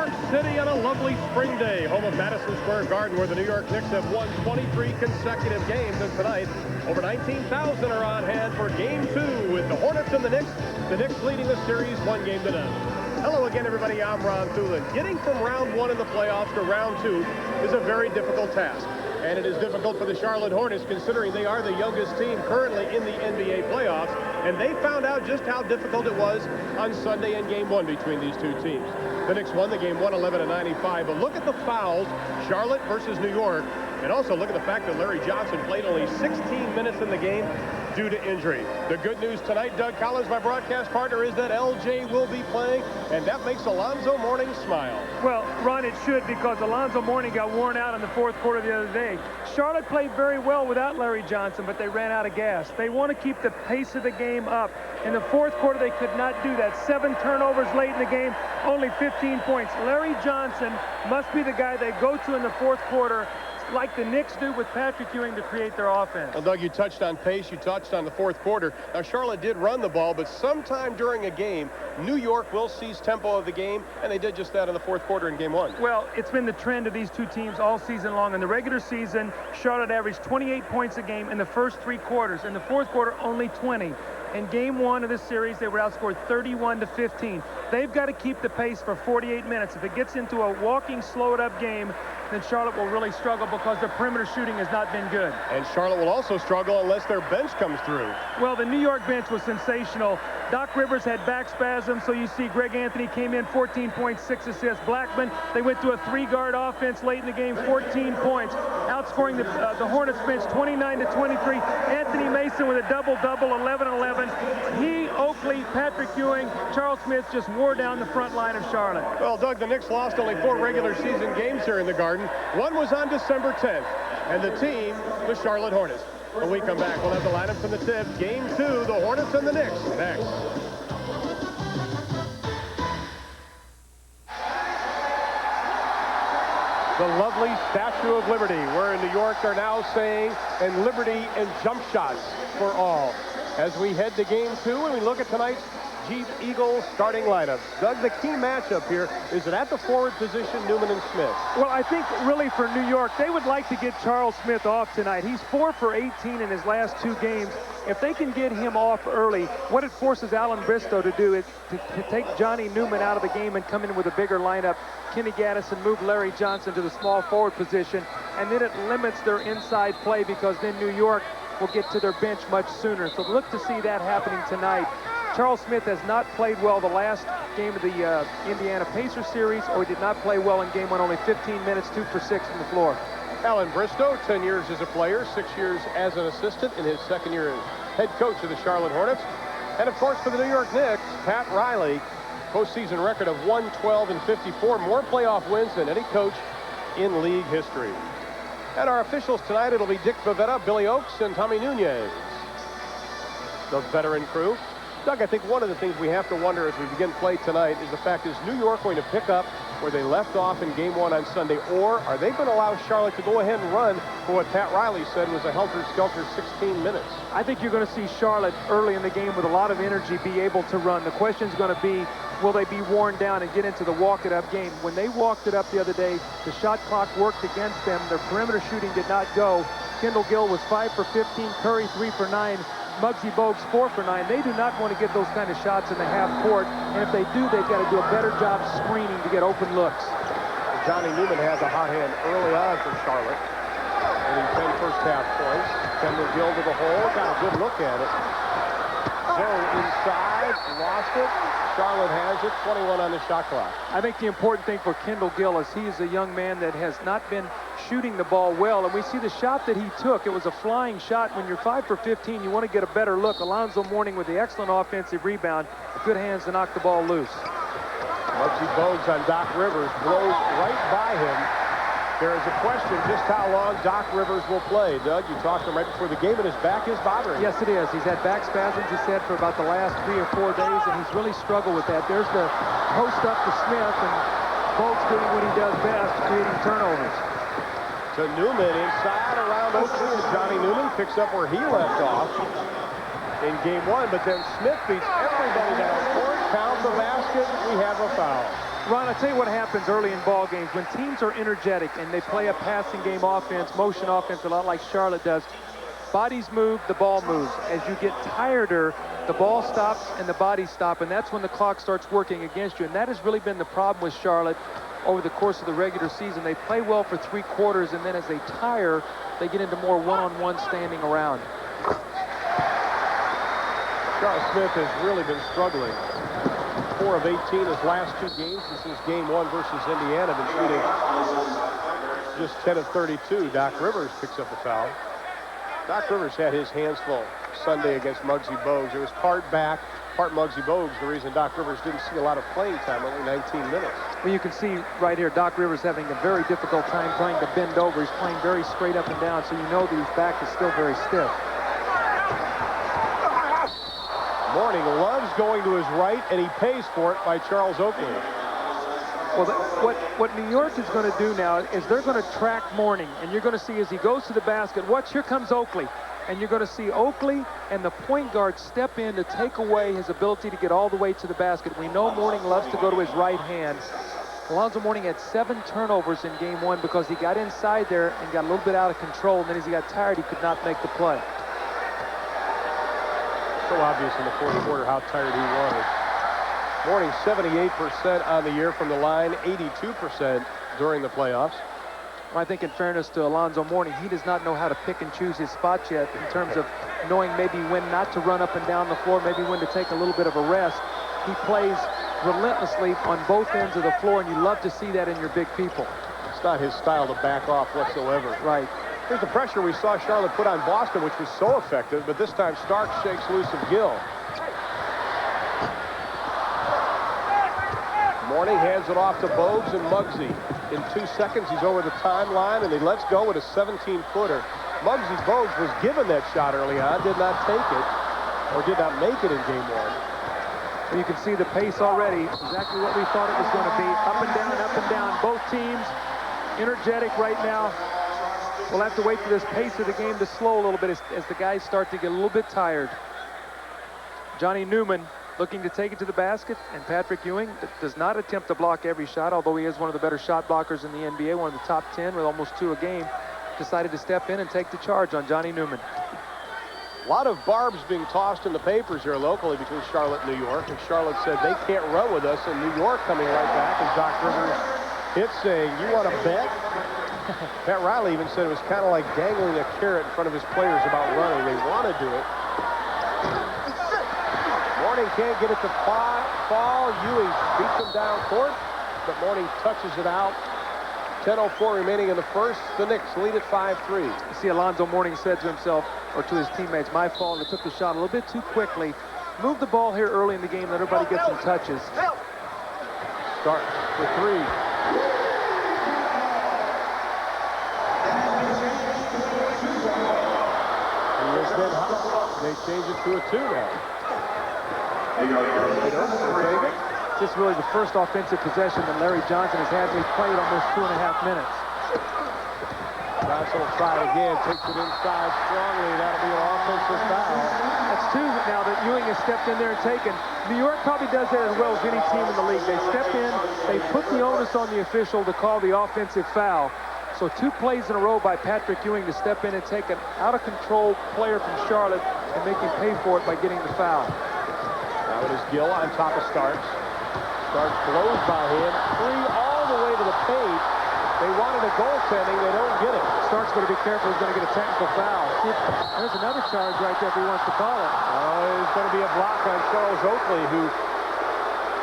York City on a lovely spring day, home of Madison Square Garden, where the New York Knicks have won 23 consecutive games. And tonight, over 19,000 are on hand for Game 2 with the Hornets and the Knicks. The Knicks leading the series 1-0. Hello again, everybody. I'm Ron Thulin. Getting from round 1 in the playoffs to round 2 is a very difficult task. And it is difficult for the Charlotte Hornets, considering they are the youngest team currently in the NBA playoffs. And they found out just how difficult it was on Sunday in Game 1 between these two teams. The Knicks won the game 111-95. But look at the fouls, Charlotte versus New York. And also look at the fact that Larry Johnson played only 16 minutes in the game due to injury. The good news tonight, Doug Collins, my broadcast partner, is that LJ will be playing, and that makes Alonzo Mourning smile. Well, Ron, it should, because Alonzo Mourning got worn out in the fourth quarter the other day. Charlotte played very well without Larry Johnson, but they ran out of gas. They want to keep the pace of the game up. In the fourth quarter, they could not do that. 7 turnovers late in the game, only 15 points. Larry Johnson must be the guy they go to in the fourth quarter, like the Knicks do with Patrick Ewing, to create their offense. Well, Doug, you touched on pace. You touched on the fourth quarter. Now, Charlotte did run the ball, but sometime during a game, New York will seize tempo of the game, and they did just that in the fourth quarter in Game 1. Well, it's been the trend of these two teams all season long. In the regular season, Charlotte averaged 28 points a game in the first 3 quarters. In the fourth quarter, only 20. In Game 1 of this series, they were outscored 31-15. They've got to keep the pace for 48 minutes. If it gets into a walking, slow-it-up game, then Charlotte will really struggle because their perimeter shooting has not been good. And Charlotte will also struggle unless their bench comes through. Well, the New York bench was sensational. Doc Rivers had back spasms, so you see Greg Anthony came in, 14 points, 6 assists. Blackman, they went to a 3-guard offense late in the game, 14 points, outscoring the Hornets bench 29-23. Anthony Mason with a double-double, 11-11. He, Oakley, Patrick Ewing, Charles Smith just wore down the front line of Charlotte. Well, Doug, the Knicks lost only 4 regular season games here in the Garden. One was on December 10th, and the team, the Charlotte Hornets. When we come back, we'll have the lineups from the tip. Game 2, the Hornets and the Knicks, next. The lovely Statue of Liberty, where in New York are now saying, and liberty and jump shots for all. As we head to Game 2, and we look at tonight's Jeep Eagles starting lineup. Doug, the key matchup here is that at the forward position, Newman and Smith. Well, I think really for New York, they would like to get Charles Smith off tonight. He's 4 for 18 in his last 2 games. If they can get him off early, what it forces Alan Bristow to do is to take Johnny Newman out of the game and come in with a bigger lineup. Kenny Gaddis and move Larry Johnson to the small forward position, and then it limits their inside play because then New York will get to their bench much sooner. So look to see that happening tonight. Charles Smith has not played well the last game of the Indiana Pacers series, or he did not play well in Game 1, only 15 minutes, 2 for 6 from the floor. Alan Bristow, 10 years as a player, 6 years as an assistant in his second year as head coach of the Charlotte Hornets. And of course, for the New York Knicks, Pat Riley, postseason record of 112-54, more playoff wins than any coach in league history. And our officials tonight, it'll be Dick Bavetta, Billy Oakes, and Tommy Nunez. The veteran crew. Doug, I think one of the things we have to wonder as we begin play tonight is the fact, is New York going to pick up where they left off in Game 1 on Sunday, or are they going to allow Charlotte to go ahead and run for what Pat Riley said was a helter-skelter 16 minutes? I think you're going to see Charlotte early in the game with a lot of energy be able to run. The question is going to be, will they be worn down and get into the walk-it-up game? When they walked it up the other day, the shot clock worked against them. Their perimeter shooting did not go. Kendall Gill was 5 for 15, Curry 3 for 9. Muggsy Bogues 4 for 9. They do not want to get those kind of shots in the half court, and if they do, they've got to do a better job screening to get open looks. Johnny Newman had the hot hand early on for Charlotte, winning 10 first half points. Kendall Gill to the hole, got a good look at it. Gill inside, lost it. Charlotte has it, 21 on the shot clock. I think the important thing for Kendall Gill is he is a young man that has not been shooting the ball well, and we see the shot that he took. It was a flying shot. When you're 5 for 15, you want to get a better look. Alonzo Mourning with the excellent offensive rebound, good hands to knock the ball loose. Muggsy Bogues on Doc Rivers, blows right by him. There is a question just how long Doc Rivers will play. Doug, you talked to him right before the game, and his back is bothering him. Yes, it is. He's had back spasms, he said, for about the last 3 or 4 days, and he's really struggled with that. There's the post up to Smith, and Bogues doing what he does best, creating turnovers. To Newman inside around Oakley, and Johnny Newman picks up where he left off in Game 1, but then Smith beats everybody down court, counts the basket, we have a foul. Ron, I'll tell you what happens early in ball games. When teams are energetic and they play a passing game offense, motion offense, a lot like Charlotte does, bodies move, the ball moves. As you get tireder, the ball stops and the bodies stop, and that's when the clock starts working against you. And that has really been the problem with Charlotte over the course of the regular season. They play well for 3 quarters, and then as they tire, they get into more one-on-one standing around. Charles Smith has really been struggling. 4 of 18 his last 2 games. This is game 1 versus Indiana. Been shooting just 10 of 32. Doc Rivers picks up the foul. Doc Rivers had his hands full Sunday against Muggsy Bogues. It was part back, part Muggsy Bogues. The reason Doc Rivers didn't see a lot of playing time, only 19 minutes. Well, you can see right here, Doc Rivers having a very difficult time trying to bend over. He's playing very straight up and down, so you know that his back is still very stiff. Mourning loves going to his right, and he pays for it by Charles Oakley. Well, what New York is going to do now is they're going to track Mourning, and you're going to see as he goes to the basket, watch, here comes Oakley. And you're going to see Oakley and the point guard step in to take away his ability to get all the way to the basket. We know Mourning loves to go to his right hand. Alonzo Mourning had 7 turnovers in game 1 because he got inside there and got a little bit out of control, and then as he got tired, he could not make the play. So obvious in the 4th quarter how tired he was. Mourning 78% on the year from the line, 82% during the playoffs. I think in fairness to Alonzo Mourning, he does not know how to pick and choose his spots yet in terms of knowing maybe when not to run up and down the floor, maybe when to take a little bit of a rest. He plays relentlessly on both ends of the floor, and you love to see that in your big people. It's not his style to back off whatsoever. Right. Here's the pressure we saw Charlotte put on Boston, which was so effective, but this time Stark shakes loose of Gill. Mourning hands it off to Bogues and Muggsy. In 2 seconds, he's over the timeline, and he lets go with a 17-footer. Muggsy Bogues was given that shot early on, did not take it, or did not make it in game 1. Well, you can see the pace already, exactly what we thought it was going to be. Up and down, up and down. Both teams energetic right now. We'll have to wait for this pace of the game to slow a little bit as the guys start to get a little bit tired. Johnny Newman looking to take it to the basket, and Patrick Ewing does not attempt to block every shot, although he is one of the better shot blockers in the NBA, one of the top 10 with almost 2 a game. Decided to step in and take the charge on Johnny Newman. A lot of barbs being tossed in the papers here locally between Charlotte and New York, and Charlotte said they can't run with us, and New York coming right back, and Doc Rivers hits saying, you want to bet? Pat Riley even said it was kind of like dangling a carrot in front of his players about running. They want to do it. Mourning can't get it to fall. Ewing beats him down court, but Mourning touches it out. 10:04 remaining in the first. The Knicks lead at 5-3. You see Alonzo Mourning said to himself, or to his teammates, my fault, I took the shot a little bit too quickly. Move the ball here early in the game, let everybody get some touches. Start for 3. They change it to a 2 now. They don't take it. This is really the first offensive possession that Larry Johnson has had. He's played almost 2.5 minutes. Johnson will try it again, takes it inside strongly. That'll be an offensive foul. That's 2 now that Ewing has stepped in there and taken. New York probably does that as well as any team in the league. They step in, they put the onus on the official to call the offensive foul. So 2 plays in a row by Patrick Ewing to step in and take an out-of-control player from Charlotte and make him pay for it by getting the foul. Now it is Gill on top of Starks. Starks blows by him. 3 all the way to the paint. They wanted a goaltending. They don't get it. Starks going to be careful. He's going to get a technical foul. There's another charge right there if he wants to call it. There's going to be a block on Charles Oakley, who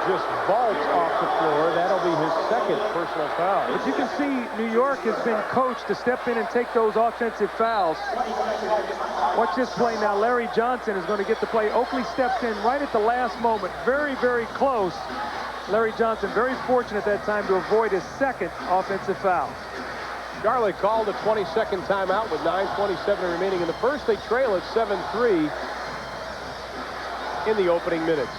just vaults off the floor. That'll be his 2nd personal foul. But you can see New York has been coached to step in and take those offensive fouls. Watch this play now. Larry Johnson is going to get the play. Oakley steps in right at the last moment. Very, very close. Larry Johnson very fortunate that time to avoid his 2nd offensive foul. Charlotte called a 20-second timeout with 9:27 remaining in the first. They trail at 7-3 in the opening minutes.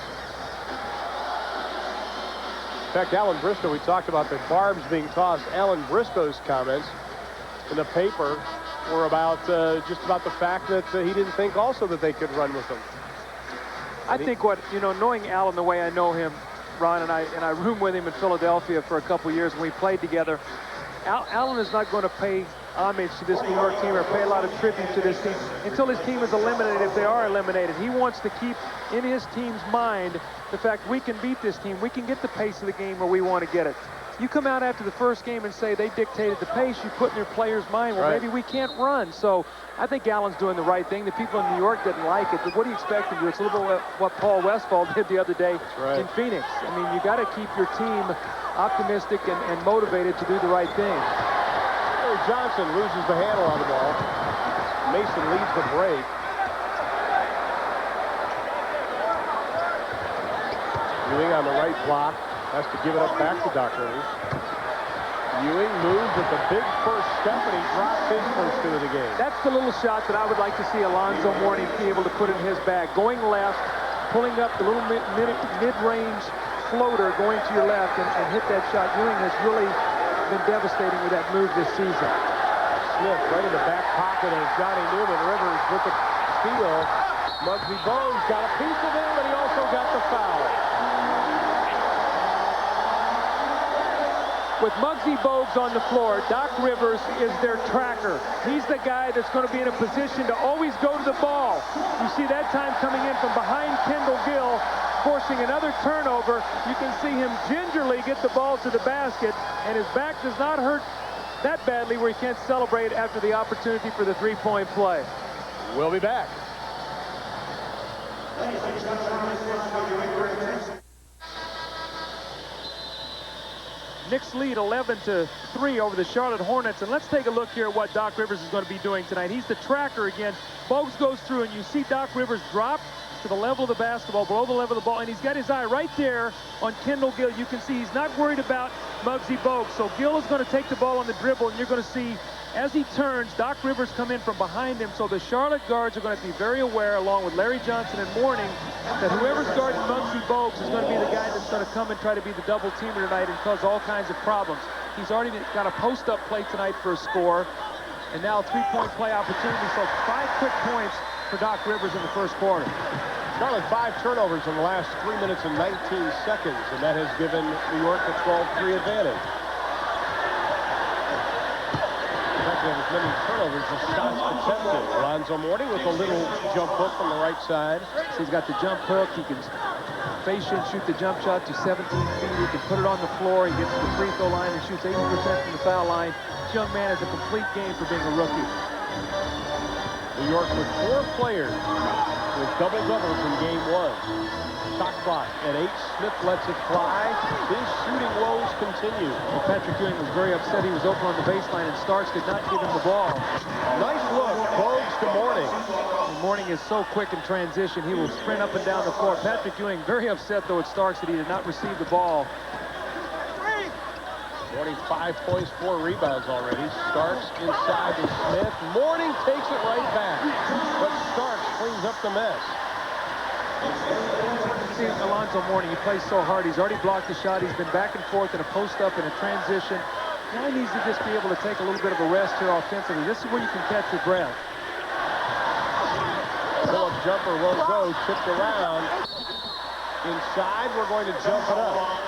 In fact, Alan Briscoe, we talked about the barbs being tossed. Alan Briscoe's comments in the paper were about just about the fact that he didn't think also that they could run with them. I think what, knowing Alan the way I know him, Ron, and I roomed with him in Philadelphia for a couple years when we played together. Allen is not going to pay homage to this New York team or pay a lot of tribute to this team until his team is eliminated, if they are eliminated. He wants to keep in his team's mind the fact we can beat this team. We can get the pace of the game where we want to get it. You come out after the first game and say they dictated the pace, you put in their players' mind, well, maybe we can't run. So I think Allen's doing the right thing. The people in New York didn't like it. But what do you expect him to do? It's a little bit what Paul Westphal did the other day in Phoenix. I mean, you got to keep your team optimistic and motivated to do the right thing. Larry Johnson loses the handle on the ball. Mason leads the break. Ewing on the right block. Has to give it up back to Doc Rivers. Ewing moves with the big first step, and he drops his first two of the game. That's the little shot that I would like to see Alonzo Mourning be able to put in his bag. Going left, pulling up the little mid-range floater, going to your left, and hit that shot. Ewing has really been devastating with that move this season. Smith right in the back pocket of Johnny Newman. Rivers with the steal. Muggsy Bogues got a piece of him, and he also got the foul. With Muggsy Bogues on the floor, Doc Rivers is their tracker. He's the guy that's going to be in a position to always go to the ball. You see that time coming in from behind Kendall Gill, forcing another turnover. You can see him gingerly get the ball to the basket, and his back does not hurt that badly where he can't celebrate after the opportunity for the three-point play. We'll be back. Knicks lead 11-3 over the Charlotte Hornets. And let's take a look here at what Doc Rivers is going to be doing tonight. He's the tracker again. Bogues goes through, and you see Doc Rivers drop to the level of the basketball, below the level of the ball, and he's got his eye right there on Kendall Gill. You can see he's not worried about Muggsy Bogues. So Gill is going to take the ball on the dribble, and you're going to see as he turns, Doc Rivers come in from behind him. So the Charlotte guards are going to be very aware, along with Larry Johnson and Mourning, that whoever's guarding Muggsy Bogues is going to be the guy that's going to come and try to be the double teamer tonight and cause all kinds of problems. He's already got a post-up play tonight for a score, and now a three-point play opportunity. So 5 quick points for Doc Rivers in the first quarter. Charlotte 5 turnovers in the last 3 minutes and 19 seconds, and that has given New York a 12-3 advantage. Have as many turnovers as shots attempted. Alonzo Mourning with a little jump hook from the right side. So he's got the jump hook. He can face and shoot the jump shot to 17 feet. He can put it on the floor. He gets to the free throw line and shoots 80% from the foul line. This young man has a complete game for being a rookie. New York with 4 players with double-doubles in game 1. Shot clock at 8. Smith lets it fly. His shooting woes continue. Well, Patrick Ewing was very upset. He was open on the baseline, and Starks did not give him the ball. Nice look. Bogues to Mourning. And Mourning is so quick in transition. He will sprint up and down the floor. Patrick Ewing very upset, though, at Starks that he did not receive the ball. Mourning 5 points, 4 rebounds already. Starks inside to Smith. Mourning takes it right back, but Starks cleans up the mess. See Alonzo Mourning, he plays so hard. He's already blocked the shot. He's been back and forth in a post-up and a transition. Now he needs to just be able to take a little bit of a rest here offensively. This is where you can catch your breath. Pull-up jumper won't go. Tipped around. Inside, we're going to jump it up.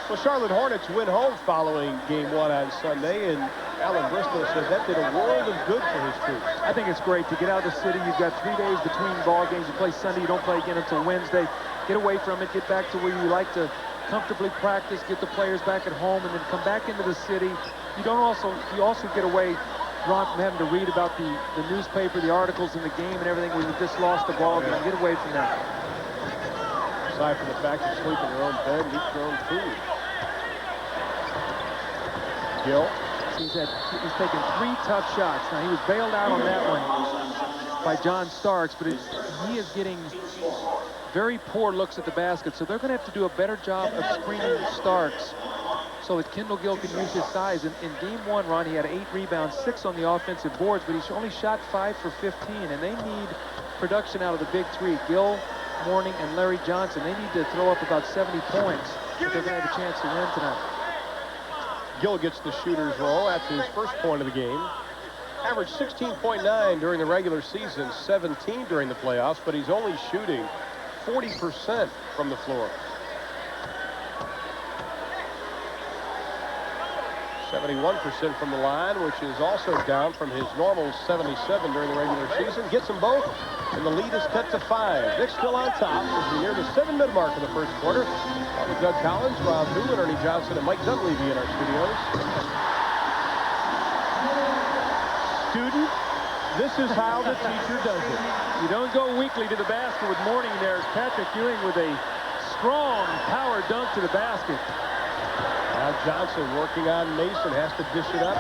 Well, Charlotte Hornets win home following game 1 on Sunday, and Alan Bristow said that did a world of good for his troops. I think it's great to get out of the city. You've got 3 days between ball games. You play Sunday, you don't play again until Wednesday. Get away from it, get back to where you like to comfortably practice, get the players back at home, and then come back into the city. You also get away, Ron, from having to read about the newspaper, the articles in the game and everything when you just lost the ball game. Get away from that. Aside from the fact you sleep in your own bed and eat your own food. Gill. He's taken 3 tough shots. Now, he was bailed out on that one by John Starks, but he is getting very poor looks at the basket, so they're going to have to do a better job of screening Starks so that Kendall Gill can use his size. In game 1, Ron, he had 8 rebounds, 6 on the offensive boards, but he's only shot 5 for 15, and they need production out of the big 3. Gill, Mourning, and Larry Johnson. They need to throw up about 70 points if they're going to have a chance to win tonight. Gill gets the shooter's roll. That's his first point of the game. Averaged 16.9 during the regular season, 17 during the playoffs, but he's only shooting 40% from the floor. 71% from the line, which is also down from his normal 77 during the regular season. Gets them both, and the lead is cut to 5. Knicks still on top as we near the 7-minute mark of the first quarter. With Doug Collins, Rob Doolin, Ernie Johnson, and Mike Dunleavy in our studios. Student, this is how the teacher does it. You don't go weakly to the basket with Mourning there. Patrick Ewing with a strong power dunk to the basket. Now Johnson working on Mason, has to dish it up.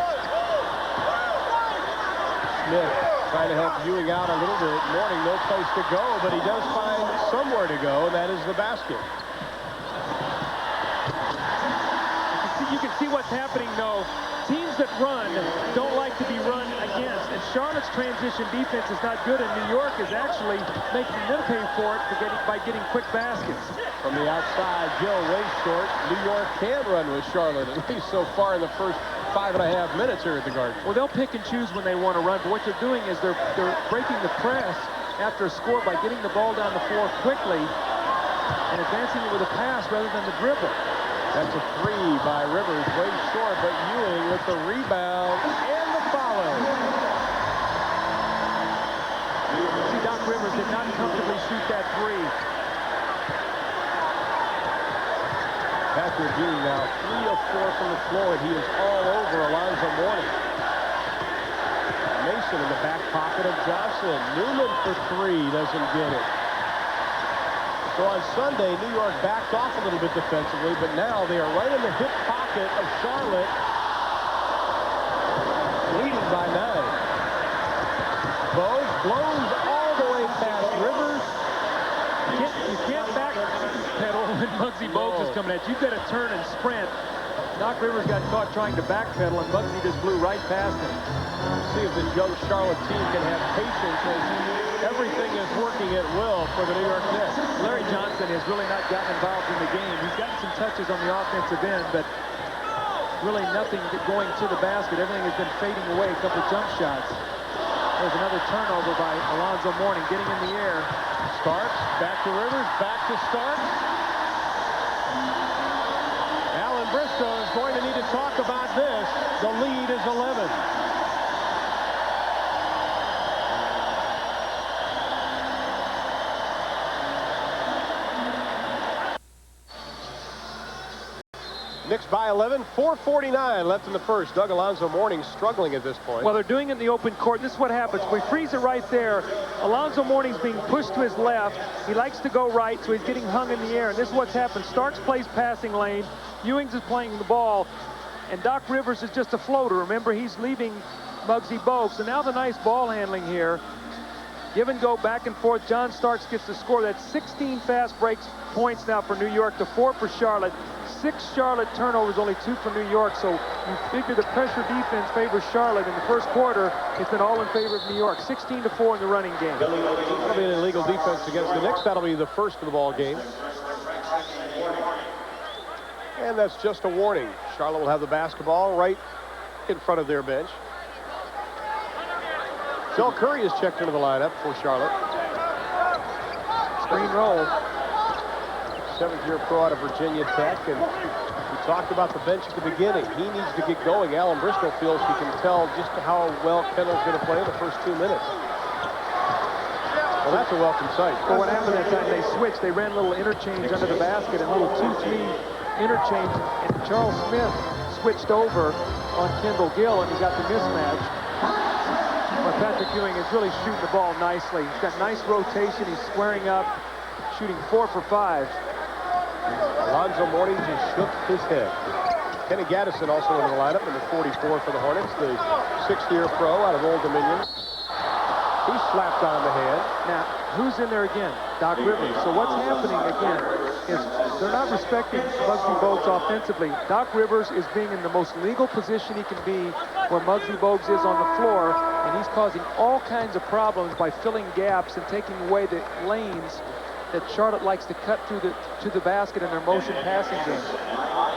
Smith trying to help Ewing out a little bit. Mourning, no place to go, but he does find somewhere to go, and that is the basket. You can see what's happening, though. Teams that run don't like to be run against, and Charlotte's transition defense is not good, and New York is actually making them pay for it by getting quick baskets. From the outside, Gill way short. New York can run with Charlotte, at least so far in the first 5.5 minutes here at the Garden. Well, they'll pick and choose when they want to run, but what they're doing is they're breaking the press after a score by getting the ball down the floor quickly and advancing it with a pass rather than the dribble. That's a 3 by Rivers, way short, but Ewing with the rebound and the follow. See, Doc Rivers did not comfortably shoot that 3. Patrick Ewing now 3 of 4 from the floor, and he is all over Alonzo Mourning. Mason in the back pocket of Johnson. Newman for 3, doesn't get it. So on Sunday, New York backed off a little bit defensively, but now they are right in the hip pocket of Charlotte, leading by 9. Bose blows all the way past Rivers. You can't backpedal when Muggsy Bogues is coming at you. You've got to turn and sprint. Doc Rivers got caught trying to backpedal, and Muggsy just blew right past him. See if this young Charlotte team can have patience as everything is working at will for the New York Knicks. Larry Johnson has really not gotten involved in the game. He's gotten some touches on the offensive end, but really nothing going to the basket. Everything has been fading away. A couple of jump shots. There's another turnover by Alonzo Mourning, getting in the air. Starks, back to Rivers, back to Starks. Alan Briscoe is going to need to talk about this. The lead is 11. Knicks by 11, 4:49 left in the first. Doug Alonzo Mourning struggling at this point. Well, they're doing it in the open court. This is what happens. We freeze it right there. Alonzo Mourning's being pushed to his left. He likes to go right, so he's getting hung in the air. And this is what's happened. Starks plays passing lane. Ewings is playing the ball. And Doc Rivers is just a floater. Remember, he's leaving Muggsy Bogues. So now the nice ball handling here. Give and go back and forth. John Starks gets the score. That's 16 fast breaks points now for New York to 4 for Charlotte. 6 Charlotte turnovers, only 2 for New York. So you figure the pressure defense favors Charlotte. In the first quarter, it's been all in favor of New York. 16-4 in the running game. That'll be an illegal defense against the Knicks. That'll be the first of the ball game. And that's just a warning. Charlotte will have the basketball right in front of their bench. Phil Curry is checked into the lineup for Charlotte. Screen roll. 7th-year pro out of Virginia Tech, and we talked about the bench at the beginning. He needs to get going. Alan Briscoe feels he can tell just how well Kendall's going to play in the first 2 minutes. Well, that's a welcome sight. Well, what happened that time, they switched. They ran a little interchange under the basket, and a little 2-3 interchange, and Charles Smith switched over on Kendall Gill, and he got the mismatch. But Patrick Ewing is really shooting the ball nicely. He's got nice rotation. He's squaring up, shooting 4 for 5. Alonzo Mourning just shook his head. Kenny Gaddison also in the lineup, number 44 for the Hornets, the 6th-year pro out of Old Dominion. He's slapped on the hand. Now, who's in there again? Doc Rivers. So what's happening again is they're not respecting Muggsy Bogues offensively. Doc Rivers is being in the most legal position he can be where Muggsy Bogues is on the floor, and he's causing all kinds of problems by filling gaps and taking away the lanes that Charlotte likes to cut through to the basket in their motion passing game.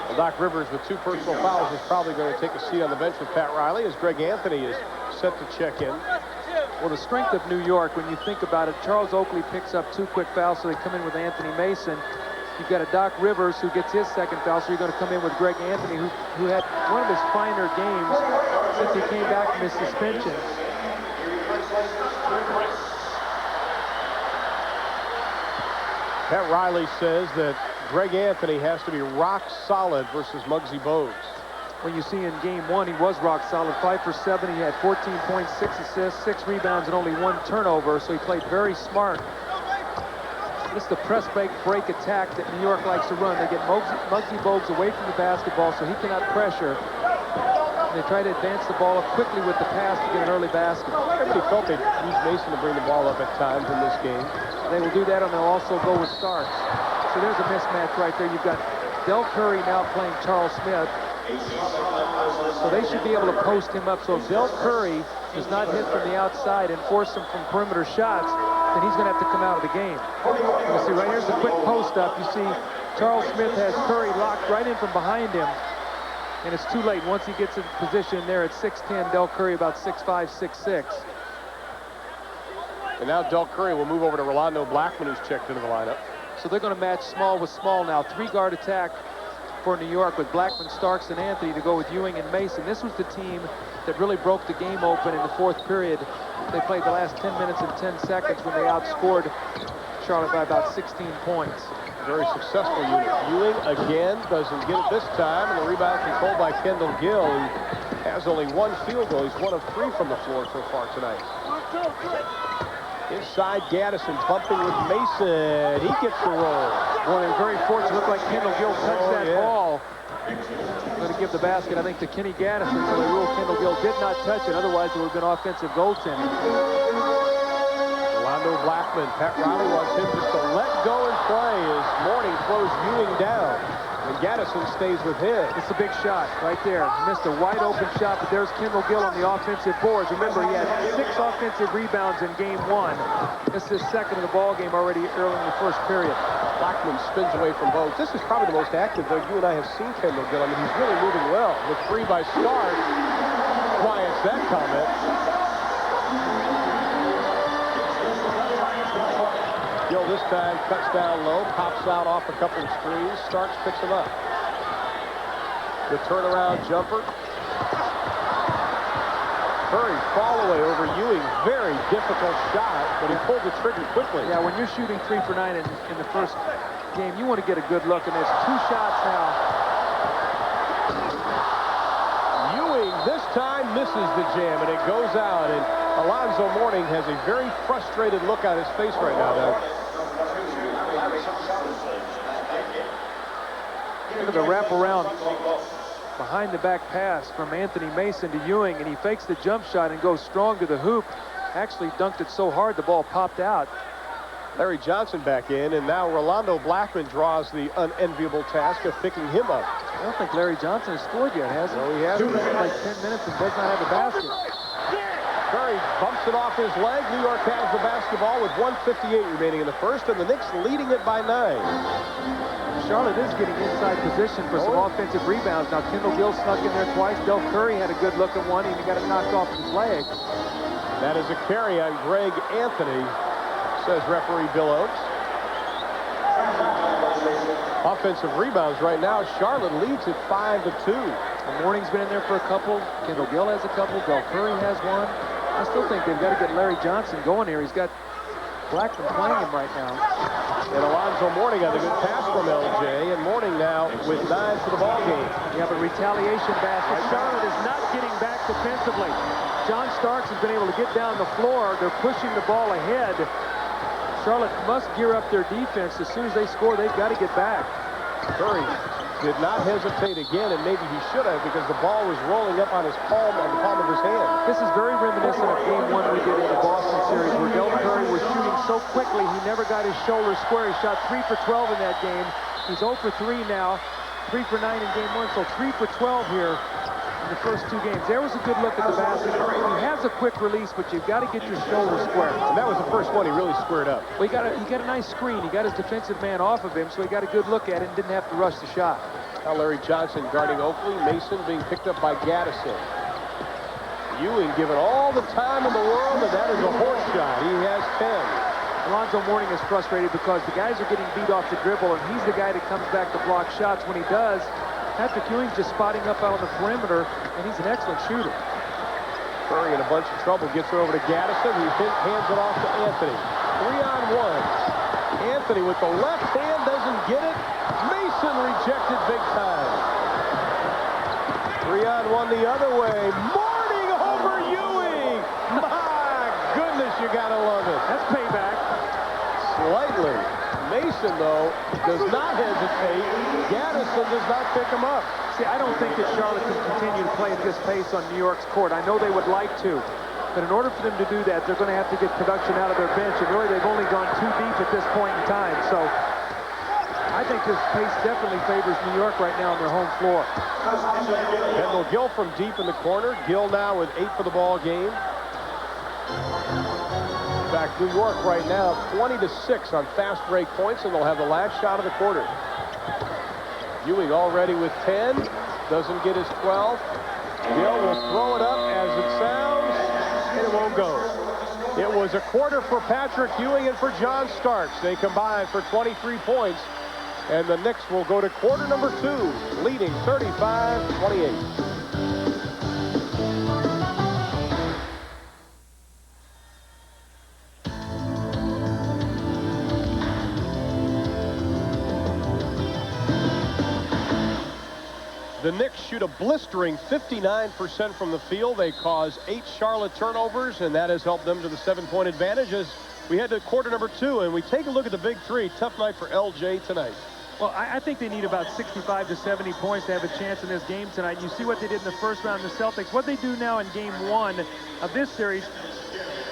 Well, Doc Rivers with 2 personal fouls is probably going to take a seat on the bench with Pat Riley as Greg Anthony is set to check in. Well, the strength of New York, when you think about it, Charles Oakley picks up 2 quick fouls, so they come in with Anthony Mason. You've got a Doc Rivers who gets his 2nd foul, so you're going to come in with Greg Anthony, who had one of his finer games since he came back from his suspension. Pat Riley says that Greg Anthony has to be rock solid versus Muggsy Bogues. When you see in game 1, he was rock solid. 5 for 7. He had 14 points, 6 assists, 6 rebounds, and only 1 turnover. So he played very smart. This is the press break attack that New York likes to run. They get Muggsy Bogues away from the basketball so he cannot pressure. And they try to advance the ball up quickly with the pass to get an early basket. Everybody felt they'd use Mason to bring the ball up at times in this game. They will do that, and they'll also go with Starks. So there's a mismatch right there. You've got Del Curry now playing Charles Smith. So they should be able to post him up. So if Del Curry does not hit from the outside and force him from perimeter shots, then he's going to have to come out of the game. You see right here's a quick post up. You see Charles Smith has Curry locked right in from behind him. And it's too late. Once he gets in position there at 6'10", Del Curry about 6'5", 6'6". And now Del Curry will move over to Rolando Blackman, who's checked into the lineup. So they're going to match small with small now. 3-guard attack for New York with Blackman, Starks, and Anthony to go with Ewing and Mason. This was the team that really broke the game open in the 4th period. They played the last 10 minutes and 10 seconds when they outscored Charlotte by about 16 points. Very successful unit. Ewing again doesn't get it this time, and the rebound controlled by Kendall Gill, who has only 1 field goal. He's 1 of 3 from the floor so far tonight. Inside, Gaddison bumping with Mason. He gets the roll. Boy, they're very fortunate. Looked like Kendall Gill touched that ball. Going to give the basket, I think, to Kenny Gaddison, so they ruled Kendall Gill did not touch it. Otherwise, it would have been offensive goaltending. Rolando Blackman, Pat Riley wants him just to let go and play as Mourning throws Ewing down. And Gaddison stays with him. It's a big shot right there. He missed a wide open shot, but there's Kendall Gill on the offensive boards. Remember, he had 6 offensive rebounds in game 1. This is his 2nd of the ball game already early in the 1st period. Blackman spins away from Bogues. This is probably the most active, though, you and I have seen Kendall Gill. I mean, he's really moving well. The 3 by Starks quiets that comment. Gill this time cuts down low, pops out off a couple of screens. Starks picks him up. The turnaround jumper. Curry fall away over Ewing. Very difficult shot, but he pulled the trigger quickly. Yeah, when you're shooting 3 for 9 in the 1st game, you want to get a good look, and there's 2 shots now. Ewing this time misses the jam, and it goes out, and Alonzo Mourning has a very frustrated look on his face right now, Doug. Look at the wraparound behind the back pass from Anthony Mason to Ewing, and he fakes the jump shot and goes strong to the hoop. Actually dunked it so hard the ball popped out. Larry Johnson back in, and now Rolando Blackman draws the unenviable task of picking him up. I don't think Larry Johnson has scored yet, has he? No, he hasn't. He's been like 10 minutes and does not have a basket. Curry bumps it off his leg. New York has the basketball with 1:58 remaining in the 1st, and the Knicks leading it by 9. Charlotte is getting inside position for some offensive rebounds. Now Kendall Gill snuck in there twice. Del Curry had a good look at one. He got it knocked off his leg. That is a carry on Greg Anthony, says referee Bill Oakes. Offensive rebounds right now. Charlotte leads at 5-2. Mourning's been in there for a couple. Kendall Gill has a couple. Del Curry has one. I still think they've got to get Larry Johnson going here. He's got Blackman playing him right now. And Alonzo Mourning got a good pass from LJ, and Mourning now with 9 for the ball game. Yeah, but retaliation basket. Charlotte is not getting back defensively. John Starks has been able to get down the floor. They're pushing the ball ahead. Charlotte must gear up their defense. As soon as they score, they've got to get back. Curry did not hesitate again, and maybe he should have, because the ball was rolling up on his palm, on the palm of his hand. This is very reminiscent of game 1 we did in the Boston series, where Del Curry was shooting so quickly he never got his shoulder square. He shot 3 for 12 in that game. He's 0 for 3 now, 3 for 9 in game 1, so 3 for 12 here in the first 2 games. There was a good look at the basket. He has a quick release, but you've got to get your shoulder square. And that was the first one he really squared up. Well, he got a nice screen. He got his defensive man off of him, so he got a good look at it and didn't have to rush the shot. Now Larry Johnson guarding Oakley. Mason being picked up by Gaddison. Ewing given all the time in the world, and that is a horse shot. He has 10. Alonzo Mourning is frustrated because the guys are getting beat off the dribble, and he's the guy that comes back to block shots. When he does, Patrick Ewing's just spotting up out on the perimeter, and he's an excellent shooter. Curry in a bunch of trouble, gets it over to Gaddison, who hands it off to Anthony. 3-on-1. Anthony with the left hand doesn't get it. Mason rejected big time. 3-on-1 the other way. Mourning over Ewing. My goodness, you gotta love it. That's payback. Slightly. Mason, though, does not hesitate. Gaddison does not pick him up. See, I don't think that Charlotte can continue to play at this pace on New York's court. I know they would like to, but in order for them to do that, they're going to have to get production out of their bench, and really they've only gone too deep at this point in time. So I think this pace definitely favors New York right now on their home floor. Kendall Gill from deep in the corner. Gill now with 8 for the ball game. In fact, New York right now 20-6 on fast break points, and they'll have the last shot of the quarter. Ewing already with 10. Doesn't get his 12. Gill will throw it up as it sounds, and it won't go. It was a quarter for Patrick Ewing and for John Starks. They combined for 23 points, and the Knicks will go to quarter number 2, leading 35-28. The Knicks shoot a blistering 59% from the field. They cause 8 Charlotte turnovers, and that has helped them to the 7-point advantage as we head to quarter number 2. And we take a look at the big three. Tough night for LJ tonight. Well, I think they need about 65 to 70 points to have a chance in this game tonight. You see what they did in the first round, the Celtics. What they do now in game 1 of this series,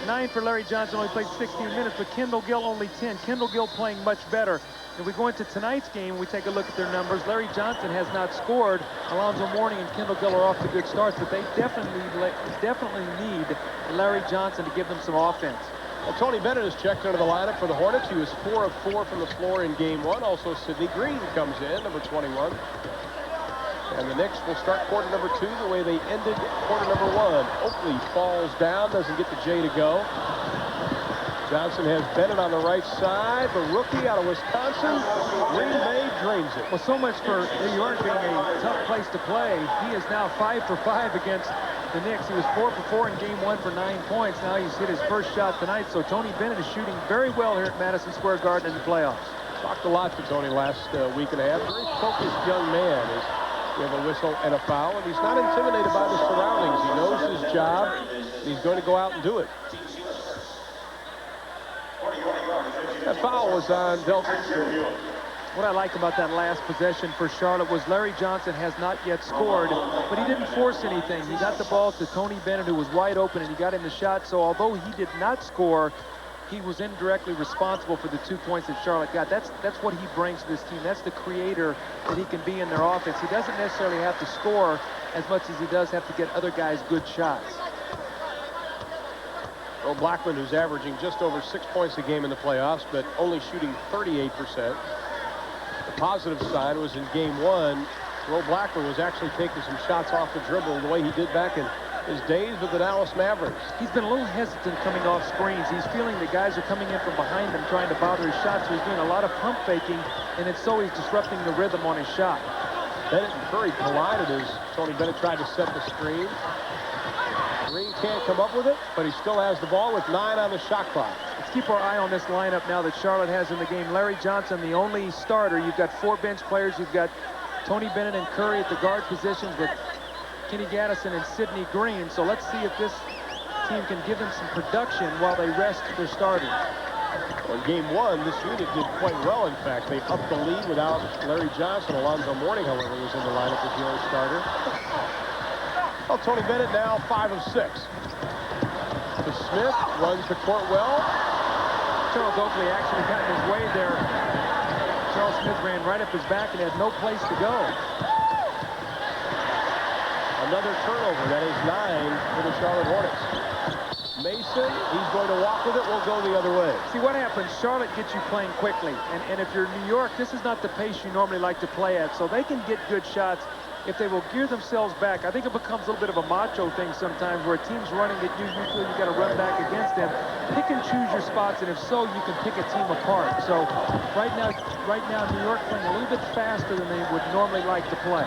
9 for Larry Johnson, only played 16 minutes, but Kendall Gill only 10. Kendall Gill playing much better. If we go into tonight's game, we take a look at their numbers. Larry Johnson has not scored. Alonzo Mourning and Kendall Gill are off to good starts, but they definitely need Larry Johnson to give them some offense. Well, Tony Bennett has checked into the lineup for the Hornets. He was 4 of 4 from the floor in game 1. Also, Sidney Green comes in, number 21. And the Knicks will start quarter number 2 the way they ended quarter number 1. Oakley falls down, doesn't get the J to go. Johnson has Bennett on the right side. The rookie out of Wisconsin. Green Bay drains it. Well, so much for New York being a tough place to play. He is now 5 for 5 against the Knicks. He was 4 for 4 in game 1 for 9 points. Now he's hit his first shot tonight. So Tony Bennett is shooting very well here at Madison Square Garden in the playoffs. Talked a lot to Tony last week and a half. Very focused young man. We have a whistle and a foul, and he's not intimidated by the surroundings. He knows his job, and he's going to go out and do it. That foul was on Delton. What I like about that last possession for Charlotte was Larry Johnson has not yet scored, but he didn't force anything. He got the ball to Tony Bennett, who was wide open, and he got him the shot. So although he did not score, he was indirectly responsible for the 2 points that Charlotte got. That's what he brings to this team. That's the creator that he can be in their offense. He doesn't necessarily have to score as much as he does have to get other guys good shots. Earl Blackman, who's averaging just over 6 points a game in the playoffs, but only shooting 38%. The positive side was in game 1, Earl Blackman was actually taking some shots off the dribble the way he did back in his days with the Dallas Mavericks. He's been a little hesitant coming off screens. He's feeling the guys are coming in from behind him trying to bother his shots. So he's doing a lot of pump faking, and it's so he's disrupting the rhythm on his shot. Bennett and Curry collided as Tony Bennett tried to set the screen. Green can't come up with it, but he still has the ball with 9 on the shot clock. Let's keep our eye on this lineup now that Charlotte has in the game. Larry Johnson, the only starter. You've got 4 bench players. You've got Tony Bennett and Curry at the guard positions with Kenny Gaddison and Sidney Green. So let's see if this team can give them some production while they rest their starters. Well, in game 1, this unit did quite well. In fact, they upped the lead without Larry Johnson. Alonzo Mourning, however, was in the lineup as the only starter. Well, Tony Bennett now 5 of 6. To Smith, runs the court well. Charles Oakley actually got in his way there. Charles Smith ran right up his back and had no place to go. Another turnover. That is 9 for the Charlotte Hornets. Mason, he's going to walk with it. We'll go the other way. See what happens. Charlotte gets you playing quickly. And if you're New York, this is not the pace you normally like to play at. So they can get good shots. if they will gear themselves back. I think it becomes a little bit of a macho thing sometimes where a team's running at you, you feel you got to run back against them. Pick and choose your spots, and if so, you can pick a team apart. So right now New York playing a little bit faster than they would normally like to play.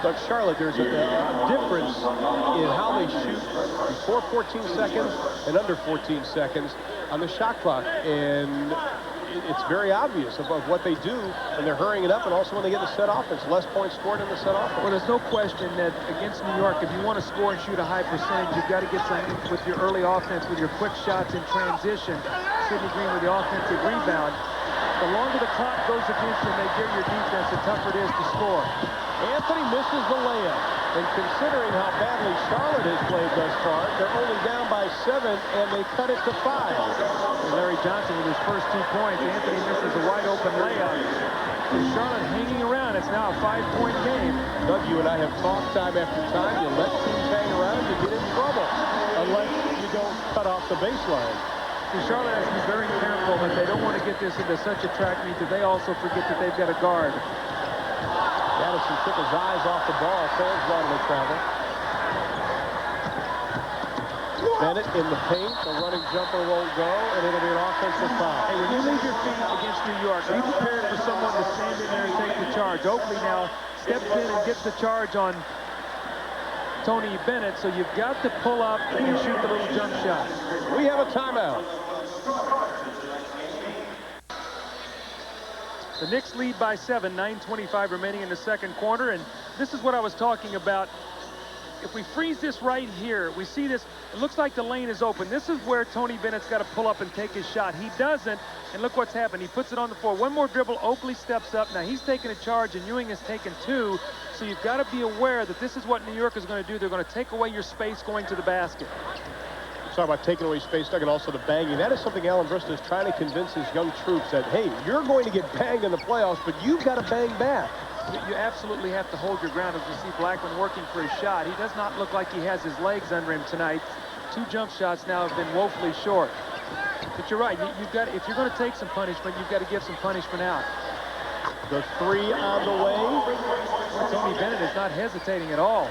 But Charlotte, there's a difference in how they shoot before 14 seconds and under 14 seconds on the shot clock. And it's very obvious of what they do when they're hurrying it up, and also when they get the set offense. Less points scored in the set offense. Well, there's no question that against New York, if you want to score and shoot a high percentage, you've got to get something with your early offense, with your quick shots in transition. Sidney Green with the offensive rebound. The longer the clock goes against you and they gear your defense, the tougher it is to score. Anthony misses the layup. And considering how badly Charlotte has played thus far, they're only down by 7, and they cut it to 5. And Larry Johnson with his first 2 points. Anthony misses a wide-open layup. And Charlotte hanging around. It's now a 5-point game. Doug, you and I have talked time after time. You let teams hang around, you get in trouble. Unless you don't cut off the baseline. So Charlotte has to be very careful that they don't want to get this into such a track meet that they also forget that they've got a guard. Madison took his eyes off the ball. Fans wanted to travel. Bennett in the paint. The running jumper won't go, and it'll be an offensive foul. Hey, when you leave your feet against New York, be prepared for someone to stand in there and take the charge. Oakley now steps in and gets the charge on Tony Bennett, so you've got to pull up and shoot the little jump shot. We have a timeout. The Knicks lead by 7, 9:25 remaining in the second quarter, and this is what I was talking about. If we freeze this right here, we see this, it looks like the lane is open. This is where Tony Bennett's got to pull up and take his shot. He doesn't, and look what's happened. He puts it on the floor. One more dribble, Oakley steps up. Now he's taking a charge, and Ewing has taken 2, so you've got to be aware that this is what New York is going to do. They're going to take away your space going to the basket. Talk about taking away space, Doug, and also the banging. That is something Alan Bristol is trying to convince his young troops that, hey, you're going to get banged in the playoffs, but you've got to bang back. You absolutely have to hold your ground. As we see Blackman working for his shot, he does not look like he has his legs under him tonight. 2 jump shots now have been woefully short. But you're right. You've got, if you're going to take some punishment, you've got to give some punishment out. The 3 on the way. Tony Bennett is not hesitating at all.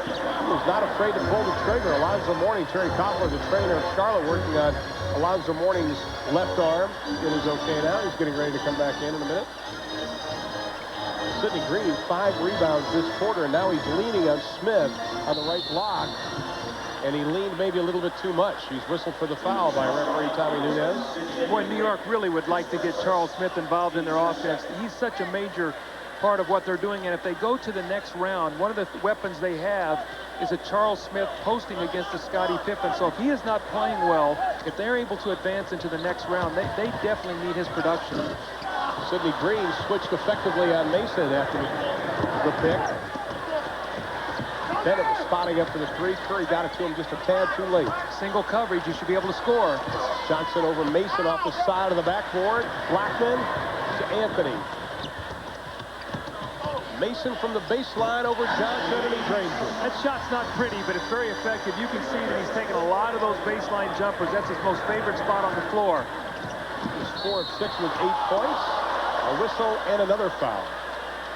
He's not afraid to pull the trigger. Alonzo Mourning, Terry Koffler, the trainer of Charlotte, working on Alonzo Mourning's left arm. It is okay now. He's getting ready to come back in a minute. Sidney Green, 5 rebounds this quarter, and now he's leaning on Smith on the right block. And he leaned maybe a little bit too much. He's whistled for the foul by referee Tommy Nunez. Boy, New York really would like to get Charles Smith involved in their offense. He's such a major part of what they're doing, and if they go to the next round, one of the weapons they have is a Charles Smith posting against a Scottie Pippen. So if he is not playing well, if they're able to advance into the next round, they definitely need his production. Sidney Green switched effectively on Mason after the pick. Bennett was spotting up for the 3. Curry got it to him just a tad too late. Single coverage, you should be able to score. Johnson over Mason off the side of the backboard. Blackman to Anthony. Mason from the baseline over Johnson, and he drains it. That shot's not pretty, but it's very effective. You can see that he's taking a lot of those baseline jumpers. That's his most favorite spot on the floor. He scored 6 with 8 points, a whistle, and another foul.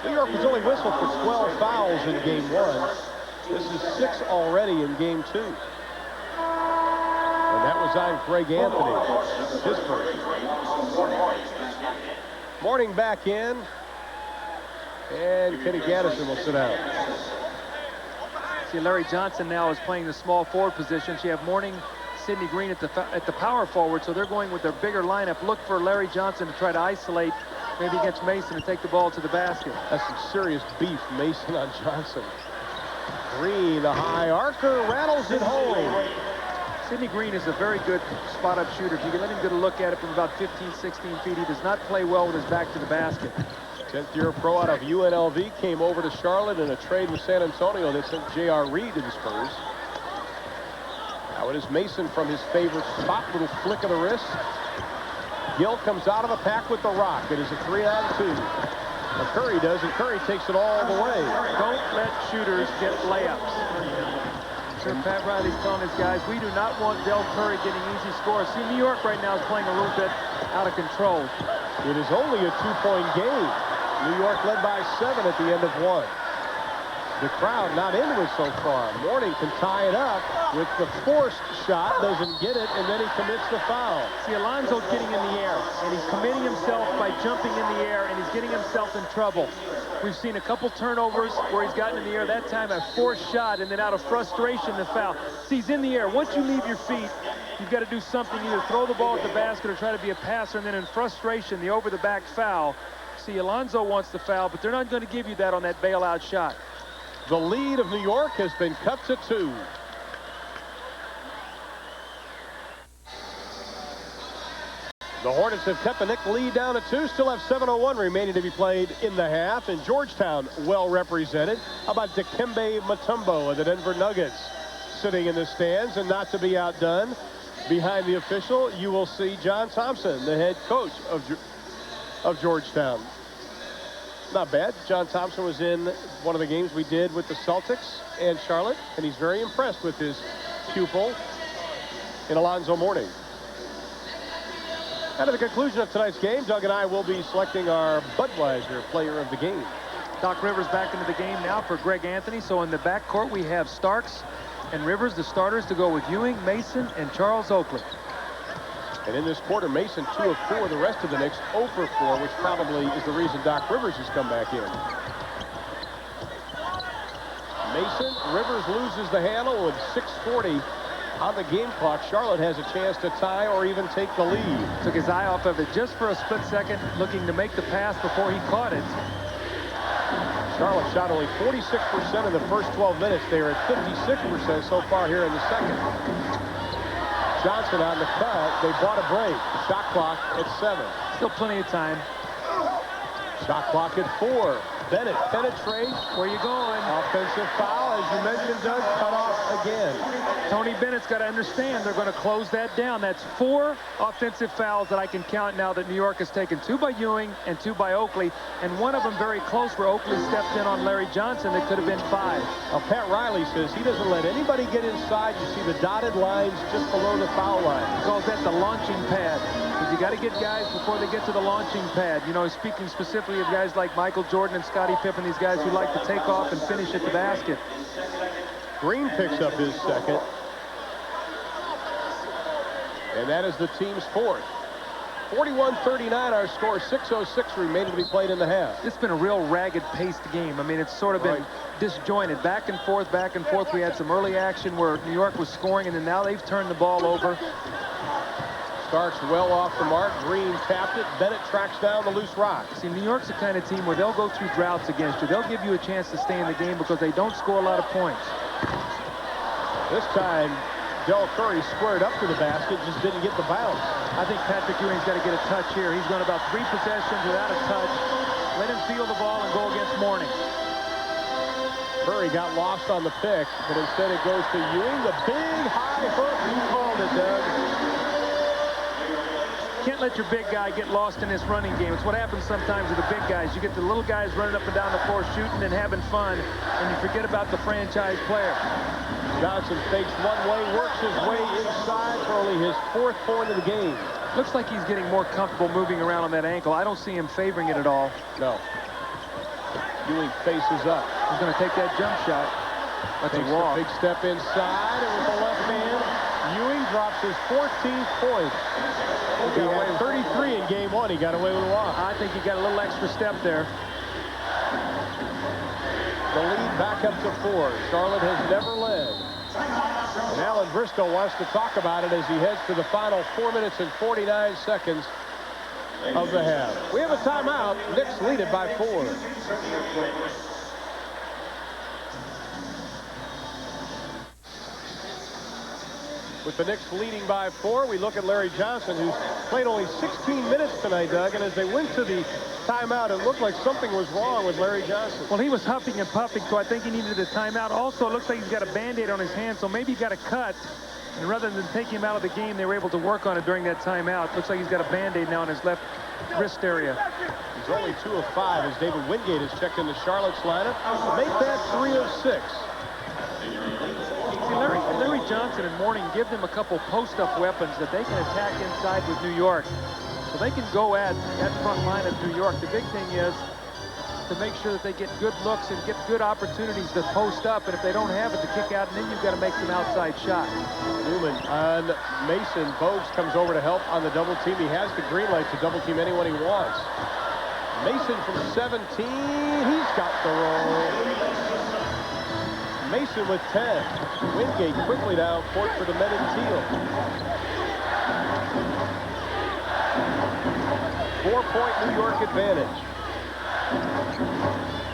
New York has only whistled for 12 fouls in game 1. This is 6 already in game 2. And that was on Greg Anthony, his first. Mourning back in. And Kenny Gaddison will sit down. See, Larry Johnson now is playing the small forward position. So you have Mourning, Sidney Green at the power forward, so they're going with their bigger lineup. Look for Larry Johnson to try to isolate, maybe against Mason, and take the ball to the basket. That's some serious beef, Mason on Johnson. Green, the high archer, rattles it home. Sidney Green is a very good spot-up shooter. If you can let him get a look at it from about 15, 16 feet, he does not play well with his back to the basket. 10th-year pro out of UNLV came over to Charlotte in a trade with San Antonio that sent J.R. Reed to the Spurs. Now it is Mason from his favorite spot, little flick of the wrist. Gill comes out of the pack with the rock. It is a 3-on-2. Now Curry does, and Curry takes it all the way. Don't let shooters get layups. Sir Pat Riley's telling his guys, we do not want Del Curry getting easy scores. See, New York right now is playing a little bit out of control. It is only a 2-point game. New York led by 7 at the end of 1. The crowd not into it so far. Mourning can tie it up with the forced shot, doesn't get it, and then he commits the foul. See, Alonzo's getting in the air, and he's committing himself by jumping in the air, and he's getting himself in trouble. We've seen a couple turnovers where he's gotten in the air. That time a forced shot, and then out of frustration, the foul. See, he's in the air. Once you leave your feet, you've got to do something, either throw the ball at the basket or try to be a passer, and then in frustration, the over-the-back foul. See, Alonzo wants the foul, but they're not going to give you that on that bailout shot. The lead of New York has been cut to 2. The Hornets have kept the Knicks lead down to 2. Still have 7:01 remaining to be played in the half. And Georgetown well represented. How about Dikembe Mutombo of the Denver Nuggets sitting in the stands? And not to be outdone, behind the official, you will see John Thompson, the head coach of Georgetown. Not bad. John Thompson was in one of the games we did with the Celtics and Charlotte, and he's very impressed with his pupil in Alonzo Mourning. At the conclusion of tonight's game, Doug and I will be selecting our Budweiser player of the game. Doc Rivers back into the game now for Greg Anthony. So in the backcourt, we have Starks and Rivers, the starters, to go with Ewing, Mason, and Charles Oakley. And in this quarter, Mason 2 of 4. The rest of the Knicks 0 for 4, which probably is the reason Doc Rivers has come back in. Mason, Rivers loses the handle with 6:40 on the game clock. Charlotte has a chance to tie or even take the lead. Took his eye off of it just for a split second, looking to make the pass before he caught it. Charlotte shot only 46% in the first 12 minutes. They are at 56% so far here in the second. Johnson on the cut. They bought a break. Shot clock at 7. Still plenty of time. Shot clock at 4. Bennett penetrates. Where you going? Offensive foul, as you mentioned, Doug, cut off again. Tony Bennett's got to understand they're going to close that down. That's 4 offensive fouls that I can count now that New York has taken. 2 by Ewing and 2 by Oakley, and one of them very close where Oakley stepped in on Larry Johnson. That could have been 5. Now, Pat Riley says he doesn't let anybody get inside. You see the dotted lines just below the foul line. He calls that the launching pad. Because you got to get guys before they get to the launching pad. You know, he's speaking specifically of guys like Michael Jordan and Scottie Pippen, these guys who like to take off and finish at the basket. Green picks up his second. And that is the team's 4th. 41-39 our score. 6:06 remaining to be played in the half. It's been a real ragged-paced game. I mean, it's sort of been disjointed. Back and forth, back and forth. We had some early action where New York was scoring, and then now they've turned the ball over. Starks well off the mark. Green tapped it. Bennett tracks down the loose rock. See, New York's the kind of team where they'll go through droughts against you. They'll give you a chance to stay in the game because they don't score a lot of points. This time, Del Curry squared up to the basket, just didn't get the bounce. I think Patrick Ewing's got to get a touch here. He's gone about 3 possessions without a touch. Let him feel the ball and go against Mourning. Curry got lost on the pick, but instead it goes to Ewing. The big high hook. You called it, Doug. Can't let your big guy get lost in this running game. It's what happens sometimes with the big guys. You get the little guys running up and down the floor shooting and having fun, and you forget about the franchise player. Johnson fakes one way, works his way inside for only his 4th point of the game. Looks like he's getting more comfortable moving around on that ankle. I don't see him favoring it at all. No. Ewing faces up. He's going to take that jump shot. That's a walk. Big step inside, and with the left hand, Ewing drops his 14th point. He had 33 in game 1. He got away with a walk. I think he got a little extra step there. The lead back up to 4. Charlotte has never led. And Alan Briscoe wants to talk about it as he heads to the final 4 minutes and 49 seconds of the half. We have a timeout. Knicks lead it by 4. With the Knicks leading by 4, we look at Larry Johnson, who's played only 16 minutes tonight, Doug, and as they went to the timeout, it looked like something was wrong with Larry Johnson. Well, he was huffing and puffing, so I think he needed a timeout. Also, it looks like he's got a Band-Aid on his hand, so maybe he got a cut. And rather than take him out of the game, they were able to work on it during that timeout. Looks like he's got a Band-Aid now on his left wrist area. He's only 2 of 5 as David Wingate has checked into Charlotte's lineup. Make that 3 of 6. See, Larry Johnson and Mourning give them a couple post-up weapons that they can attack inside with New York. So they can go at that front line of New York. The big thing is to make sure that they get good looks and get good opportunities to post up. And if they don't have it, to kick out, and then you've got to make some outside shots. Newman on Mason. Bogues comes over to help on the double team. He has the green light to double team anyone he wants. Mason from 17. He's got the roll. Mason with 10. Wingate quickly down court for the men in teal. 4-point New York advantage.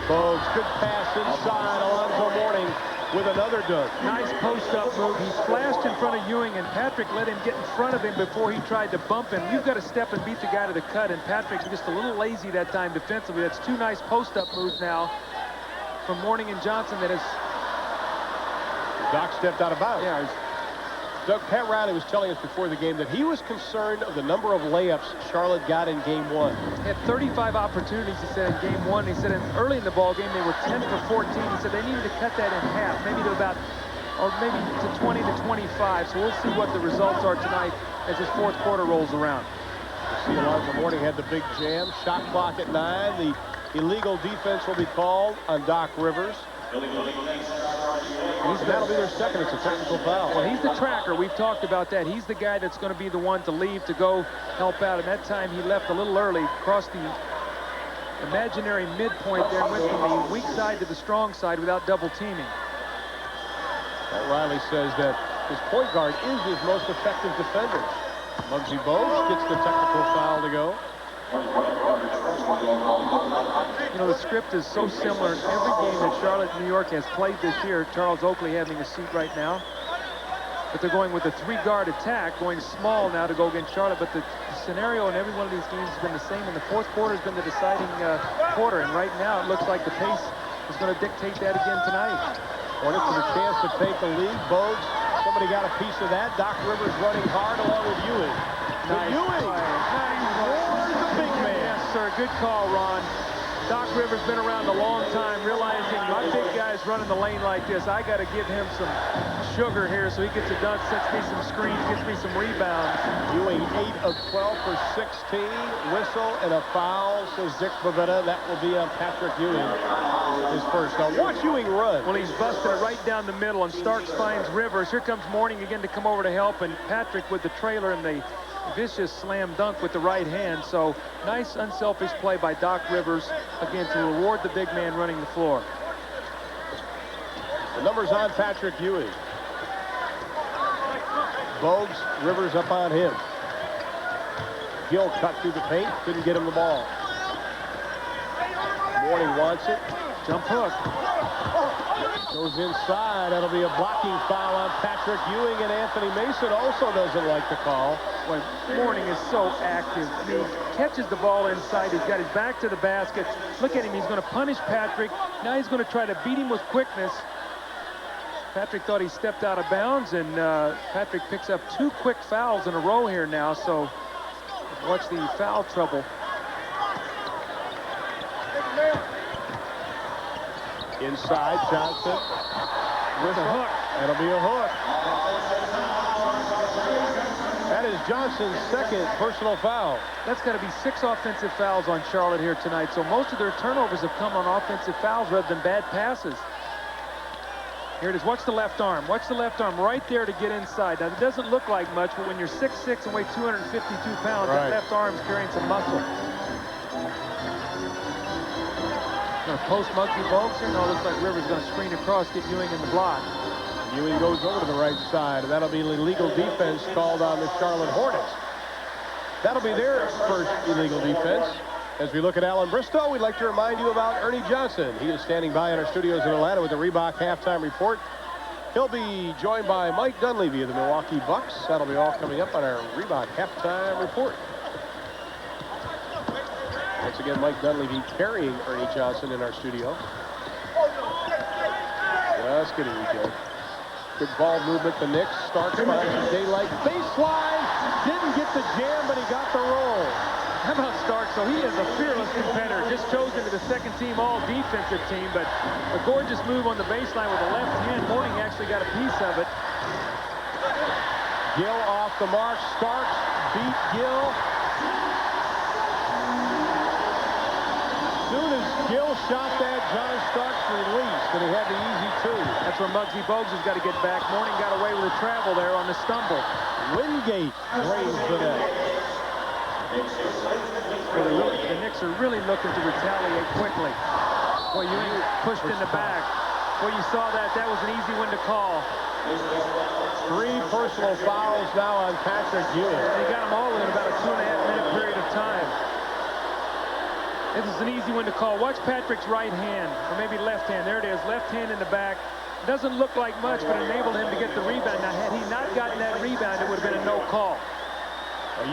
Bogues, good pass inside. Alonzo Mourning with another dunk. Nice post-up move. He flashed in front of Ewing, and Patrick let him get in front of him before he tried to bump him. You've got to step and beat the guy to the cut, and Patrick's just a little lazy that time defensively. That's two nice post-up moves now from Mourning and Johnson that has... Doc stepped out of bounds. Yeah, Doug, Pat Riley was telling us before the game that he was concerned of the number of layups Charlotte got in game one. He had 35 opportunities, he said, in game one. He said early in the ball game they were 10 for 14. He said they needed to cut that in half, maybe to about, or maybe to 20 to 25. So we'll see what the results are tonight as this fourth quarter rolls around. You see Alonzo Mourning had the big jam. Shot clock at 9. The illegal defense will be called on Doc Rivers. That'll be their second. It's a technical foul. Well, he's the tracker. We've talked about that. He's the guy that's going to be the one to leave to go help out. And that time he left a little early, crossed the imaginary midpoint there, and went from the weak side to the strong side without double teaming. Riley says that his point guard is his most effective defender. Muggsy Bogues gets the technical foul to go. You know, the script is so similar in every game that Charlotte, New York has played this year. Charles Oakley having a seat right now. But they're going with a three-guard attack, going small now to go against Charlotte. But the scenario in every one of these games has been the same. And the fourth quarter has been the deciding quarter. And right now it looks like the pace is going to dictate that again tonight. Hornets with a chance to take the lead. Bogues, somebody got a piece of that. Doc Rivers running hard along with Ewing. Nice Ewing. Big man. Yes, sir. Good call, Ron. Doc Rivers been around a long time, realizing my big guy's running the lane like this. I got to give him some sugar here so he gets a dunk, sets me some screens, gets me some rebounds. Ewing 8 of 12 for 16. Whistle and a foul, says Dick Bavetta. That will be on Patrick Ewing, his first. Now watch Ewing run. Well, he's busting it right down the middle, and Starks finds Rivers. Here comes Mourning again to come over to help, and Patrick with the trailer and the vicious slam dunk with the right hand. So nice unselfish play by Doc Rivers again to reward the big man running the floor. The number's on Patrick Ewing. Bogues, Rivers up on him. Gill cut through the paint, couldn't get him the ball. Mourning wants it. Jump hook. Goes inside. That'll be a blocking foul on Patrick Ewing, and Anthony Mason also doesn't like the call. Well, Mourning is so active. He catches the ball inside. He's got his back to the basket. Look at him. He's going to punish Patrick. Now he's going to try to beat him with quickness. Patrick thought he stepped out of bounds, and Patrick picks up 2 quick fouls in a row here now. So watch the foul trouble. Inside, Johnson with a hook. That'll be a hook. That is Johnson's second personal foul. That's got to be 6 offensive fouls on Charlotte here tonight. So most of their turnovers have come on offensive fouls rather than bad passes. Here it is. Watch the left arm. Watch the left arm right there to get inside. Now, it doesn't look like much, but when you're 6'6" and weigh 252 pounds, right, that left arm's carrying some muscle. Going to post Muggsy Bogues here. No, it looks like Rivers going to screen across, get Ewing in the block. Ewing goes over to the right side, and that'll be illegal defense called on the Charlotte Hornets. That'll be their first illegal defense. As we look at Alan Bristow, we'd like to remind you about Ernie Johnson. He is standing by in our studios in Atlanta with the Reebok halftime report. He'll be joined by Mike Dunleavy of the Milwaukee Bucks. That'll be all coming up on our Reebok halftime report. Once again, Mike Dunleavy carrying Ernie Johnson in our studio. Just kidding, Joe. Good ball movement. The Knicks. Starks finds daylight. Baseline. Didn't get the jam, but he got the roll. How about Starks? So he is a fearless competitor. Just chosen to the second team all defensive team, but a gorgeous move on the baseline with the left hand. Mourning actually got a piece of it. Gill off the mark. Starks beat Gill. As soon as Gill shot that. John Starks released, and he had the easy two. That's where Muggsy Bogues has got to get back. Mourning got away with a travel there on the stumble. Wingate drains the net. The Knicks are really looking to retaliate quickly. Well, you pushed in the back. Well, you saw that. That was an easy one to call. 3 personal fouls now on Patrick Ewing. He got them all within about a 2.5-minute period of time. This is an easy one to call. Watch Patrick's right hand, or maybe left hand. There it is, left hand in the back. Doesn't look like much, but enabled him to get the rebound. Now, had he not gotten that rebound, it would have been a no call.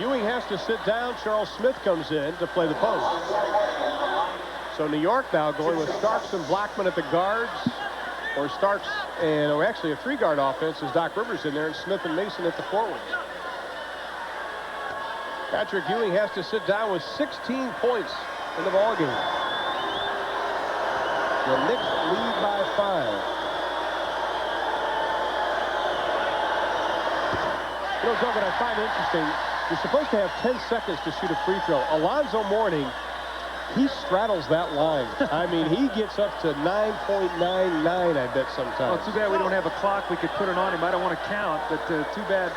Ewing has to sit down. Charles Smith comes in to play the post. So New York now going with Starks and Blackman at the guards, or Starks and, or actually a 3-guard offense as Doc Rivers in there, and Smith and Mason at the forwards. Patrick Ewing has to sit down with 16 points in the ball game. The Knicks lead by 5. You know, Doug, what I find interesting, you're supposed to have 10 seconds to shoot a free throw. Alonzo Mourning, he straddles that line. I mean, he gets up to 9.99, I bet sometimes. Well, too bad we don't have a clock we could put it on him. I don't want to count, but too bad.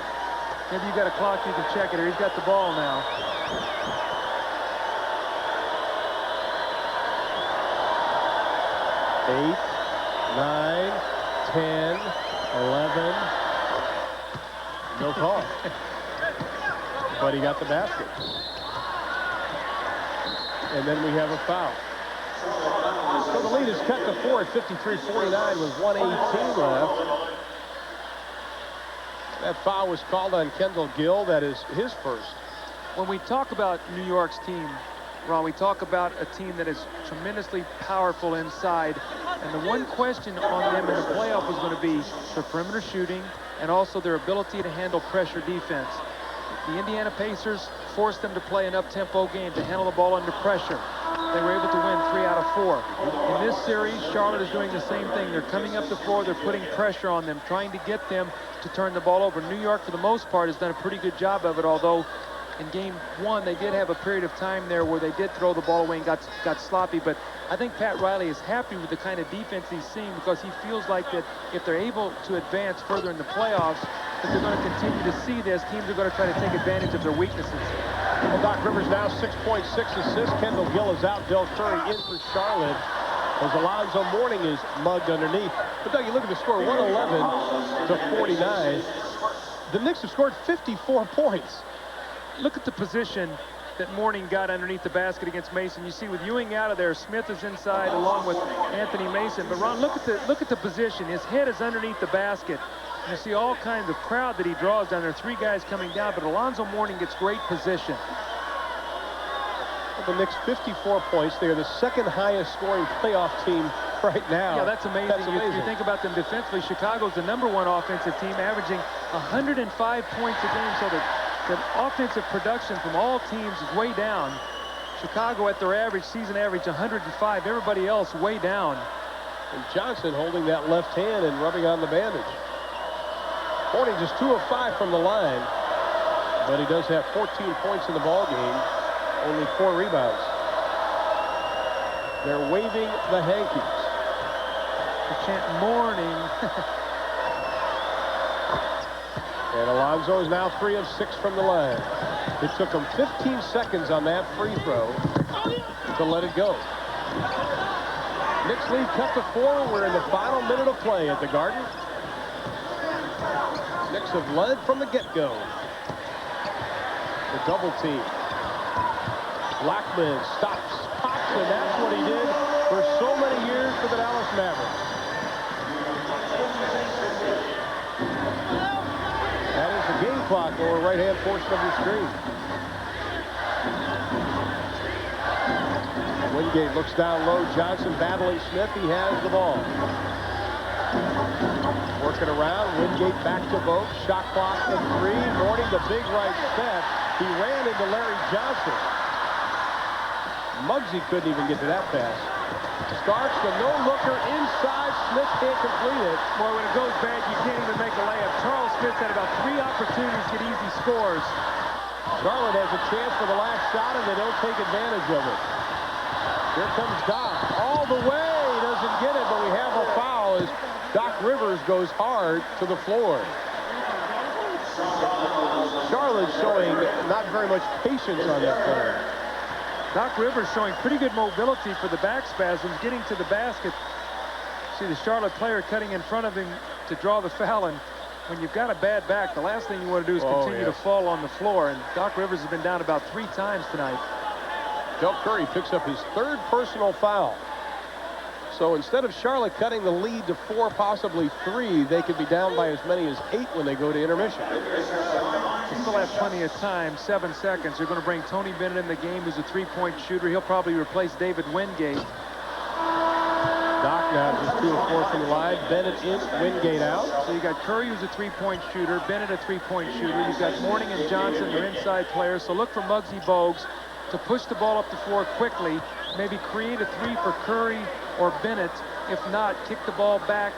Maybe you got a clock you can check it, or he's got the ball now. Eight, 9, 10, 11. No call. But he got the basket. And then we have a foul. So the lead is cut to 4 at 53-49 with 1:18 left. That foul was called on Kendall Gill. That is his first. When we talk about New York's team, Ron, we talk about a team that is tremendously powerful inside. And the one question on them in the playoff was going to be their perimeter shooting and also their ability to handle pressure defense. The Indiana Pacers forced them to play an up-tempo game to handle the ball under pressure. They were able to win 3 out of 4. In this series, Charlotte is doing the same thing. They're coming up the floor. They're putting pressure on them, trying to get them to turn the ball over. New York, for the most part, has done a pretty good job of it, although in game 1, they did have a period of time there where they did throw the ball away and got sloppy. But I think Pat Riley is happy with the kind of defense he's seeing, because he feels like that if they're able to advance further in the playoffs, that they're going to continue to see this. Teams are going to try to take advantage of their weaknesses. Well, Doc Rivers now 6.6 assists. Kendall Gill is out. Del Curry in for Charlotte as Alonzo Mourning is mugged underneath. But Doug, you look at the score, 111-49. The Knicks have scored 54 points. Look at the position that Mourning got underneath the basket against Mason. You see with Ewing out of there, Smith is inside along with Anthony Mason. But Ron, look at the position. His head is underneath the basket. You see all kinds of crowd that he draws down there. 3 guys coming down, but Alonzo Mourning gets great position. The Knicks 54 points. They are the 2nd highest scoring playoff team right now. Yeah, that's amazing. You think about them defensively. Chicago's the #1 offensive team, averaging 105 points a game. So the offensive production from all teams is way down. Chicago at their season average 105. Everybody else way down. And Johnson holding that left hand and rubbing on the bandage. Mourning just 2 of 5 from the line, but he does have 14 points in the ball game, only 4 rebounds. They're waving the hankies. The chant Mourning. And Alonzo is now 3 of 6 from the line. It took him 15 seconds on that free throw to let it go. Knicks lead cut to 4. We're in the final minute of play at the Garden. Knicks have led from the get-go. The double team. Blackman stops, pops, and that's what he did for so many years for the Dallas Mavericks. That is the game clock over right-hand portion of your screen. Wingate looks down low. Johnson battling Smith. He has the ball. Working around. Wingate back to Vogt. Shot clock at 3. Mourning the big right step. He ran into Larry Johnson. Muggsy couldn't even get to that pass. Starks the no-looker inside. Smith can't complete it. Boy, when it goes bad, you can't even make a layup. Charles Smith had about 3 opportunities to get easy scores. Charlotte has a chance for the last shot, and they don't take advantage of it. Here comes Doc. the way. He doesn't get it, but we have a foul as Doc Rivers goes hard to the floor. Charlotte showing not very much patience on that player. Doc Rivers showing pretty good mobility for the back spasms, getting to the basket. See the Charlotte player cutting in front of him to draw the foul, and when you've got a bad back, the last thing you want to do is continue to fall on the floor, and Doc Rivers has been down about 3 times tonight. Del Curry picks up his 3rd personal foul. So instead of Charlotte cutting the lead to 4, possibly 3, they could be down by as many as 8 when they go to intermission. They still have plenty of time, 7 seconds. They're going to bring Tony Bennett in the game, who's a 3-point shooter. He'll probably replace David Wingate. Doc now just 2 of 4 from the line. Bennett in, Wingate out. So you got Curry, who's a 3-point shooter, Bennett a 3-point shooter. You've got Mourning and Johnson, their inside players. So look for Muggsy Bogues to push the ball up the floor quickly, maybe create a 3 for Curry or Bennett. If not, kick the ball back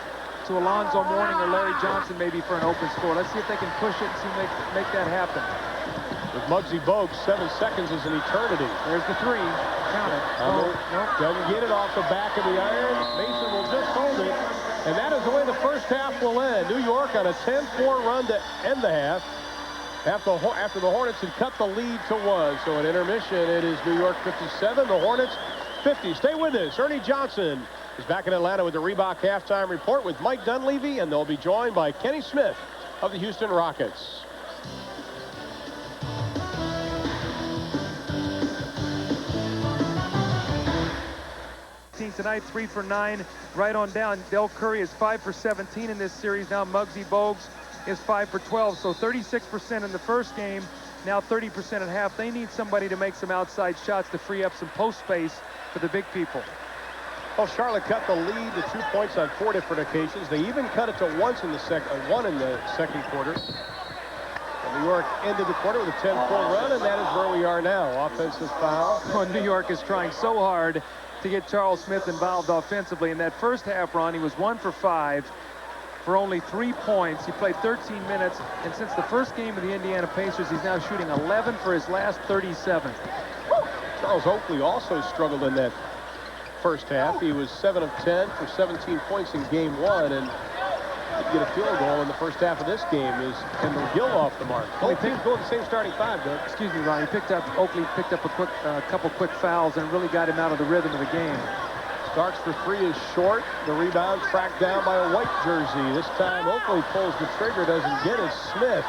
to Alonzo Mourning or Larry Johnson maybe for an open score. Let's see if they can push it and see make that happen. With Muggsy Bogues, 7 seconds is an eternity. There's the 3. Count it. Nope. Doesn't get it off the back of the iron. Mason will just hold it. And that is the way the first half will end. New York on a 10-4 run to end the half. After the Hornets had cut the lead to 1. So at intermission, it is New York 57, the Hornets 50. Stay with us. Ernie Johnson is back in Atlanta with the Reebok halftime report with Mike Dunleavy, and they'll be joined by Kenny Smith of the Houston Rockets. Tonight, 3 for 9, right on down. Del Curry is 5 for 17 in this series. Now Muggsy Bogues is 5 for 12. So 36% in the first game, now 30% at half. They need somebody to make some outside shots to free up some post space for the big people. Well, Charlotte cut the lead to 2 points on 4 different occasions. They even cut it to 1 in the second quarter. And New York ended the quarter with a 10-4 run, and that is where we are now. Offensive foul. Well, New York is trying so hard to get Charles Smith involved offensively. In that first half run, he was 1 for 5 for only 3 points. He played 13 minutes, and since the first game of the Indiana Pacers, he's now shooting 11 for his last 37. Charles Oakley also struggled in that first half. He was 7 of 10 for 17 points in game 1, and to get a field goal in the first half of this game is Kendall Gill off the mark. Both teams going the same starting 5, Doug. Excuse me, Ron. Oakley picked up a couple quick fouls and really got him out of the rhythm of the game. Starks for 3 is short. The rebound tracked down by a white jersey. This time Oakley pulls the trigger, doesn't get it. Smith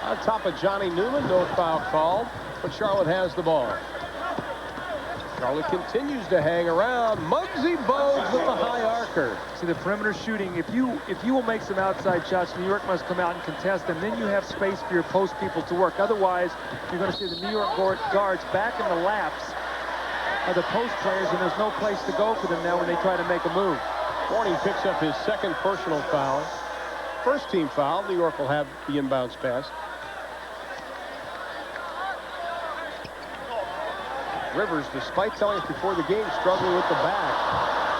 on top of Johnny Newman. No foul called, but Charlotte has the ball. Charlotte continues to hang around. Muggsy Bogues with the high archer. See the perimeter shooting. If you will make some outside shots, New York must come out and contest them. Then you have space for your post people to work. Otherwise, you're going to see the New York guards back in the laps of the post players, and there's no place to go for them now when they try to make a move. Mourning picks up his 2nd personal foul. First team foul. New York will have the inbounds pass. Rivers, despite telling us before the game, struggling with the back.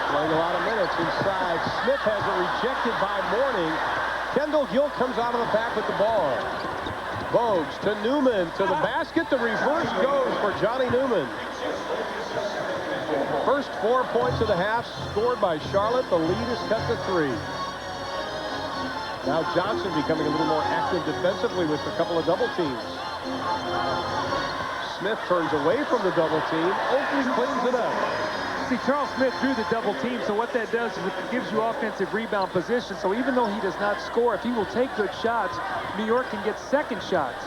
Playing a lot of minutes inside. Smith has it rejected by Mourning. Kendall Gill comes out of the back with the ball. Bogues to Newman to the basket. The reverse goes for Johnny Newman. First 4 points of the half scored by Charlotte. The lead is cut to 3. Now Johnson becoming a little more active defensively with a couple of double teams. Smith turns away from the double team. Oakley cleans it up. See, Charles Smith drew the double team, so what that does is it gives you offensive rebound position. So even though he does not score, if he will take good shots, New York can get second shots.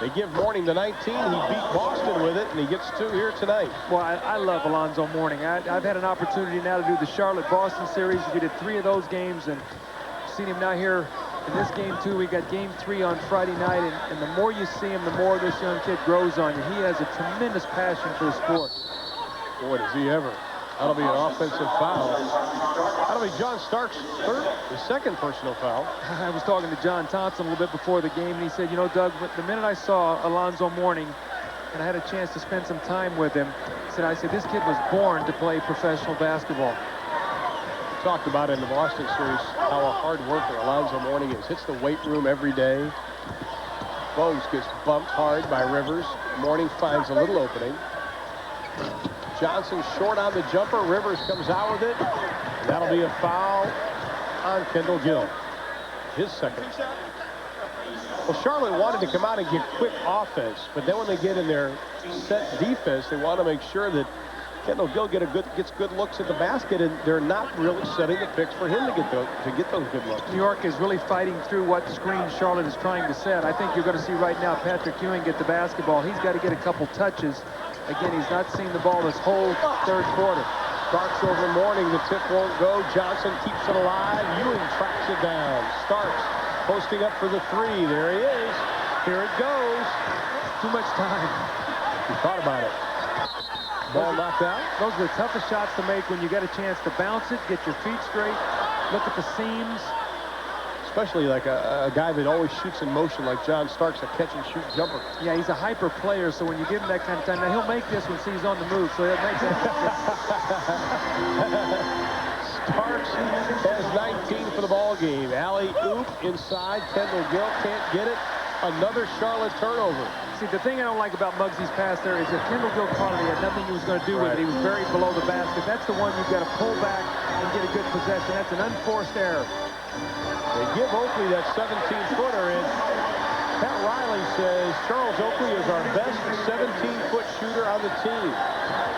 They give Mourning the 19. He beat Boston with it, and he gets 2 here tonight. Well, I love Alonzo Mourning. I've had an opportunity now to do the Charlotte-Boston series. We did 3 of those games, and seen him now here in this game, too. We got game 3 on Friday night, and the more you see him, the more this young kid grows on you. He has a tremendous passion for the sport. Boy, does he ever. That'll be an offensive foul. That'll be John Starks' his 2nd personal foul. I was talking to John Thompson a little bit before the game, and he said, you know, Doug, the minute I saw Alonzo Mourning, and I had a chance to spend some time with him, I said, this kid was born to play professional basketball. We talked about in the Boston series how a hard worker Alonzo Mourning is. Hits the weight room every day. Bogues gets bumped hard by Rivers. Mourning finds a little opening. Johnson short on the jumper. Rivers comes out with it. And that'll be a foul on Kendall Gill. His second. Well, Charlotte wanted to come out and get quick offense, but then when they get in their set defense, they want to make sure that Kendall Gill gets good looks at the basket, and they're not really setting the picks for him to get those good looks. New York is really fighting through what screen Charlotte is trying to set. I think you're going to see right now Patrick Ewing get the basketball. He's got to get a couple touches. Again, he's not seen the ball this whole third quarter. Starks over Mourning. The tip won't go. Johnson keeps it alive. Ewing tracks it down. Starks posting up for the three. There he is. Here it goes. Too much time. He thought about it. Ball knocked out. Those are the toughest shots to make when you get a chance to bounce it, get your feet straight, look at the seams. Especially like a guy that always shoots in motion like John Starks, a catch-and-shoot jumper. Yeah, he's a hyper player, so when you give him that kind of time, now he'll make this when he's on the move, so he'll make that. Starks has 19 for the ball game. Alley-oop inside. Kendall Gill can't get it. Another Charlotte turnover. See, the thing I don't like about Muggsy's pass there is that Kendall Gill caught it. He had nothing he was going to do with it. He was very below the basket. That's the one you've got to pull back and get a good possession. That's an unforced error. They give Oakley that 17-footer, and Pat Riley says Charles Oakley is our best 17-foot shooter on the team.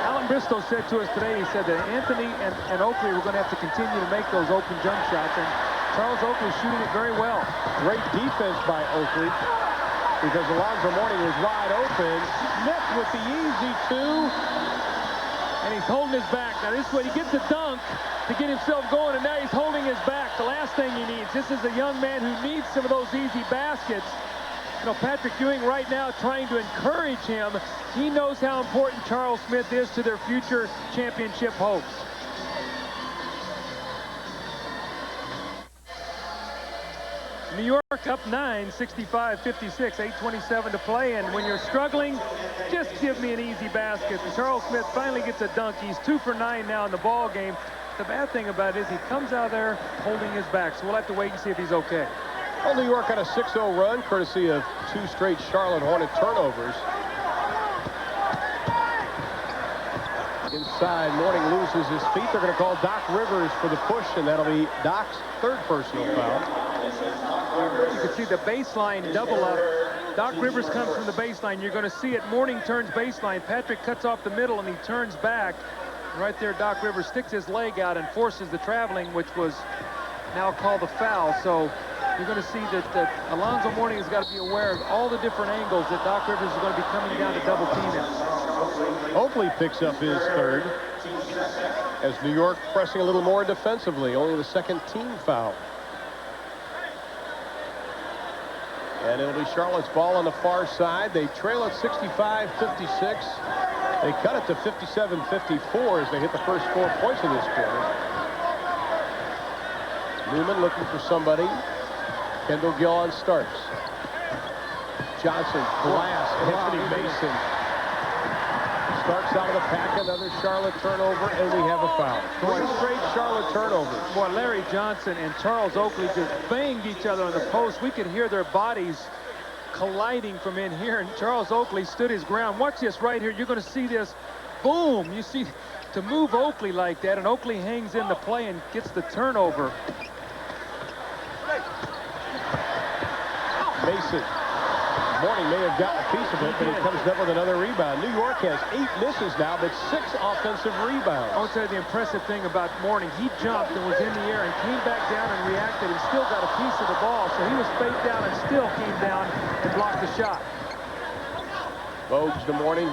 Alan Bristow said to us today, he said that Anthony and Oakley were going to have to continue to make those open jump shots, and Charles Oakley is shooting it very well. Great defense by Oakley because Alonzo Mourning was wide open. Smith with the easy two. And he's holding his back. Now this is what he gets a dunk to get himself going, and now he's holding his back. The last thing he needs. This is a young man who needs some of those easy baskets. You know, Patrick Ewing right now trying to encourage him. He knows how important Charles Smith is to their future championship hopes. New York up 9, 65-56, 8:27 to play, and when you're struggling, just give me an easy basket. And Charles Smith finally gets a dunk. He's 2 for 9 now in the ball game. The bad thing about it is he comes out there holding his back, so we'll have to wait and see if he's okay. Well, New York on a 6-0 run, courtesy of 2 straight Charlotte Hornet turnovers. Inside, Mourning loses his feet. They're going to call Doc Rivers for the push, and that'll be Doc's 3rd personal foul. You can see the baseline double up. Doc Rivers comes from the baseline. You're going to see it. Mourning turns baseline. Patrick cuts off the middle, and he turns back. Right there, Doc Rivers sticks his leg out and forces the traveling, which was now called a foul. So you're going to see that Alonzo Mourning has got to be aware of all the different angles that Doc Rivers is going to be coming down to double team him. Oakley picks up his 3rd as New York pressing a little more defensively. Only the 2nd team foul. And it'll be Charlotte's ball on the far side. They trail at 65-56. They cut it to 57-54 as they hit the first 4 points of this quarter. Newman looking for somebody. Kendall Gill on Starks. Johnson, glass, Anthony Mason. Starks out of the pack, another Charlotte turnover, and we have a foul. 3 straight Charlotte turnovers. Boy, Larry Johnson and Charles Oakley just banged each other on the post. We could hear their bodies colliding from in here, and Charles Oakley stood his ground. Watch this right here. You're going to see this. Boom! You see, to move Oakley like that, and Oakley hangs in the play and gets the turnover. Mason. Mourning may have gotten a piece of it, but he comes up with another rebound. New York has 8 misses now, but 6 offensive rebounds. I want to tell you the impressive thing about Mourning. He jumped and was in the air and came back down and reacted and still got a piece of the ball. So he was faked down and still came down and blocked the shot. Bogues to Mourning.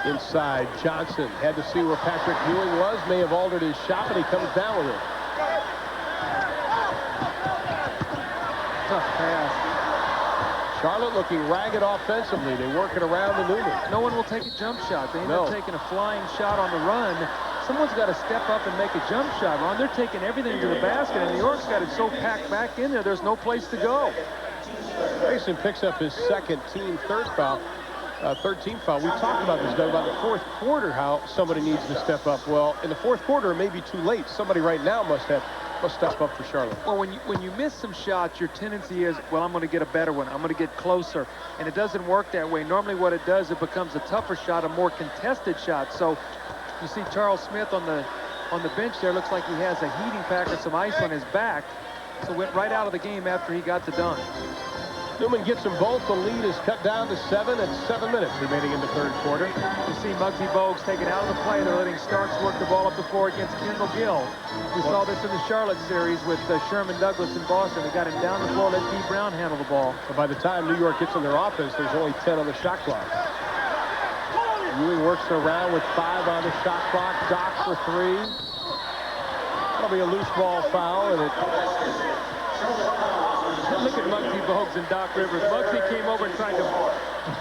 Inside, Johnson had to see where Patrick Ewing was. May have altered his shot, but he comes down with it. Tough pass. Charlotte looking ragged offensively. They work it around the Newman. No one will take a jump shot. They end up taking a flying shot on the run. Someone's got to step up and make a jump shot, Ron. They're taking everything to the basket, and New York's got it so packed back in there, there's no place to go. Mason picks up his 2nd team 3rd foul. 3rd team foul. We talked about this, Doug, about the 4th quarter, how somebody needs to step up. Well, in the 4th quarter, it may be too late. Somebody right now must have will step up for Charlotte. Well, when you miss some shots, your tendency is, well, I'm going to get a better one. I'm going to get closer. And it doesn't work that way. Normally what it does, it becomes a tougher shot, a more contested shot. So you see Charles Smith on the bench there. Looks like he has a heating pack or some ice on his back. So went right out of the game after he got the dunk. Newman gets them both. The lead is cut down to 7 at 7 minutes remaining in the third quarter. You see Muggsy Bogues taken out of the play. They're letting Starks work the ball up the floor against Kendall Gill. We saw this in the Charlotte series with Sherman Douglas in Boston. They got him down the floor, let D. Brown handle the ball. So by the time New York gets in their offense, there's only 10 on the shot clock. Ewing works around with 5 on the shot clock. Doc for 3. That'll be a loose ball foul, and it... Look at Muggsy Bogues and Doc Rivers. Muggsy came over and tried to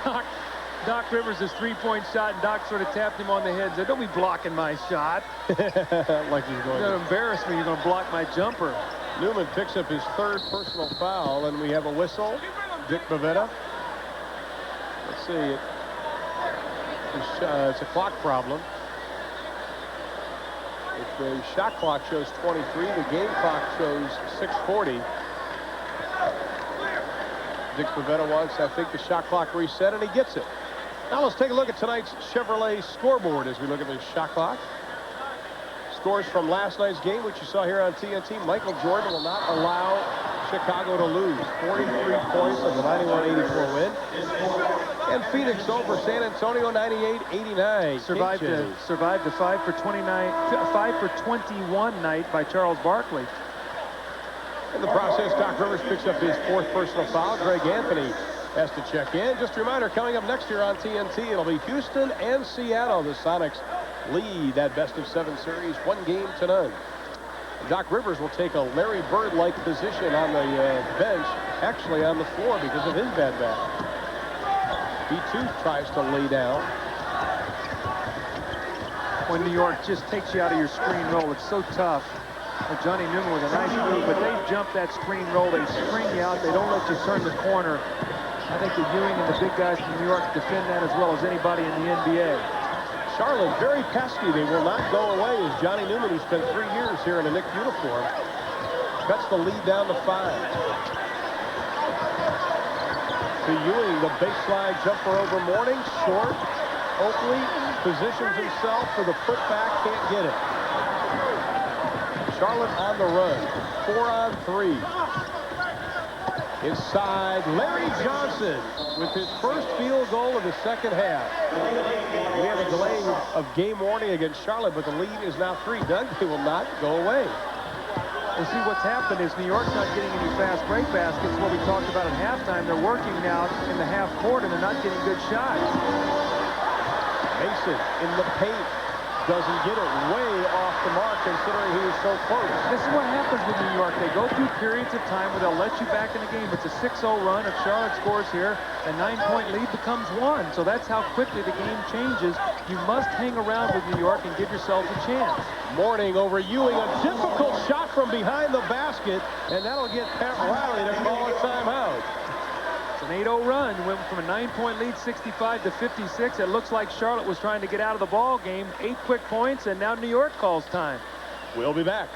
block Doc Rivers' three-point shot, and Doc sort of tapped him on the head and said, don't be blocking my shot. Like he's going You're going to embarrass me. You're going to block my jumper. Newman picks up his 3rd personal foul, and we have a whistle. Dick Bavetta. Let's see. It's a clock problem. If the shot clock shows 23, the game clock shows 6:40. Dick Bavetta wants, I think, the shot clock reset, and he gets it. Now let's take a look at tonight's Chevrolet scoreboard as we look at the shot clock. Scores from last night's game, which you saw here on TNT. Michael Jordan will not allow Chicago to lose. 43 points in the 91-84 win. And Phoenix over San Antonio 98-89. Survived the 5 for 21 night by Charles Barkley. In the process, Doc Rivers picks up his 4th personal foul. Greg Anthony has to check in. Just a reminder, coming up next year on TNT, it'll be Houston and Seattle. The Sonics lead that best-of-7 series 1-0. Doc Rivers will take a Larry Bird-like position on the bench, actually on the floor because of his bad back. He, too, tries to lay down. When New York just takes you out of your screen roll, it's so tough. Johnny Newman with a nice move, but they jump that screen roll. They spring you out. They don't let you turn the corner. I think that Ewing and the big guys from New York defend that as well as anybody in the NBA. Charlotte, very pesky. They will not go away as Johnny Newman, who spent 3 years here in a Knicks uniform, cuts the lead down to 5. To Ewing, the baseline jumper over Mourning, short. Oakley positions himself for the putback, can't get it. Charlotte on the run, 4 on 3. Inside, Larry Johnson with his first field goal of the second half. We have a delay of game warning against Charlotte, but the lead is now 3. Doug, they will not go away. Well, see, what's happened is New York's not getting any fast break baskets. What we talked about at halftime, they're working now in the half court, and they're not getting good shots. Mason in the paint. Doesn't get it, way off the mark considering he was so close. This is what happens with New York. They go through periods of time where they'll let you back in the game. It's a 6-0 run. If Charlotte scores here, a 9-point lead becomes 1. So that's how quickly the game changes. You must hang around with New York and give yourself a chance. Mourning over Ewing, a difficult shot from behind the basket, and that'll get Pat Riley to call a timeout. It's an 8-0 run. Went from a 9-point lead, 65 to 56. It looks like Charlotte was trying to get out of the ball game. 8 quick points, and now New York calls time. We'll be back.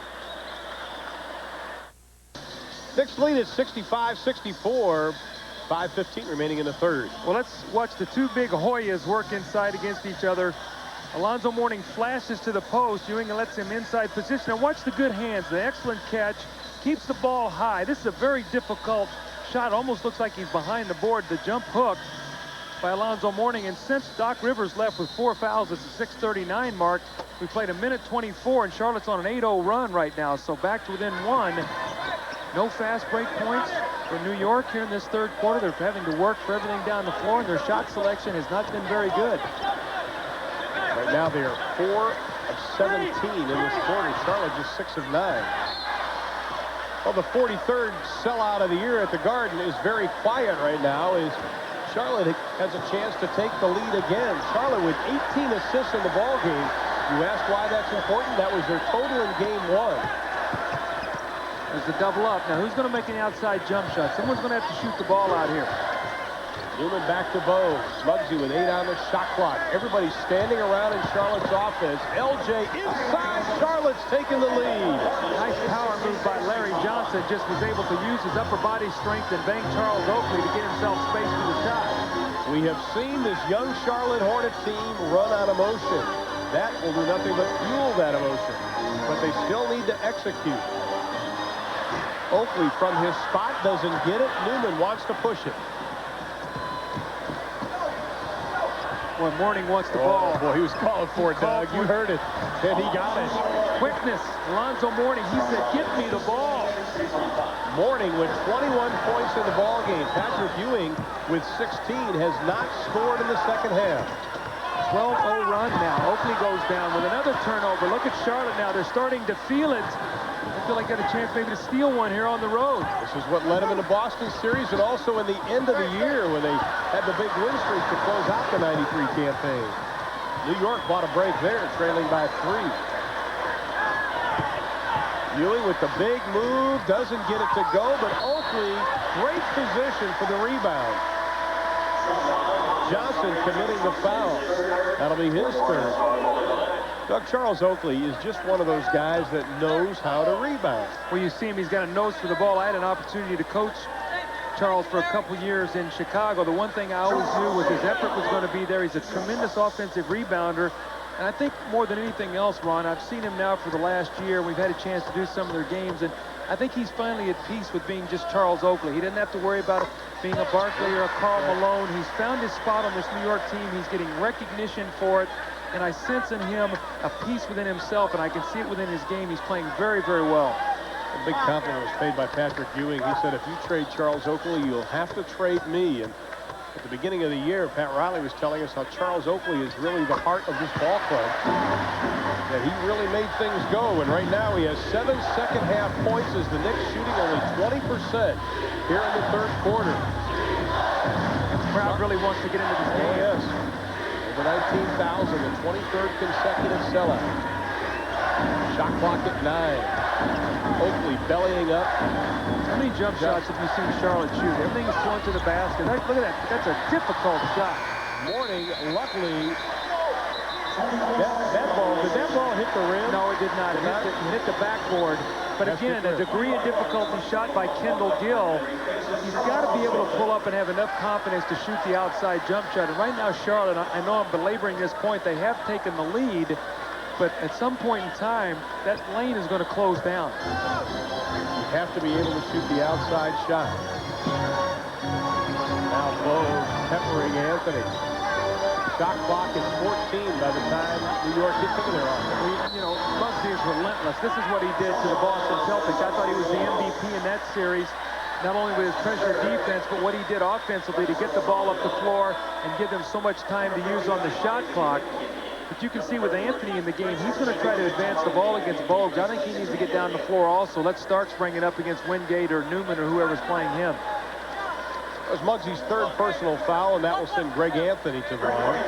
Knicks lead at 65-64. 5:15 remaining in the third. Well, let's watch the 2 big Hoyas work inside against each other. Alonzo Mourning flashes to the post. Ewing lets him inside position. And watch the good hands, the excellent catch. Keeps the ball high. This is a very difficult shot. Almost looks like he's behind the board. The jump hook by Alonzo Mourning. And since Doc Rivers left with 4 fouls at the 6:39 mark, we played a minute 24, and Charlotte's on an 8-0 run right now. So back to within 1. No fast break points for New York here in this third quarter. They're having to work for everything down the floor, and their shot selection has not been very good. Right now they are 4 of 17 in this quarter. Charlotte just 6 of 9. Well, the 43rd sellout of the year at the Garden is very quiet right now as Charlotte has a chance to take the lead again. Charlotte with 18 assists in the ball game. You ask why that's important? That was their total in game 1. There's the double up. Now, who's going to make an outside jump shot? Someone's going to have to shoot the ball out here. Newman back to Bo. Muggsy with 8 on the shot clock. Everybody's standing around in Charlotte's offense. LJ inside. Charlotte's taking the lead. Nice power move by Larry Johnson. Just was able to use his upper body strength and bang Charles Oakley to get himself space for the shot. We have seen this young Charlotte Hornet team run on emotion. That will do nothing but fuel that emotion. But they still need to execute. Oakley from his spot doesn't get it. Newman wants to push it. Well, Mourning wants the ball. Boy, he was calling for it, Doug. You heard it. And he got it. Quickness. Alonzo Mourning, he said, "Give me the ball." Mourning with 21 points in the ball game. Patrick Ewing with 16 has not scored in the second half. 12-0 run now. Oakley goes down with another turnover. Look at Charlotte now. They're starting to feel it. I feel like they got a chance maybe to steal one here on the road. This is what led them in the Boston series and also in the end of the year when they had the big win streak to close out the 93 campaign. New York bought a break there, trailing by 3. Ewing with the big move, doesn't get it to go, but Oakley, great position for the rebound. Johnson committing the foul. That'll be his third. Doug, Charles Oakley is just one of those guys that knows how to rebound. Well, you see him, he's got a nose for the ball. I had an opportunity to coach Charles for a couple years in Chicago. The one thing I always knew was his effort was going to be there. He's a tremendous offensive rebounder. And I think more than anything else, Ron, I've seen him now for the last year. We've had a chance to do some of their games, and I think he's finally at peace with being just Charles Oakley. He doesn't have to worry about being a Barkley or a Karl Malone. He's found his spot on this New York team. He's getting recognition for it. And I sense in him a peace within himself, and I can see it within his game. He's playing very, very well. A big compliment was paid by Patrick Ewing. He said, if you trade Charles Oakley, you'll have to trade me. And at the beginning of the year, Pat Riley was telling us how Charles Oakley is really the heart of this ball club. That he really made things go. And right now he has 7 second-half points as the Knicks shooting only 20% here in the third quarter. The crowd really wants to get into this game. Oh, yes. Over 19,000, the 23rd consecutive sellout. Shot clock at 9. Oakley bellying up. How many jump shots have you seen Charlotte shoot? Everything is going to the basket. Look at that. That's a difficult shot. Mourning, luckily, that ball, did that ball hit the rim? No, it did not. It hit the backboard. But again, a degree of difficulty shot by Kendall Gill. He's got to be able to pull up and have enough confidence to shoot the outside jump shot. And right now, Charlotte, I know I'm belaboring this point, they have taken the lead. But at some point in time, that lane is going to close down. You have to be able to shoot the outside shot. Now Bo peppering Anthony. Shot clock is 14 by the time New York gets into their offense. You know, Muggsy is relentless. This is what he did to the Boston Celtics. I thought he was the MVP in that series. Not only with his pressure defense, but what he did offensively to get the ball up the floor and give them so much time to use on the shot clock. But you can see with Anthony in the game, he's going to try to advance the ball against Bogues. I think he needs to get down the floor also. Let Starks bring it up against Wingate or Newman or whoever's playing him. That was Muggsy's third personal foul, and that will send Greg Anthony to the line.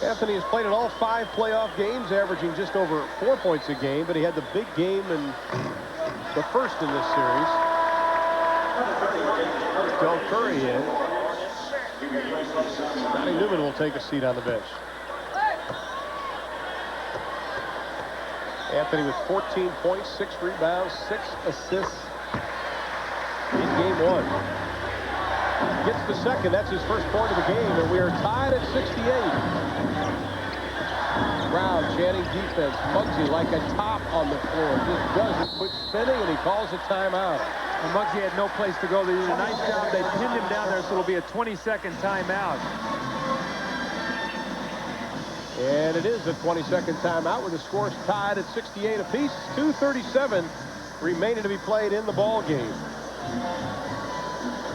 Anthony has played in all 5 playoff games, averaging just over 4 points a game, but he had the big game in the first in this series. Del Curry in. Scotty Newman will take a seat on the bench. Anthony with 14 points, 6 rebounds, 6 assists in game 1. Gets the second. That's his first point of the game, and we are tied at 68. Crowd chanting defense. Muggsy like a top on the floor. Just doesn't quit spinning, and he calls a timeout. And Muggsy had no place to go. They did a nice job. They pinned him down there, so it'll be a 20-second timeout. And it is a 20-second timeout with the scores tied at 68 apiece. 2:37 remaining to be played in the ball game.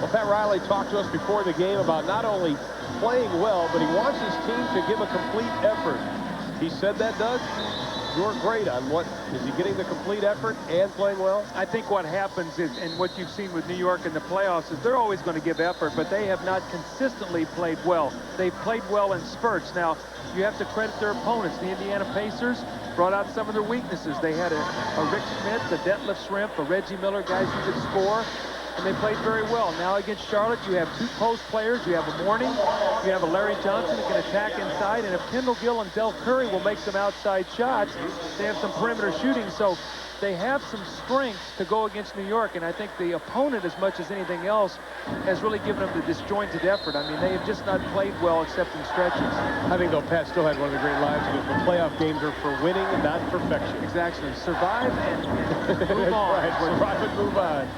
Well, Pat Riley talked to us before the game about not only playing well, but he wants his team to give a complete effort. He said that, Doug? You're great on what, is he getting the complete effort and playing well? I think what happens is, and what you've seen with New York in the playoffs, is they're always going to give effort, but they have not consistently played well. They've played well in spurts. Now, you have to credit their opponents. The Indiana Pacers brought out some of their weaknesses. They had a Rick Smith, a Detlef Schrempf, a Reggie Miller, guys who could score. and they played very well. Now against Charlotte, you have two post players. You have a Mourning, you have a Larry Johnson that can attack inside, and if Kendall Gill and Del Curry will make some outside shots, they have some perimeter shooting. So they have some strength to go against New York, and I think the opponent, as much as anything else, has really given them the disjointed effort. I mean, they have just not played well except in stretches. I think, though, Pat still had one of the great lines. The playoff games are for winning and not perfection. Exactly. Survive and move on. Right. Survive and move on.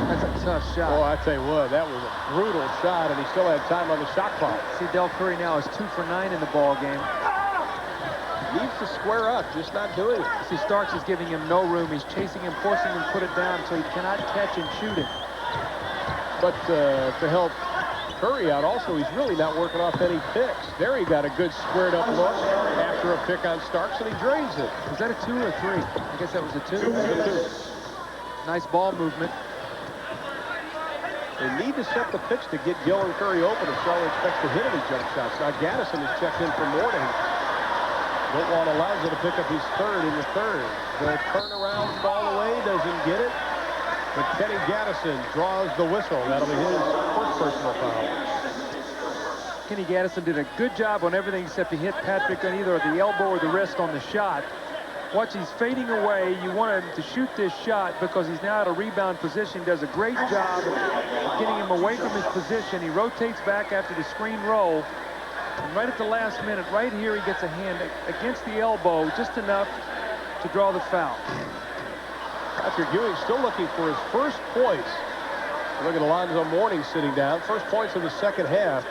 That's a tough shot. Oh, I tell you what, that was a brutal shot, and he still had time on the shot clock. See, Del Curry now is 2 for 9 in the ball game. Needs to square up, just not doing it. See, Starks is giving him no room. He's chasing him, forcing him to put it down so he cannot catch and shoot it. But to help Curry out also, he's really not working off any picks. There he got a good squared up look after a pick on Starks, and he drains it. Was that a 2 or a 3? I guess that was a 2. A 2. Nice ball movement. They need to set the pitch to get Gill and Curry open if Charlotte expects to hit any jump shots. Now Gaddison has checked in for Mourning. Don't want Alonzo to pick up his third in the third. The turnaround fall away, doesn't get it. But Kenny Gaddison draws the whistle. That'll be his first personal foul. Kenny Gaddison did a good job on everything except he hit Patrick on either the elbow or the wrist on the shot. Watch, he's fading away. You want him to shoot this shot because he's now at a rebound position. He does a great job of getting him away from his position. He rotates back after the screen roll. And right at the last minute, right here, he gets a hand against the elbow, just enough to draw the foul. Patrick Ewing still looking for his first points. Look at Alonzo Mourning sitting down. First points of the second half.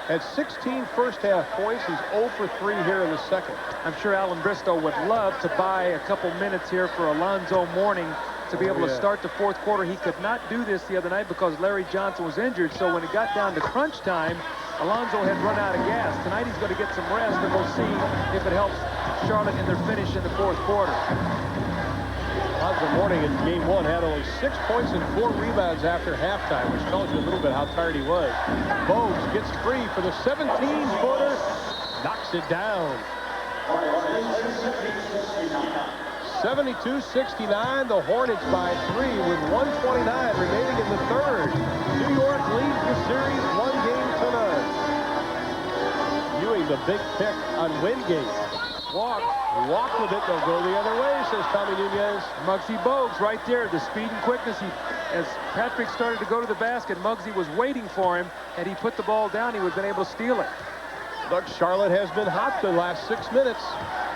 Had 16 first-half points. He's 0 for 3 here in the second. I'm sure Alan Bristow would love to buy a couple minutes here for Alonzo Mourning to be able to start the fourth quarter. He could not do this the other night because Larry Johnson was injured. So when it got down to crunch time, Alonzo had run out of gas. Tonight he's going to get some rest, and we'll see if it helps Charlotte in their finish in the fourth quarter. Alonzo Mourning in game 1 had only 6 points and 4 rebounds after halftime, which tells you a little bit how tired he was. Bogues gets free for the 17-footer, knocks it down. 72-69, the Hornets by 3 with 1:29 remaining in the third. New York leads the series 1-0. Ewing, the big pick on Wingate. Walk with it, they'll go the other way, says Tommy Nunez. Muggsy Bogues right there, the speed and quickness. As Patrick started to go to the basket, Muggsy was waiting for him. Had he put the ball down, he would have been able to steal it. Doug, Charlotte has been hot the last 6 minutes.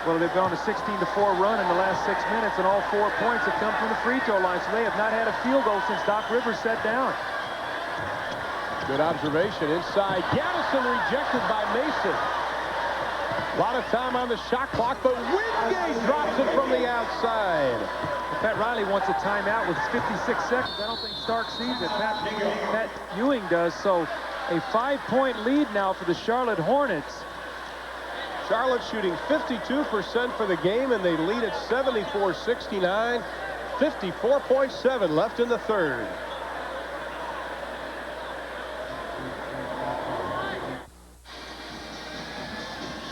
Well, they've gone a 16-4 run in the last 6 minutes, and all 4 points have come from the free throw line, so they have not had a field goal since Doc Rivers sat down. Good observation. Inside, Gaddison rejected by Mason. A lot of time on the shot clock, but Wingate drops it from the outside. Pat Riley wants a timeout with 56 seconds. I don't think Stark sees it. Pat Ewing does, so a 5-point lead now for the Charlotte Hornets. Charlotte shooting 52% for the game, and they lead at 74-69. 54.7 left in the third.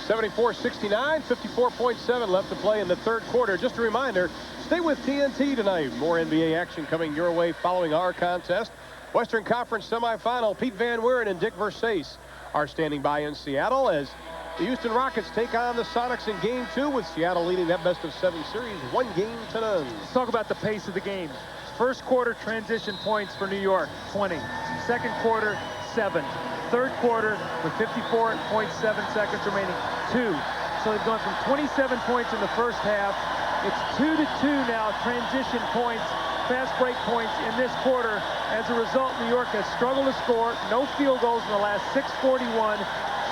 (74-69), 54.7 left to play in the third quarter. Just a reminder, stay with TNT tonight. More NBA action coming your way following our contest. Western Conference semifinal, Pete Van Wieren and Dick Versace are standing by in Seattle as the Houston Rockets take on the Sonics in game 2, with Seattle leading that best-of-7 series 1-0. Let's talk about the pace of the game. First quarter transition points for New York, 20. Second quarter, 7. Third quarter with 54.7 seconds remaining, 2. So they've gone from 27 points in the first half. It's 2-2 now, transition points, fast break points in this quarter. As a result, New York has struggled to score. No field goals in the last 6:41.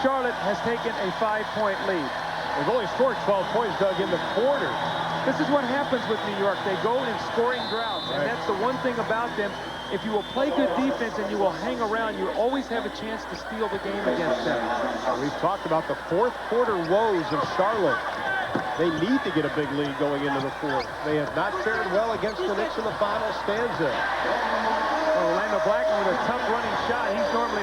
Charlotte has taken a 5-point lead. They've only scored 12 points, Doug, in the quarter. This is what happens with New York. They go in scoring droughts, and that's the one thing about them. If you will play good defense and you will hang around, you always have a chance to steal the game against them. We've talked about the fourth quarter woes of Charlotte. They need to get a big lead going into the fourth. They have not fared well against the Knicks in the final stanza. Orlando Blackman with a tough running shot. He's normally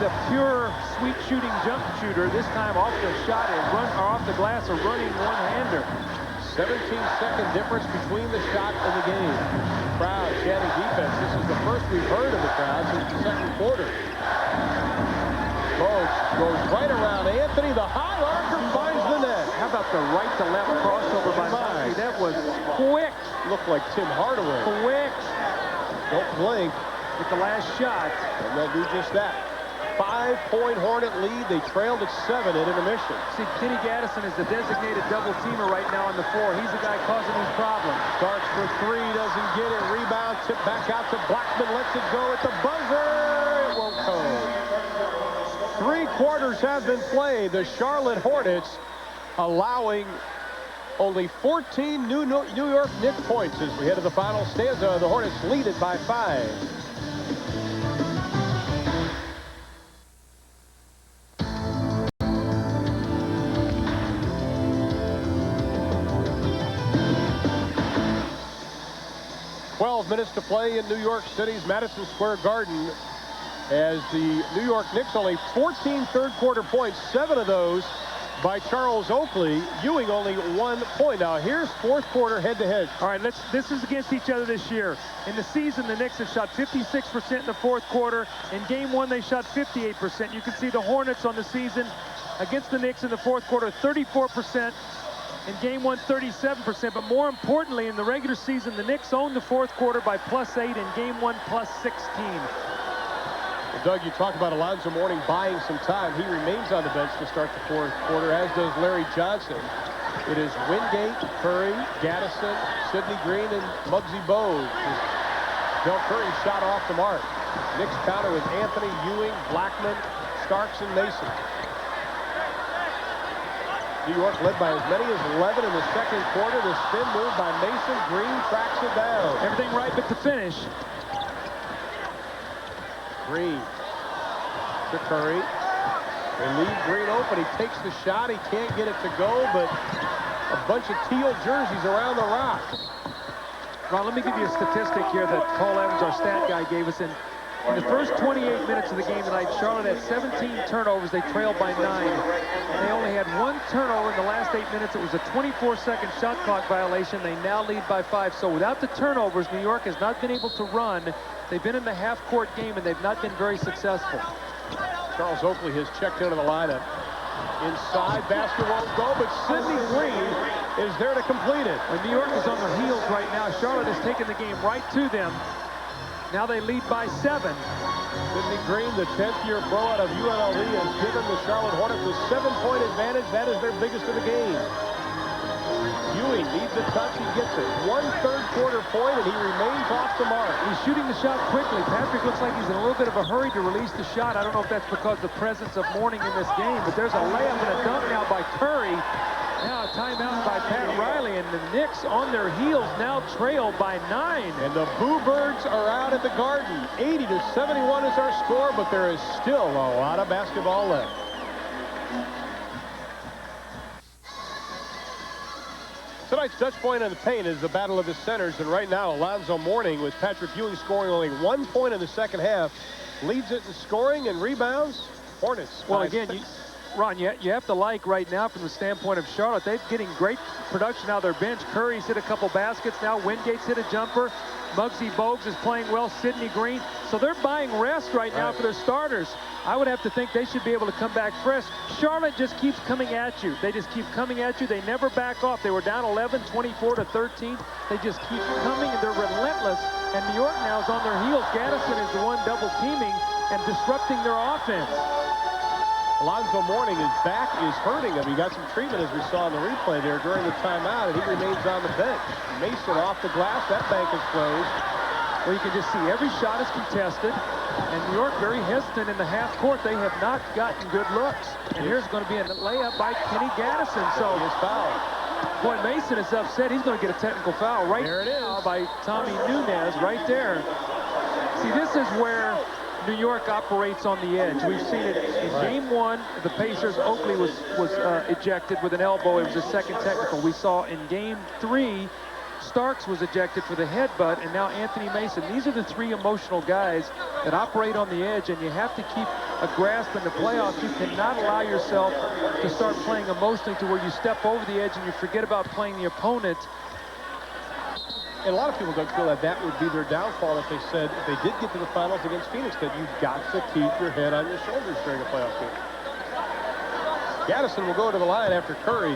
the pure, sweet shooting jump shooter. This time off the shot, off the glass, a running one-hander. 17-second difference between the shot and the game. Crowd chanting defense. This is the first we've heard of the crowd since the second quarter. Bogues goes right around Anthony. The high archer finds the net. How about the right-to-left crossover by Murphy? That was quick. Looked like Tim Hardaway. Quick. Don't blink. With the last shot. And they'll do just that. 5-point Hornet lead. They trailed at 7 at intermission. See, Kenny Gaddison is the designated double teamer right now on the floor. He's the guy causing these problems. Starts for 3, doesn't get it. Rebound, tip back out to Blackman. Lets it go at the buzzer. It won't go. 3 quarters have been played. The Charlotte Hornets allowing only 14 New York Knicks points as we head to the final stanza. The Hornets lead it by 5. Minutes to play in New York City's Madison Square Garden as the New York Knicks only 14 third-quarter points, 7 of those by Charles Oakley. Ewing only 1 point. Now here's fourth quarter head-to-head. All right, this is against each other this year. In the season, the Knicks have shot 56% in the fourth quarter. In game 1, they shot 58%. You can see the Hornets on the season against the Knicks in the fourth quarter, 34%. In game 1, 37%, but more importantly, in the regular season, the Knicks owned the fourth quarter by +8, in game 1, +16. Well, Doug, you talked about Alonzo Mourning buying some time. He remains on the bench to start the fourth quarter, as does Larry Johnson. It is Wingate, Curry, Gaddison, Sidney Green, and Muggsy Bogues. Bill Curry shot off the mark. Knicks counter with Anthony, Ewing, Blackman, Starks, and Mason. New York led by as many as 11 in the second quarter. The spin move by Mason. Green tracks it down. Everything right but the finish. Green to Curry. They leave Green open. He takes the shot. He can't get it to go, but a bunch of teal jerseys around the rock. Ron, let me give you a statistic here that Paul Evans, our stat guy, gave us. In the first 28 minutes of the game tonight, Charlotte had 17 turnovers. They trailed by 9. And they only had 1 turnover in the last 8 minutes. It was a 24-second shot clock violation. They now lead by 5. So without the turnovers, New York has not been able to run. They've been in the half-court game, and they've not been very successful. Charles Oakley has checked into the lineup. Inside, basket won't go, but Sidney Green is there to complete it. When New York is on their heels right now, Charlotte has taken the game right to them. Now they lead by 7. Sidney Green, the 10th-year pro out of UNLV, has given the Charlotte Hornets a 7-point advantage. That is their biggest of the game. Ewing needs a touch. He gets it. 1 third-quarter point, and he remains off the mark. He's shooting the shot quickly. Patrick looks like he's in a little bit of a hurry to release the shot. I don't know if that's because of the presence of Mourning in this game, but there's a layup and a dunk now by Curry. Now a timeout by Pat Riley, and the Knicks on their heels now trail by 9. And the Boo Birds are out at the Garden. 80-71 is our score, but there is still a lot of basketball left. Tonight's touch point in the paint is the battle of the centers, and right now Alonzo Mourning, with Patrick Ewing scoring only 1 point in the second half, leads it in scoring and rebounds. Hornets. Well, again, Ron, you have to like right now from the standpoint of Charlotte. They're getting great production out of their bench. Curry's hit a couple baskets now. Wingate's hit a jumper. Muggsy Bogues is playing well. Sidney Green. So they're buying rest right now for their starters. I would have to think they should be able to come back fresh. Charlotte just keeps coming at you. They just keep coming at you. They never back off. They were down 11, 24-13. They just keep coming, and they're relentless. And New York now is on their heels. Gaddison is the one double teaming and disrupting their offense. Alonzo Mourning is back, is hurting him. He got some treatment, as we saw in the replay there during the timeout, and he remains on the bench. Mason off the glass. That bank is closed. Well, you can just see every shot is contested, and New York very hesitant in the half court. They have not gotten good looks. And here's going to be a layup by Kenny Gaddison. So his foul. Boy, Mason is upset. He's going to get a technical foul right there. It is by Tommy Nunez right there. See, this is where New York operates on the edge. We've seen it in game 1. The Pacers, Oakley was ejected with an elbow. It was a second technical. We saw in game 3, Starks was ejected for the headbutt, and now Anthony Mason. These are the 3 emotional guys that operate on the edge, and you have to keep a grasp in the playoffs. You cannot allow yourself to start playing emotionally to where you step over the edge and you forget about playing the opponent. And a lot of people don't feel that that would be their downfall if they said, if they did get to the finals against Phoenix, that you've got to keep your head on your shoulders during a playoff game. Gaddison will go to the line after Curry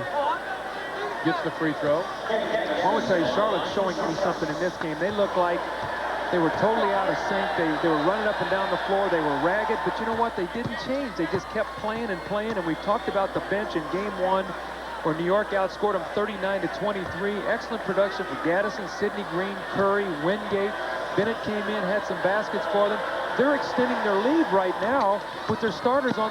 gets the free throw. I want to tell you, Charlotte's showing me something in this game. They look like they were totally out of sync. They were running up and down the floor. They were ragged, but you know what? They didn't change. They just kept playing and playing, and we've talked about the bench in game one, where New York outscored them 39-23. Excellent production for Gaddison, Sidney Green, Curry, Wingate. Bennett came in, had some baskets for them. They're extending their lead right now with their starters on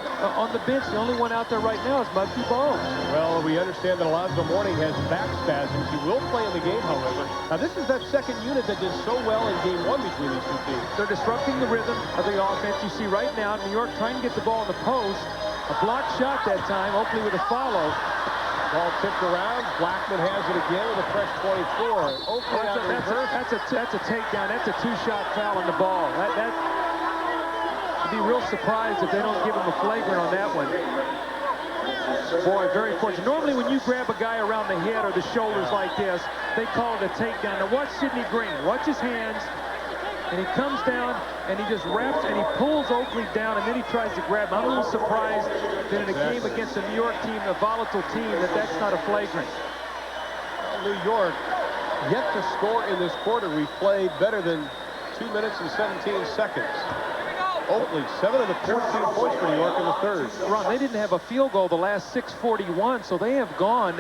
the bench. The only one out there right now is Muggsy Bogues. Well, we understand that Alonzo Mourning has back spasms. He will play in the game, however. Now, this is that second unit that did so well in game one between these two teams. They're disrupting the rhythm of the offense. You see right now, New York trying to get the ball in the post. A blocked shot that time, Oakley with a follow. Ball tipped around. Blackman has it again with a fresh 24. Oakley on the reverse. That's a takedown. That's a two-shot foul on the ball. I'd be real surprised if they don't give him a flagrant on that one. Boy, very fortunate. Normally when you grab a guy around the head or the shoulders like this, they call it a takedown. Now watch Sidney Green. Watch his hands. And he comes down and he just wraps and he pulls Oakley down and then he tries to grab him. I'm a little surprised that in a game against a New York team, a volatile team, that's not a flagrant. New York yet to score in this quarter. We played better than 2 minutes and 17 seconds. Oakley, 7 of the 14 points for New York in the third. Ron, they didn't have a field goal the last 6:41, so they have gone,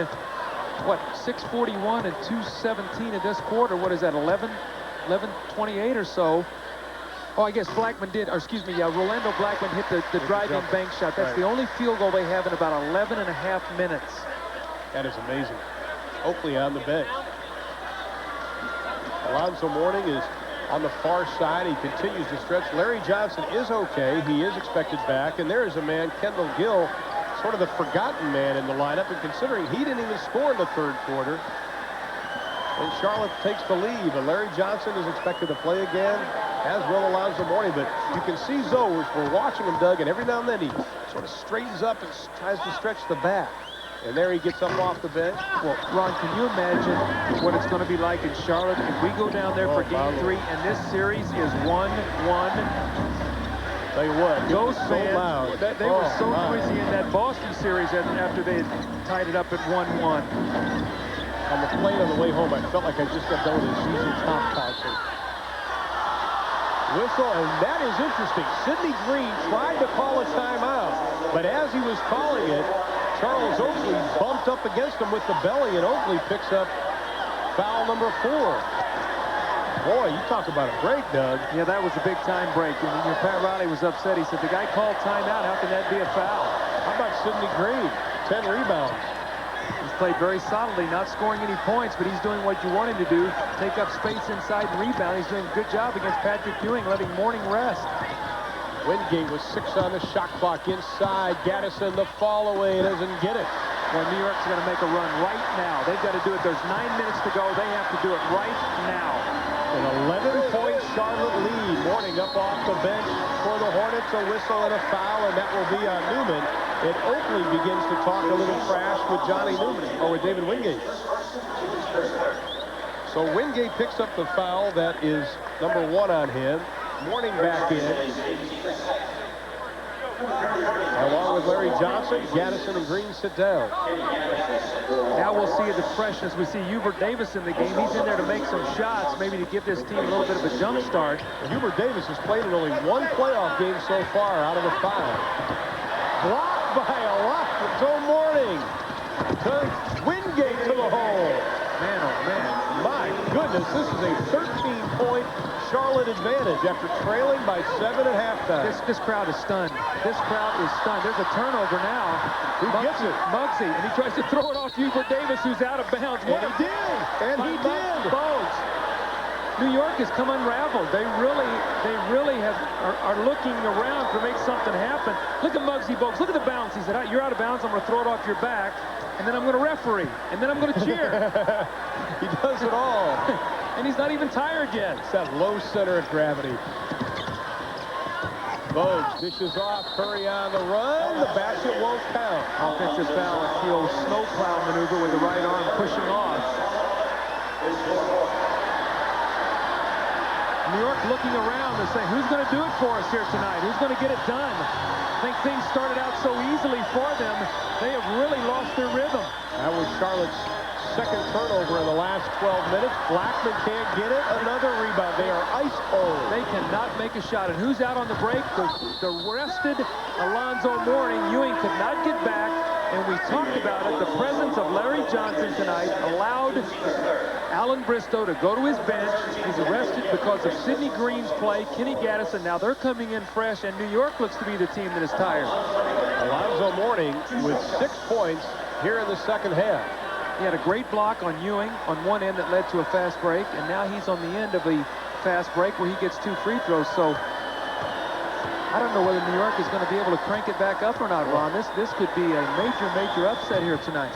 what, 6:41 and 2:17 in this quarter. What is that, 11:28 or so? Oh, I guess Blackman did, or excuse me, Rolando Blackman hit the driving bank shot. That's the only field goal they have in about 11 and a half minutes. That is amazing. Oakley on the bench. Alonzo Mourning is on the far side. He continues to stretch. Larry Johnson is okay. He is expected back. And there is a man, Kendall Gill, sort of the forgotten man in the lineup. And considering he didn't even score in the third quarter, and Charlotte takes the lead. But Larry Johnson is expected to play again, as will Alonzo Mourning. But you can see Zoe, we're watching him, Doug, and every now and then he sort of straightens up and tries to stretch the back. And there he gets up off the bench. Well, Ron, can you imagine what it's going to be like in Charlotte if we go down there for game 3 and this series is 1-1? Tell you what, those so fans, loud. They were so noisy in that Boston series after they had tied it up at 1-1. On the plane on the way home, I felt like I just got done with a ZZ Top concert. Whistle, and that is interesting. Sidney Green tried to call a timeout, but as he was calling it, Charles Oakley bumped up against him with the belly, and Oakley picks up foul number 4. Boy, you talk about a break, Doug. Yeah, that was a big-time break. And Pat Riley was upset. He said, the guy called timeout. How can that be a foul? How about Sidney Green? 10 rebounds. He's played very solidly, not scoring any points, but he's doing what you want him to do. Take up space inside and rebound. He's doing a good job against Patrick Ewing, letting Mourning rest. Wingate with 6 on the shot clock inside. Gaddison, the fall away, doesn't get it. Well, New York's going to make a run right now. They've got to do it. There's 9 minutes to go. They have to do it right now. An 11-point Charlotte lead. Mourning up off the bench for the Hornets. A whistle and a foul, and that will be on Newman. And Oakley begins to talk a little trash with Johnny Newman, or with David Wingate. So Wingate picks up the foul. That is number 1 on him. Mourning back in. Along with Larry Johnson, Gaddison and Green sit down. Now we'll see the freshness. We see Hubert Davis in the game. He's in there to make some shots, maybe to give this team a little bit of a jump start. Hubert Davis has played in only 1 playoff game so far out of the 5. Blocked by a lot for Joe Mourning. To Wingate to the hole. Man, oh man. My goodness, this is a 13-point Charlotte advantage after trailing by 7 at halftime. This crowd is stunned. This crowd is stunned. There's a turnover now. Who gets it? Muggsy, and he tries to throw it off Hubert Davis, who's out of bounds. And he did. And he did. Bogues. New York has come unraveled. They really are looking around to make something happen. Look at Muggsy Bogues. Look at the bounce. He said, "You're out of bounds. I'm going to throw it off your back, and then I'm going to referee, and then I'm going to cheer." He does it all. And he's not even tired yet. It's that low center of gravity. Bogues dishes off. Curry on the run. The basket won't count. Offensive foul. It's the old snowplow maneuver with the right arm pushing off. New York looking around and saying, who's going to do it for us here tonight? Who's going to get it done? I think things started out so easily for them. They have really lost their rhythm. That was Charlotte's second turnover in the last 12 minutes. Blackman can't get it. Another rebound. They are ice cold. They cannot make a shot. And who's out on the break? The rested Alonzo Mourning. Ewing could not get back. And we talked about it. The presence of Larry Johnson tonight allowed Alan Bristow to go to his bench. He's arrested because of Sidney Green's play, Kenny Gaddison. Now they're coming in fresh, and New York looks to be the team that is tired. Alonzo Mourning with 6 points here in the second half. He had a great block on Ewing on one end that led to a fast break, and now he's on the end of a fast break where he gets 2 free throws. So I don't know whether New York is going to be able to crank it back up or not, Ron. This could be a major upset here tonight.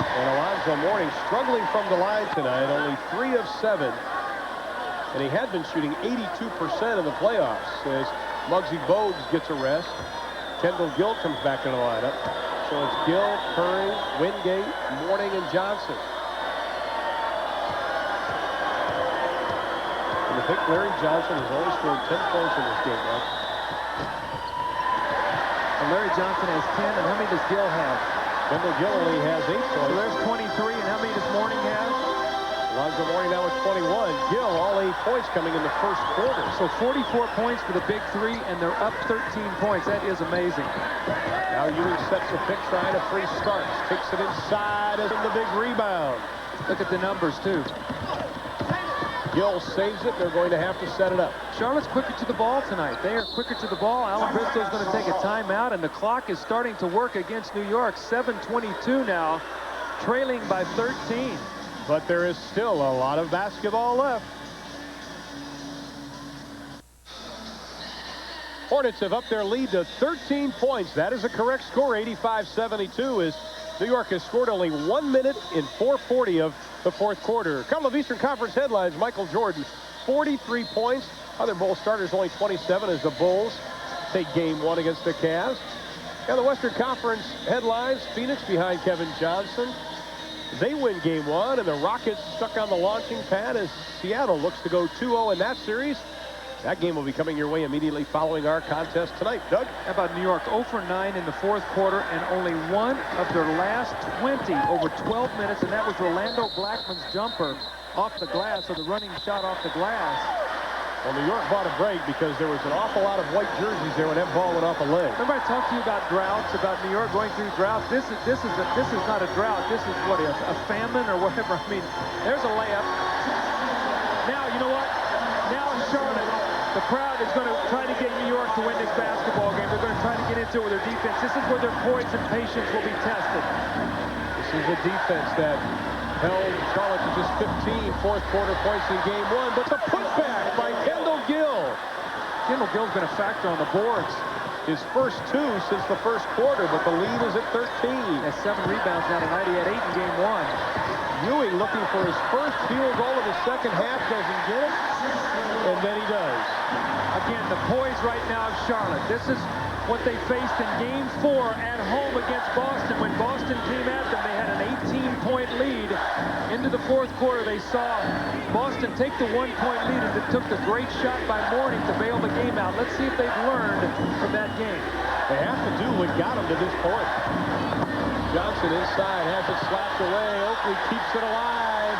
And Alonzo Mourning struggling from the line tonight, only 3 of 7. And he had been shooting 82% in the playoffs as Muggsy Bogues gets a rest. Kendall Gill comes back in the lineup. So it's Gill, Curry, Wingate, Mourning, and Johnson. And I think Larry Johnson has only scored 10 points in this game, right? And Larry Johnson has 10, and how many does Gill have? Kendall Gill only has 8 points. So there's 23, and how many does Mourning have? Alonzo Mourning now with 21. Gill, all 8 points coming in the first quarter. So 44 points for the big three, and they're up 13 points. That is amazing. Now Ewing sets a pick, trying a free start. Takes it inside as in the big rebound. Look at the numbers, too. Gill saves it. They're going to have to set it up. Charlotte's quicker to the ball tonight. They are quicker to the ball. Alan Bristow's going to take a timeout, and the clock is starting to work against New York. 7:22 now, trailing by 13. But there is still a lot of basketball left. Hornets have upped their lead to 13 points. That is a correct score. 85-72 as New York has scored only 1 minute in 4:40 of the fourth quarter. A couple of Eastern Conference headlines. Michael Jordan, 43 points. Other Bulls starters only 27 as the Bulls take game 1 against the Cavs. Now the Western Conference headlines. Phoenix behind Kevin Johnson. They win game 1, and the Rockets stuck on the launching pad as Seattle looks to go 2-0 in that series. That game will be coming your way immediately following our contest tonight. Doug? How about New York 0 for 9 in the fourth quarter, and only 1 of their last 20 over 12 minutes, and that was Rolando Blackman's jumper off the glass, or the running shot off the glass. Well, New York bought a break because there was an awful lot of white jerseys there when that ball went off a leg. Remember I talked to you about droughts, about New York going through droughts. This is not a drought. This is what, a famine or whatever. I mean, there's a layup. Now, you know what? Now in Charlotte, the crowd is going to try to get New York to win this basketball game. They're going to try to get into it with their defense. This is where their poise and patience will be tested. This is a defense that held Charlotte to just 15 fourth quarter points in game 1, but the putback by Kendall Gill. Kendall Gill's been a factor on the boards. His first 2 since the first quarter, but the lead is at 13. He has 7 rebounds now tonight. He had 8 in game 1. Ewing looking for his first field goal of the second half, doesn't get it, and then he does. Again, the poise right now of Charlotte. This is what they faced in game 4 at home against Boston. When Boston came at them, they had an 18-point lead. Into the fourth quarter, they saw Boston take the 1-point lead, and it took the great shot by Mourning to bail the game out. Let's see if they've learned from that game. They have to do what got them to this point. Johnson inside, has it slapped away. Oakley keeps it alive.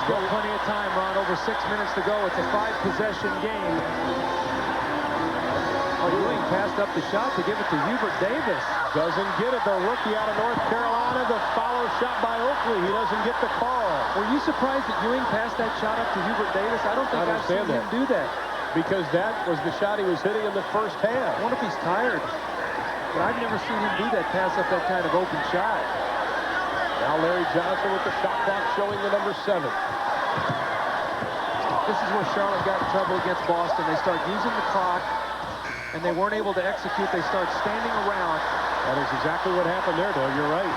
Still plenty of time, Ron. Over 6 minutes to go. It's a 5-possession game. Oh, Ewing passed up the shot to give it to Hubert Davis. Doesn't get it. The rookie out of North Carolina. The follow shot by Oakley. He doesn't get the call. Were you surprised that Ewing passed that shot up to Hubert Davis? I don't think I've seen him do that. Because that was the shot he was hitting in the first half. I wonder if he's tired. But I've never seen him do that, pass up that kind of open shot. Now Larry Johnson with the shot clock showing the number 7. This is where Charlotte got in trouble against Boston. They start using the clock, and they weren't able to execute. They start standing around. That is exactly what happened there, though. You're right.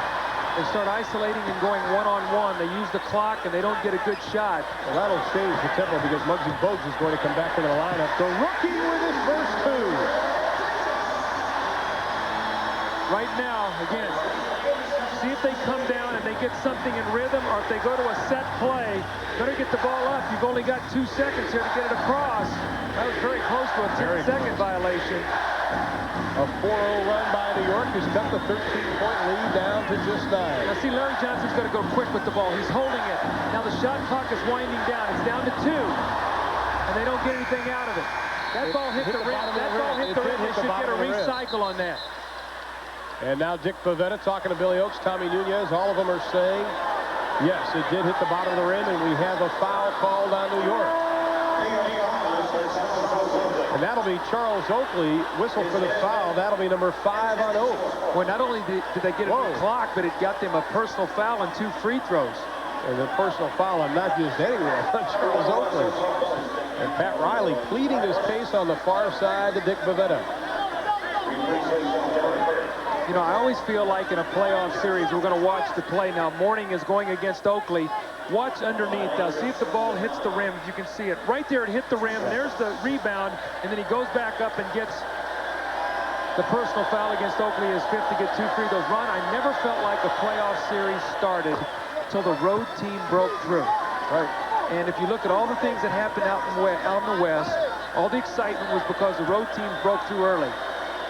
They start isolating and going one-on-one. They use the clock, and they don't get a good shot. Well, that'll change the tempo because Muggsy Bogues is going to come back into the lineup. The rookie with his first two. Right now, again, see if they come down and they get something in rhythm, or if they go to a set play. Better get the ball up. You've only got 2 seconds here to get it across. That was very close to a 10-second violation. A 4-0 run by New York has cut the 13-point lead down to just 9. Now see, Larry Johnson's going to go quick with the ball. He's holding it. Now the shot clock is winding down. It's down to 2, and they don't get anything out of it. That ball hit the rim. That ball hit the rim. They should get a recycle on that. And now Dick Bavetta talking to Billy Oakes, Tommy Nunez. All of them are saying, yes, it did hit the bottom of the rim, and we have a foul called on New York. And that'll be Charles Oakley, whistle for the foul. That'll be number 5 on Oakes. Well, not only did they get a clock, but it got them a personal foul and 2 free throws. And the personal foul on not just anyone, but Charles Oakley. And Pat Riley pleading his case on the far side to Dick Bavetta. You know, I always feel like in a playoff series, we're going to watch the play. Now, Mourning is going against Oakley. Watch underneath now. See if the ball hits the rim. You can see it. Right there, it hit the rim. There's the rebound. And then he goes back up and gets the personal foul against Oakley, his 5th to get 2 free throws. Ron, I never felt like a playoff series started till the road team broke through. Right. And if you look at all the things that happened out in the West, all the excitement was because the road team broke through early.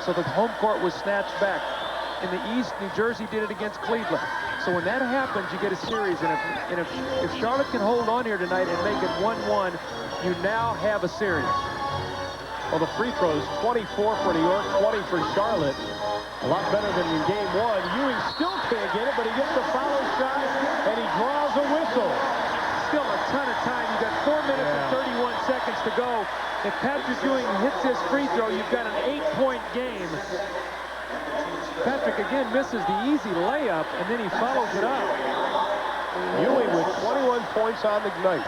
So the home court was snatched back. In the East, New Jersey did it against Cleveland. So when that happens, you get a series. And if Charlotte can hold on here tonight and make it 1-1, you now have a series. Well, the free throws, 24 for New York, 20 for Charlotte. A lot better than in game 1. Ewing still can't get it, but he gets the follow shot, and he draws a whistle. Still a ton of time. You've got 4 minutes and 31 seconds to go. If Patrick Ewing hits his free throw, you've got an 8-point game. Patrick again misses the easy layup, and then he follows it up. Ewing with 21 points on the night.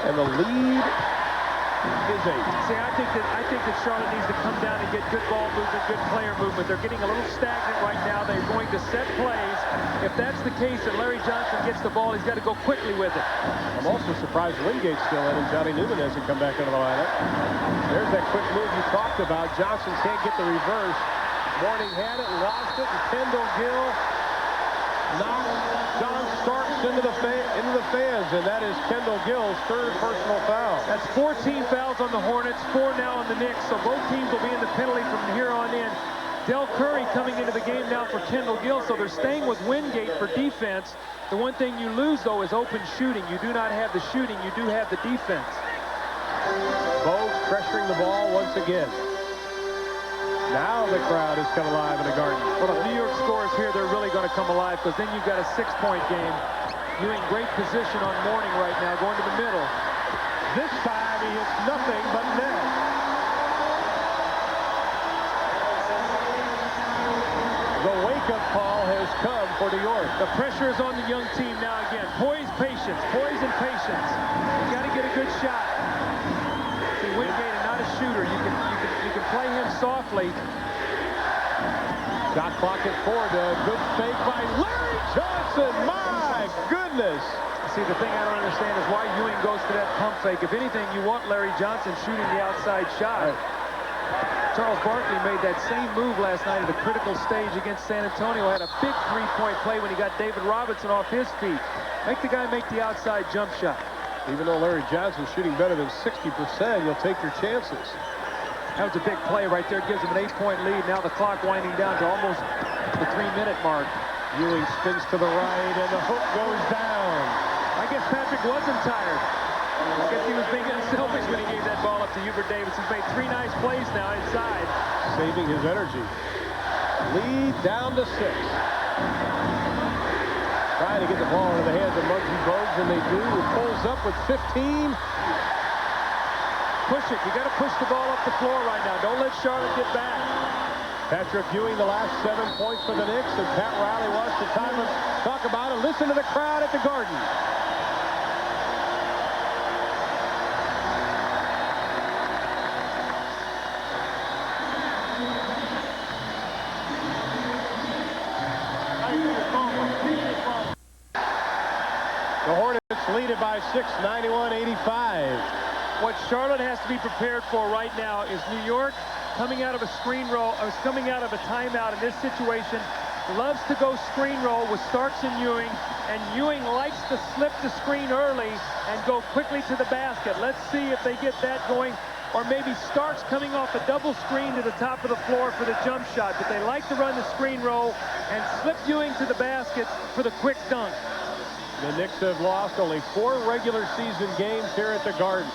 And the lead is 8. See, I think that Charlotte needs to come down and get good ball movement, good player movement. They're getting a little stagnant right now. They're going to set plays. If that's the case and Larry Johnson gets the ball, he's got to go quickly with it. I'm also surprised Wingate's still in and Johnny Newman hasn't come back into the lineup. There's that quick move you talked about. Johnson can't get the reverse. Mourning had it, lost it, and Kendall Gill knocked John Starks into the fans, and that is Kendall Gill's 3rd personal foul. That's 14 fouls on the Hornets, 4 now on the Knicks, so both teams will be in the penalty from here on in. Del Curry coming into the game now for Kendall Gill, so they're staying with Wingate for defense. The one thing you lose, though, is open shooting. You do not have the shooting, you do have the defense. Bogues pressuring the ball once again. Now the crowd has come alive in the Garden. Well, if New York scores here, they're really going to come alive, because then you've got a 6-point game. Ewing great position on Mourning right now, going to the middle. This time he hits nothing but net. The wake-up call has come for New York. The pressure is on the young team now again. Poise, patience. Poise and patience. You got to get a good shot. See, Wingate is not a shooter. You can play him softly. Shot clock at 4. The good fake by Larry Johnson. My goodness. See, the thing I don't understand is why Ewing goes to that pump fake. If anything, you want Larry Johnson shooting the outside shot. Right. Charles Barkley made that same move last night at a critical stage against San Antonio. Had a big 3-point play when he got David Robinson off his feet. Make the guy make the outside jump shot. Even though Larry Johnson's shooting better than 60%, you'll take your chances. That was a big play right there. Gives him an 8-point lead. Now the clock winding down to almost the 3-minute mark. Ewing spins to the right, and the hook goes down. I guess Patrick wasn't tired. I guess he was being selfish when he gave that ball up to Hubert Davis. He's made 3 nice plays now inside. Saving his energy. Lead down to 6. Trying to get the ball into the hands of Muggsy Bogues, and they do. He pulls up with 15. Push it. You got to push the ball up the floor right now. Don't let Charlotte get back. Patrick Ewing, the last 7 points for the Knicks, and Pat Riley wants to talk about it. Listen to the crowd at the Garden. 86, 91, 85. What Charlotte has to be prepared for right now is New York coming out of a screen roll, or coming out of a timeout in this situation, loves to go screen roll with Starks and Ewing likes to slip the screen early and go quickly to the basket. Let's see if they get that going, or maybe Starks coming off a double screen to the top of the floor for the jump shot, but they like to run the screen roll and slip Ewing to the basket for the quick dunk. The Knicks have lost only 4 regular season games here at the Garden.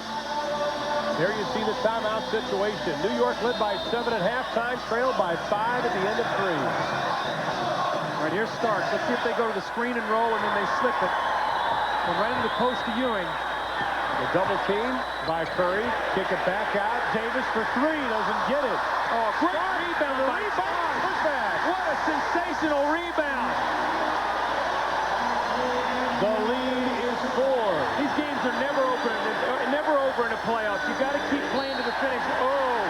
There you see the timeout situation. New York led by 7 at halftime, trailed by 5 at the end of 3. All right, here's Starks. Let's see if they go to the screen and roll, and then they slip it. And right into the post to Ewing. The double team by Curry. Kick it back out. Davis for 3. Doesn't get it. Oh, great rebound by Starks. Putback. What a sensational rebound. The lead is 4. These games are never over in the playoffs. You got to keep playing to the finish. Oh,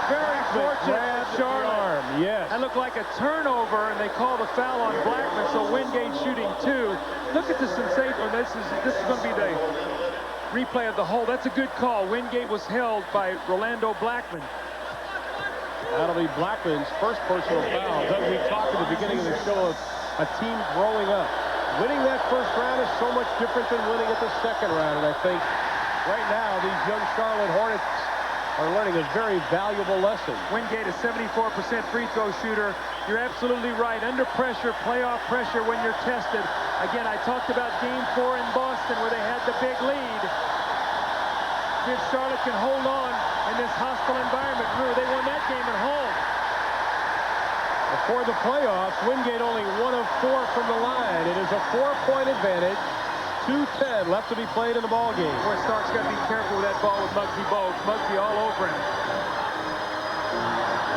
very fortunate for Charlotte. Yes. That looked like a turnover, and they called a foul on Blackman, so Wingate shooting 2. Look at the sensation. This is going to be the replay of the hole. That's a good call. Wingate was held by Rolando Blackman. That'll be Blackman's first personal foul. Doug, we talked at the beginning of the show of a team growing up. Winning that first round is so much different than winning at the second round, and I think right now these young Charlotte Hornets are learning a very valuable lesson. Wingate, a 74% free throw shooter. You're absolutely right. Under pressure, playoff pressure when you're tested. Again, I talked about Game 4 in Boston where they had the big lead. If Charlotte can hold on in this hostile environment. Remember, they won that game at home. Before the playoffs, Wingate only 1 of 4 from the line. It is a 4-point advantage. 2:10 left to be played in the ball game. Boy, Starks got to be careful with that ball with Muggsy Bogues. Muggsy all over him.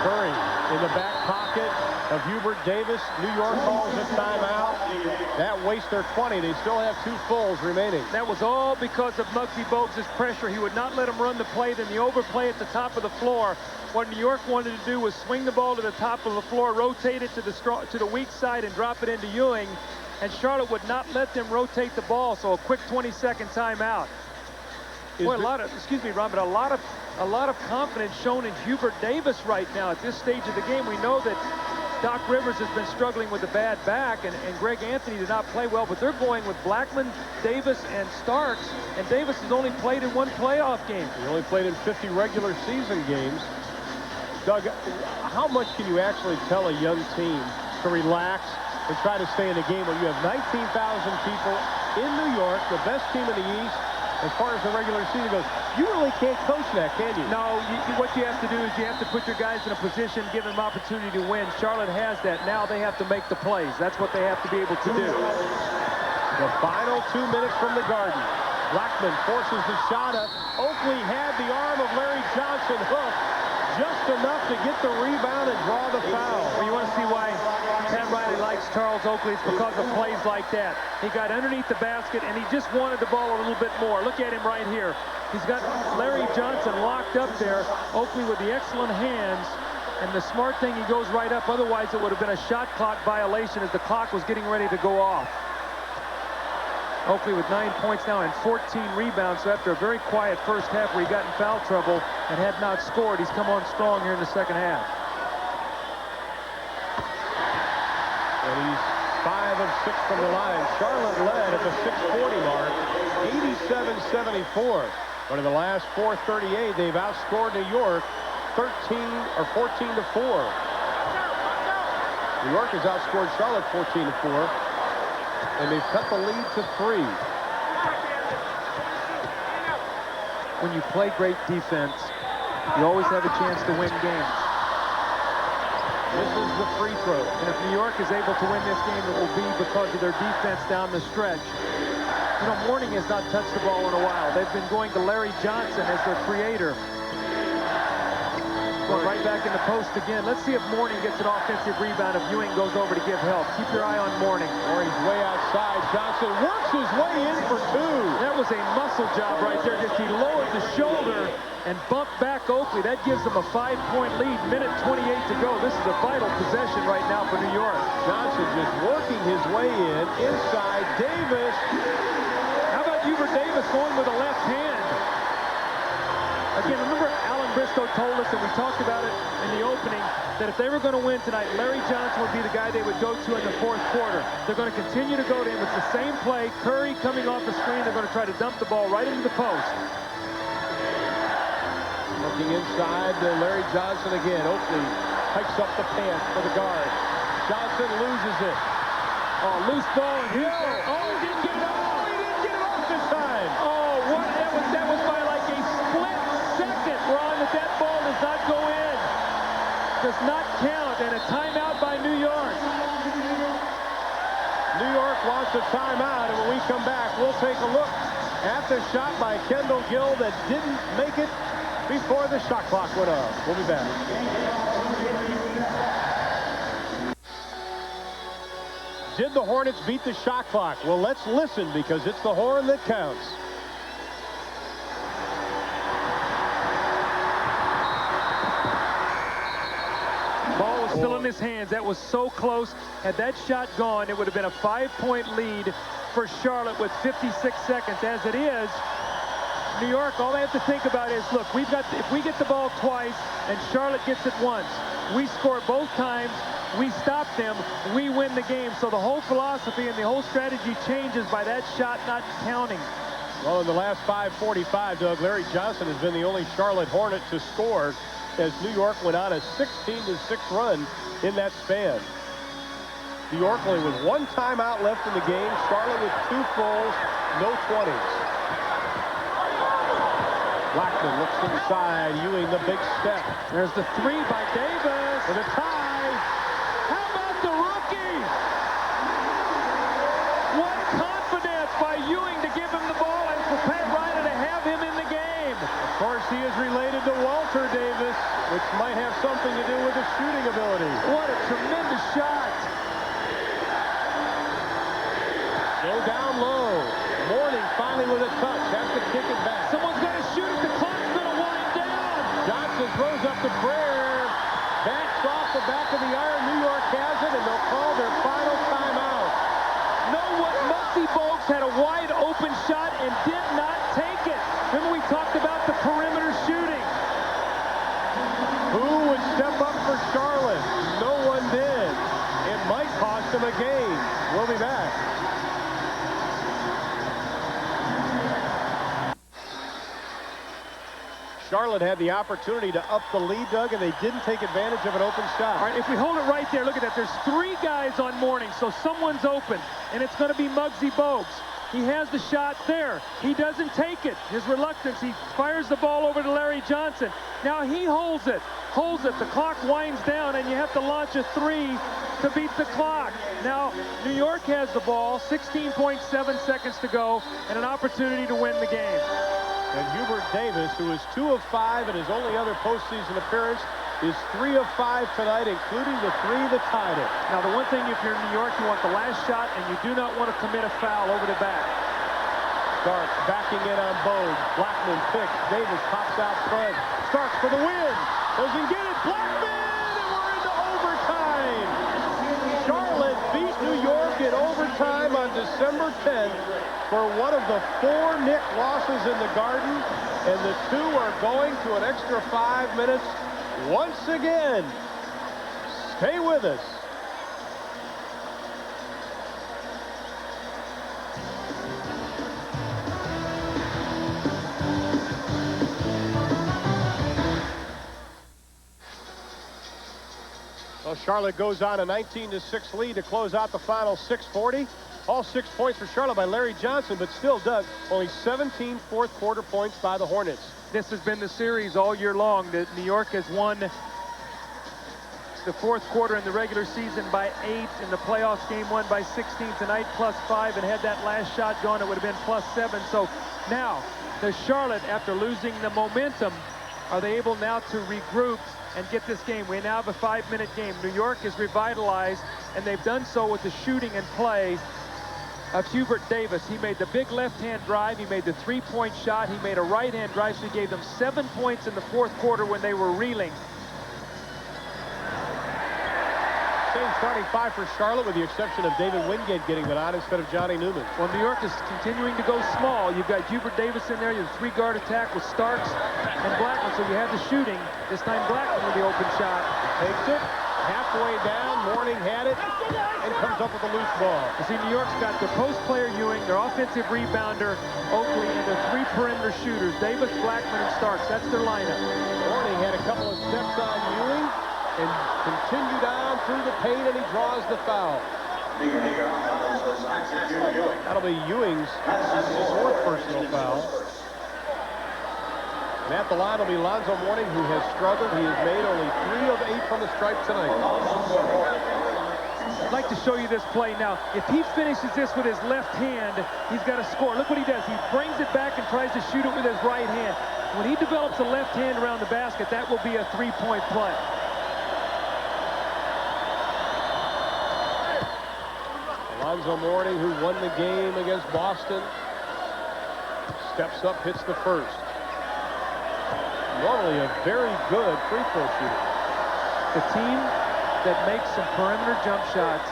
Curry in the back pocket of Hubert Davis. New York calls a timeout. That wastes their 20. They still have 2 fulls remaining. That was all because of Muggsy Bogues' pressure. He would not let him run the play, then the overplay at the top of the floor. What New York wanted to do was swing the ball to the top of the floor, rotate it to the weak side, and drop it into Ewing. And Charlotte would not let them rotate the ball, so a quick 20-second timeout. Boy, excuse me, Ron, but a lot of confidence shown in Hubert Davis right now at this stage of the game. We know that Doc Rivers has been struggling with a bad back, and Greg Anthony did not play well, but they're going with Blackman, Davis, and Starks, and Davis has only played in 1 playoff game. He only played in 50 regular season games. Doug, how much can you actually tell a young team to relax and try to stay in the game when you have 19,000 people in New York, the best team in the East, as far as the regular season goes? You really can't coach that, can you? No, what you have to do is you have to put your guys in a position, give them opportunity to win. Charlotte has that. Now they have to make the plays. That's what they have to be able to do. The final 2 minutes from the Garden. Blackman forces the shot up. Oakley had the arm of Larry Johnson hooked just enough to get the rebound and draw the foul. Well, you want to see why Pat Riley likes Charles Oakley? It's because of plays like that. He got underneath the basket, and he just wanted the ball a little bit more. Look at him right here. He's got Larry Johnson locked up there. Oakley with the excellent hands, and the smart thing, he goes right up. Otherwise, it would have been a shot clock violation as the clock was getting ready to go off. Oakley with 9 points now and 14 rebounds. So after a very quiet first half where he got in foul trouble and had not scored, he's come on strong here in the second half. And he's 5 of 6 from the line. Charlotte led at the 6:40 mark, 87-74. But in the last 4:38, they've outscored New York 14-4. New York has outscored Charlotte 14-4. And they've cut the lead to 3. When you play great defense, you always have a chance to win games. This is the free throw. And if New York is able to win this game, it will be because of their defense down the stretch. You know, Mourning has not touched the ball in a while. They've been going to Larry Johnson as their creator. Going right back in the post again. Let's see if Mourning gets an offensive rebound if Ewing goes over to give help. Keep your eye on Mourning. Mourning's way outside. Johnson works his way in for 2. That was a muscle job right there. Just he lowered the shoulder and bumped back Oakley. That gives them a 5-point lead. Minute 28 to go. This is a vital possession right now for New York. Johnson just working his way in. Inside, Davis. How about Hubert Davis going with a left hand. Again, remember Alan Briscoe told us, and we talked about it in the opening, that if they were going to win tonight, Larry Johnson would be the guy they would go to in the fourth quarter. They're going to continue to go to him. It's the same play. Curry coming off the screen. They're going to try to dump the ball right into the post. Looking inside to Larry Johnson again. Oakley hikes up the pants for the guard. Johnson loses it. Oh, loose ball. And He didn't get it off. He didn't get it off this time. Oh, what? That was by like a split second, Ron, that ball does not go in. Does not count, and a timeout by New York. New York wants a timeout, and when we come back, we'll take a look at the shot by Kendall Gill that didn't make it before the shot clock went off. We'll be back. Did the Hornets beat the shot clock? Well, let's listen because it's the horn that counts. Ball was still in his hands. That was so close. Had that shot gone, it would have been a 5-point lead for Charlotte with 56 seconds. As it is, New York, all they have to think about is, look, if we get the ball twice and Charlotte gets it once, we score both times, we stop them, we win the game. So the whole philosophy and the whole strategy changes by that shot not counting. Well, in the last 5:45, Doug, Larry Johnson has been the only Charlotte Hornet to score as New York went on a 16-6 run in that span. New York only with one timeout left in the game. Charlotte with 2 fulls, no 20s. Blackman looks inside. Ewing the big step. There's the 3 by Davis. For the tie. How about the rookie? What confidence by Ewing to give him the ball and for Pat Ryder to have him in the game. Of course, he is related to Walter Davis, which might have something to do with his shooting ability. What a tremendous shot. Go down low. Mourning finally with a touch. Has to kick it back. Someone's going to shoot it. The clock's going to wind down. Johnson throws up the prayer. Backs off the back of the iron. New York has it, and they'll call their final timeout. No, what Muggsy Bogues had a wide open shot and did not take it. Remember we talked about the perimeter shooting. Who would step up for Charlotte? No one did. It might cost them a game. We'll be back. Charlotte had the opportunity to up the lead, Doug, and they didn't take advantage of an open shot. All right, if we hold it right there, look at that. There's 3 guys on Mourning, so someone's open, and it's going to be Muggsy Bogues. He has the shot there. He doesn't take it. His reluctance, he fires the ball over to Larry Johnson. Now he holds it. The clock winds down, and you have to launch a 3 to beat the clock. Now, New York has the ball, 16.7 seconds to go, and an opportunity to win the game. And Hubert Davis, who is 2 of 5 in his only other postseason appearance, is 3 of 5 tonight, including the 3 that tied it. Now, the one thing, if you're in New York, you want the last shot, and you do not want to commit a foul over the back. Starks backing in on Bogues. Blackman picks. Davis pops out front. Starks for the win. Doesn't get it. Blackman, and we're into overtime. Charlotte beat New York in overtime on December 10th. For one of the 4 Knick losses in the Garden, and the 2 are going to an extra 5 minutes once again. Stay with us. Well, Charlotte goes on a 19-6 lead to close out the final 6:40. All 6 points for Charlotte by Larry Johnson, but still, Doug, only 17 fourth-quarter points by the Hornets. This has been the series all year long. That New York has won the fourth quarter in the regular season by 8. In the playoffs, game 1 by 16. Tonight, +5. And had that last shot gone, it would have been +7. So now, the Charlotte, after losing the momentum, are they able now to regroup and get this game? We now have a 5-minute game. New York is revitalized, and they've done so with the shooting and play of Hubert Davis. He made the big left-hand drive. He made the 3-point shot. He made a right-hand drive, so he gave them 7 points in the fourth quarter when they were reeling. same starting five for Charlotte with the exception of David Wingate getting the nod instead of Johnny Newman. Well, New York is continuing to go small. You've got Hubert Davis in there. You have a three-guard attack with Starks and Blackman. So you have the shooting. This time Blackman with the open shot. Takes it. Halfway down. Mourning had it and comes up with a loose ball. You see, New York's got their post player Ewing, their offensive rebounder Oakley, and their three perimeter shooters, Davis, Blackman, and Starks. That's their lineup. Mourning had a couple of steps on Ewing and continued on through the paint, and he draws the foul. That'll be Ewing's fourth personal foul. And at the line will be Lonzo Mourning, who has struggled. He has made only 3 of 8 from the stripe tonight. I'd like to show you this play now. If he finishes this with his left hand, he's got to score. Look what he does. He brings it back and tries to shoot it with his right hand. When he develops a left hand around the basket, that will be a three-point play. Lonzo Mourning, who won the game against Boston, steps up, hits the first. Normally a very good free throw shooter. The team that makes some perimeter jump shots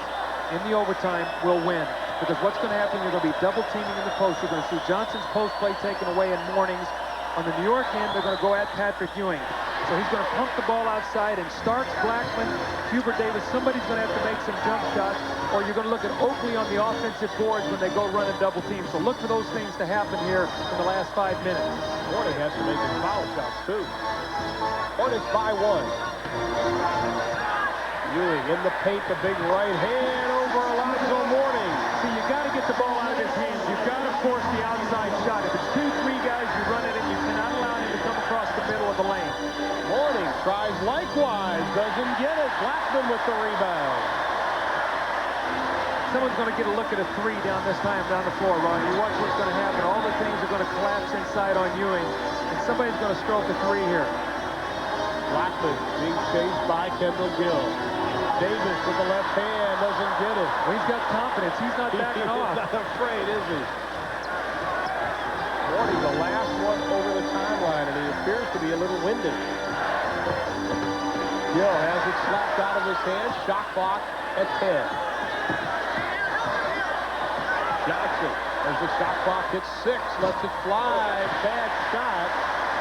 in the overtime will win. Because what's going to happen, you're going to be double teaming in the post. You're going to see Johnson's post play taken away in Mourning's. On the New York end, they're going to go at Patrick Ewing. So he's going to pump the ball outside, and Starks, Blackman, Hubert Davis, somebody's going to have to make some jump shots, or you're going to look at Oakley on the offensive boards when they go run and double team. So look for those things to happen here in the last 5 minutes. Mourning has to make his foul shots, too. Hornets by 1. Ewing in the paint, the big right hand over Alonzo Mourning. See, you got to get the ball out of his hands. You've got to force the outside shot. If it's 2-3 guys, you run it, and you cannot allow him to come across the middle of the lane. Mourning tries likewise, doesn't get it. Blackman with the rebound. Someone's going to get a look at a three down this time down the floor, Ron. You watch what's going to happen. All the things are going to collapse inside on Ewing, and somebody's going to stroke a three here. Blackman being chased by Kendall Gill. Davis with the left hand doesn't get it. Well, he's got confidence. He's not backing off. He's not afraid, is he? Mourning, the last one over the timeline, and he appears to be a little winded. Gill has it slapped out of his hand. Shot clock at 10. Johnson, as the shot clock hits 6, lets it fly. Bad shot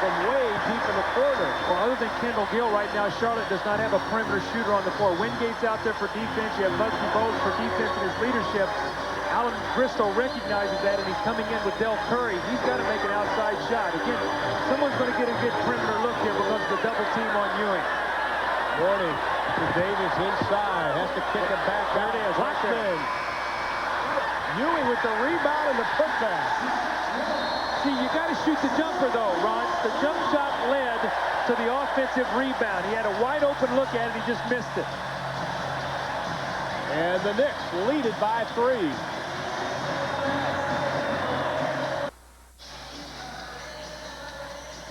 from way deep in the corner. Well, other than Kendall Gill right now, Charlotte does not have a perimeter shooter on the floor. Wingate's out there for defense. You have Muggsy Bogues for defense and his leadership. Alan Bristow recognizes that, and he's coming in with Del Curry. He's got to make an outside shot. Again, someone's going to get a good perimeter look here because of the double team on Ewing. Mourning to Davis inside. Has to kick it back. There it is, right there. Ewing with the rebound and the putback. See, you got to shoot the jumper, though, Ron. The jump shot led to the offensive rebound. He had a wide open look at it. He just missed it. And the Knicks lead it by 3.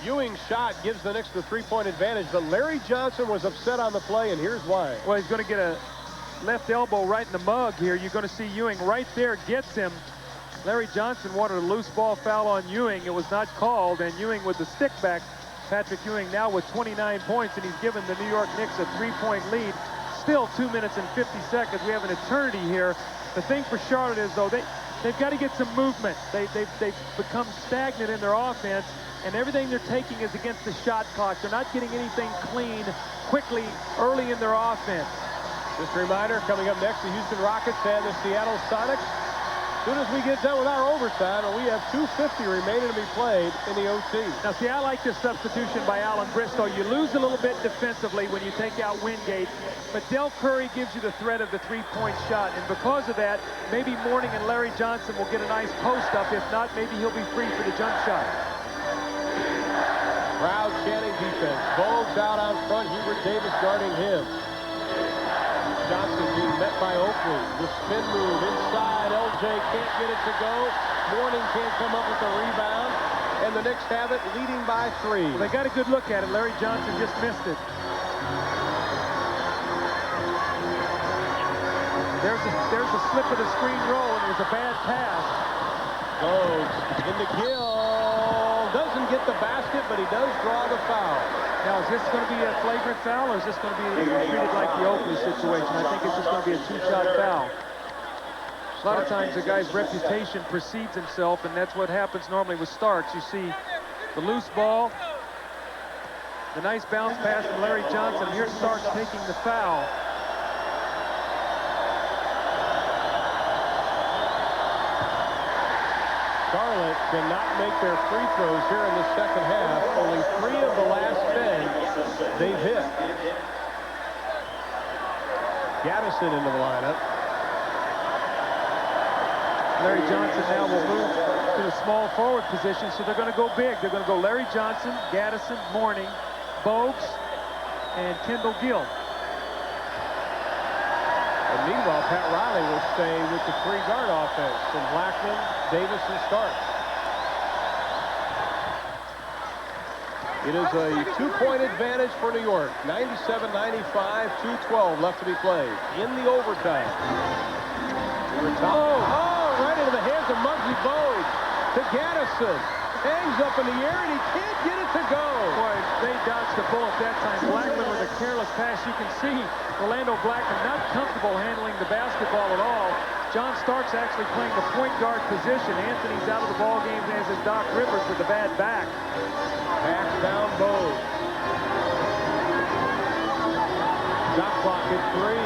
Ewing's shot gives the Knicks the 3-point advantage, but Larry Johnson was upset on the play, and here's why. Well, he's going to get a left elbow right in the mug here. You're going to see Ewing right there gets him. Larry Johnson wanted a loose ball foul on Ewing. It was not called, and Ewing with the stick back. Patrick Ewing now with 29 points, and he's given the New York Knicks a 3-point lead. Still 2 minutes and 50 seconds. We have an eternity here. The thing for Charlotte is, though, they've got to get some movement. They've become stagnant in their offense, and everything they're taking is against the shot clock. They're not getting anything clean quickly early in their offense. Just a reminder, coming up next, the Houston Rockets and the Seattle Sonics. As soon as we get done with our overtime, and we have 2:50 remaining to be played in the OT. Now, see, I like this substitution by Alan Bristow. You lose a little bit defensively when you take out Wingate, but Del Curry gives you the threat of the three-point shot, and because of that, maybe Mourning and Larry Johnson will get a nice post-up. If not, maybe he'll be free for the jump shot. Crowd chanting defense. Bogues out on front. Hubert Davis guarding him. Johnson being met by Oakley. The spin move inside. LJ can't get it to go. Mourning can't come up with the rebound. And the Knicks have it, leading by 3. Well, they got a good look at it. Larry Johnson just missed it. There's a slip of the screen roll, and it was a bad pass. Bogues into Gill. Doesn't didn't get the basket, but he does draw the foul. Now, is this going to be a flagrant foul, or is this going to be treated like the Oakley situation? I think it's just going to be a two-shot foul. A lot of times, a guy's reputation precedes himself, and that's what happens normally with Starks. You see the loose ball, the nice bounce pass from Larry Johnson. Here's Starks taking the foul. Charlotte cannot make their free throws here in the second half. Only 3 of the last 10 they've hit. Gaddison into the lineup. Larry Johnson now will move to the small forward position, so they're going to go big. They're going to go Larry Johnson, Gaddison, Mourning, Bogues, and Kendall Gill. And meanwhile, Pat Riley will stay with the 3-guard offense from Blackman, Davis, and Starks. It is a 2-point advantage for New York. 97-95, 2:12 left to be played in the overtime. Right into the hands of Muggsy Bogues to Gaddison. Hangs up in the air, and he can't get it to go. Boy, they dodged the bullet that time. Blackman with a careless pass. You can see Orlando Blackman not comfortable handling the basketball at all. John Starks actually playing the point guard position. Anthony's out of the ball game, as is Doc Rivers with the bad back. Backs down Bogues. Shot clock at 3.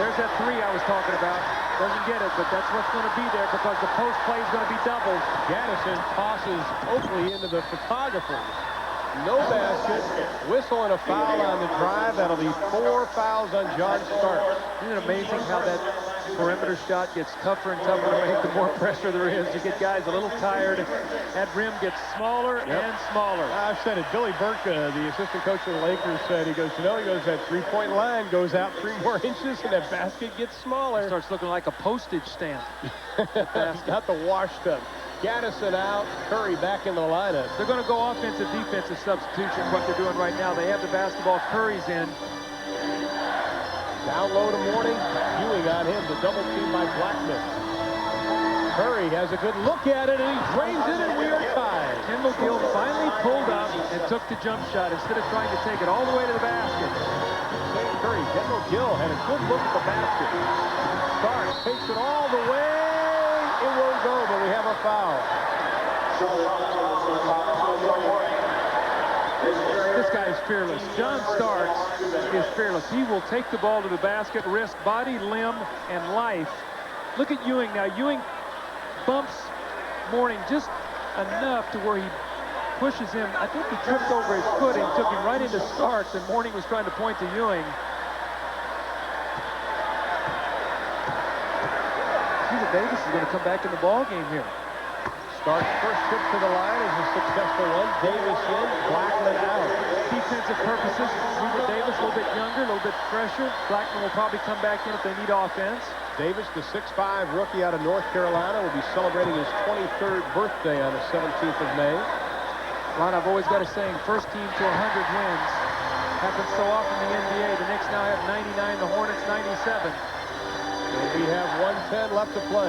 There's that 3 I was talking about. Doesn't get it, but that's what's going to be there because the post play is going to be doubled. Gaddison tosses Oakley into the photographers. No basket. Whistle and a foul on the drive. That'll be 4 fouls on John Starks. Isn't it amazing how that perimeter shot gets tougher and tougher to make the more pressure there is? You get guys a little tired. That rim gets smaller and smaller. I've said it. Billy Burke, the assistant coach of the Lakers, said, he goes, that 3-point line goes out 3 more inches and that basket gets smaller. It starts looking like a postage stamp. Not the wash tub. Gaddison out, Curry back in the lineup. They're going to go offensive, defensive substitution, what they're doing right now. They have the basketball. Curry's in. Down low to Mourning. Ewing on him. The double team by Blackman. Curry has a good look at it, and he drains it, and we are tied. Kendall Gill finally pulled up and took the jump shot instead of trying to take it all the way to the basket. St. Curry, Kendall Gill had a good look at the basket. Starks takes it all the way. It won't go, but we have a foul. This guy is fearless. John Starks is fearless. He will take the ball to the basket, risk body, limb, and life. Look at Ewing now. Ewing bumps Mourning just enough to where he pushes him. I think he tripped over his foot and took him right into Starks, and Mourning was trying to point to Ewing. Davis is going to come back in the ball game here. Starks' first trip to the line is a successful one. Davis in, Blackman out. Defensive purposes, Hubert Davis a little bit younger, a little bit fresher. Blackman will probably come back in if they need offense. Davis, the 6'5" rookie out of North Carolina, will be celebrating his 23rd birthday on the 17th of May. Ron, I've always got a saying, first team to 100 wins. Happens so often in the NBA. The Knicks now have 99, the Hornets 97. And we have 1:10 left to play.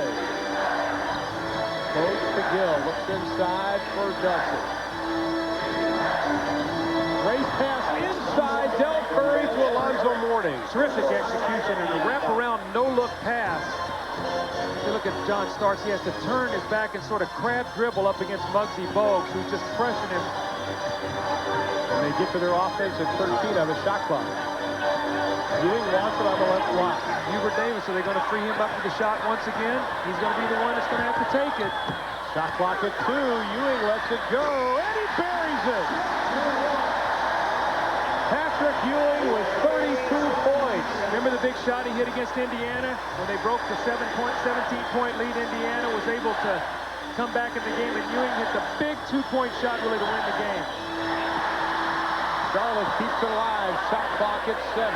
Bogues to Gill, looks inside for Dutson. Race pass inside, Del Curry to Alonzo Mourning. Terrific execution and a wraparound no-look pass. If you look at John Starks, he has to turn his back and sort of crab dribble up against Muggsy Bogues, who's just pressing him. And they get to their offense at 13 on the shot clock. Ewing wants it on the left block. Hubert Davis, are they going to free him up for the shot once again? He's going to be the one that's going to have to take it. Shot clock at 2. Ewing lets it go, and he buries it. Patrick Ewing with 32 points. Remember the big shot he hit against Indiana? When they broke the 17-point lead, Indiana was able to come back in the game, and Ewing hit the big 2-point shot really to win the game. Charlotte keeps it alive. Shot clock at 7.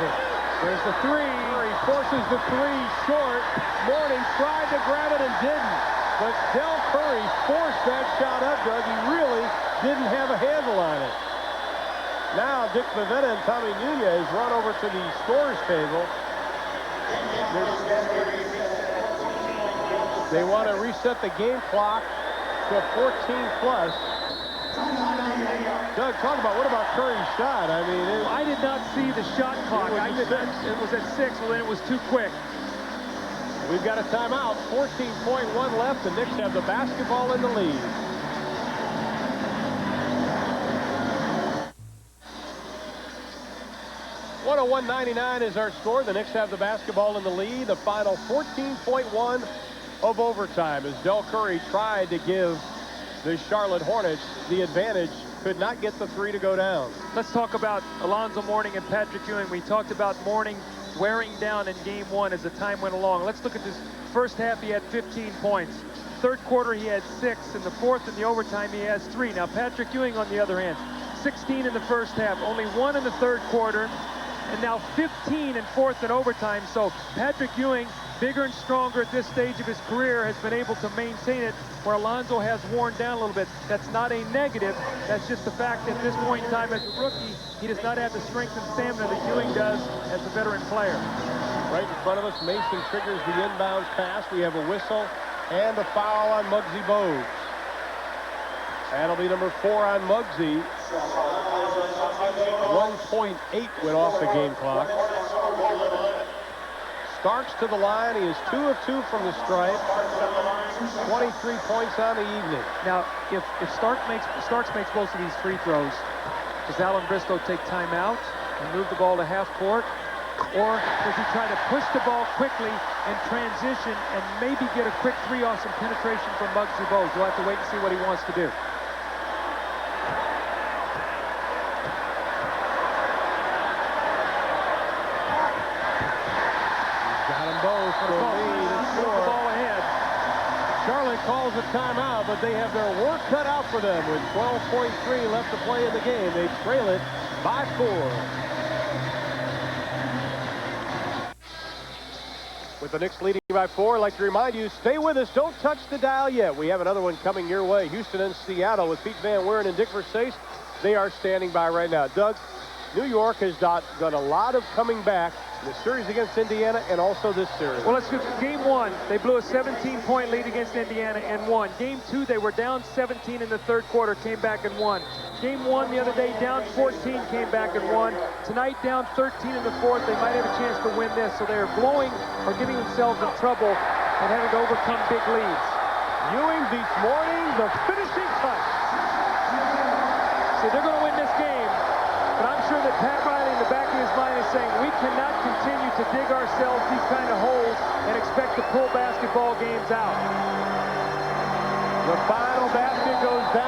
There's the 3. He forces the 3 short. Mourning tried to grab it and didn't. But Del Curry forced that shot up, Doug. He really didn't have a handle on it. Now Dick Bavetta and Tommy Nunez run over to the scorer's table. They want to reset the game clock to 14 plus. Doug, talk about, what about Curry's shot? I mean, I did not see the shot clock. It was at 6, well then it was too quick. We've got a timeout. 14.1 left. The Knicks have the basketball in the lead. .101.99 is our score. The Knicks have the basketball in the lead. The final 14.1 of overtime as Del Curry tried to give the Charlotte Hornets the advantage. Could not get the three to go down. Let's talk about Alonzo Mourning and Patrick Ewing. We talked about Mourning wearing down in game 1 as the time went along. Let's look at this first half. He had 15 points. Third quarter he had 6. In the fourth, in the overtime, he has 3. Now Patrick Ewing, on the other hand, 16 in the first half, only 1 in the third quarter, and now 15 in fourth and overtime. So Patrick Ewing, bigger and stronger at this stage of his career, has been able to maintain it, where Alonzo has worn down a little bit. That's not a negative. That's just the fact that at this point in time as a rookie, he does not have the strength and stamina that Ewing does as a veteran player. Right in front of us, Mason triggers the inbounds pass. We have a whistle and a foul on Muggsy Bogues. That'll be number 4 on Muggsy. 1.8 went off the game clock. Starks to the line. He is 2 of 2 from the stripe. 23 points on the evening. Now, if Starks makes most of these free throws, does Alan Bristow take timeout and move the ball to half court? Or does he try to push the ball quickly and transition and maybe get a quick 3 off some penetration from Muggsy Bogues? We'll have to wait and see what he wants to do. Charlotte calls a timeout, but they have their work cut out for them with 12.3 left to play in the game. They trail it by 4. With the Knicks leading by 4, I'd like to remind you, stay with us. Don't touch the dial yet. We have another one coming your way. Houston and Seattle with Pete Van Wieren and Dick Versace. They are standing by right now. Doug, New York has done a lot of coming back in the series against Indiana and also this series. Well, let's go. Game 1, they blew a 17-point lead against Indiana and won. Game 2, they were down 17 in the third quarter, came back and won. Game 1 the other day, down 14, came back and won. Tonight, down 13 in the fourth. They might have a chance to win this, so they are blowing or getting themselves in trouble and having to overcome big leads. Ewing beats Mourning, the finishing touch. So they're going to win this game. But I'm sure that Pat Riley in the back of his mind is saying, we cannot continue to dig ourselves these kind of holes and expect to pull basketball games out. The final basket goes down.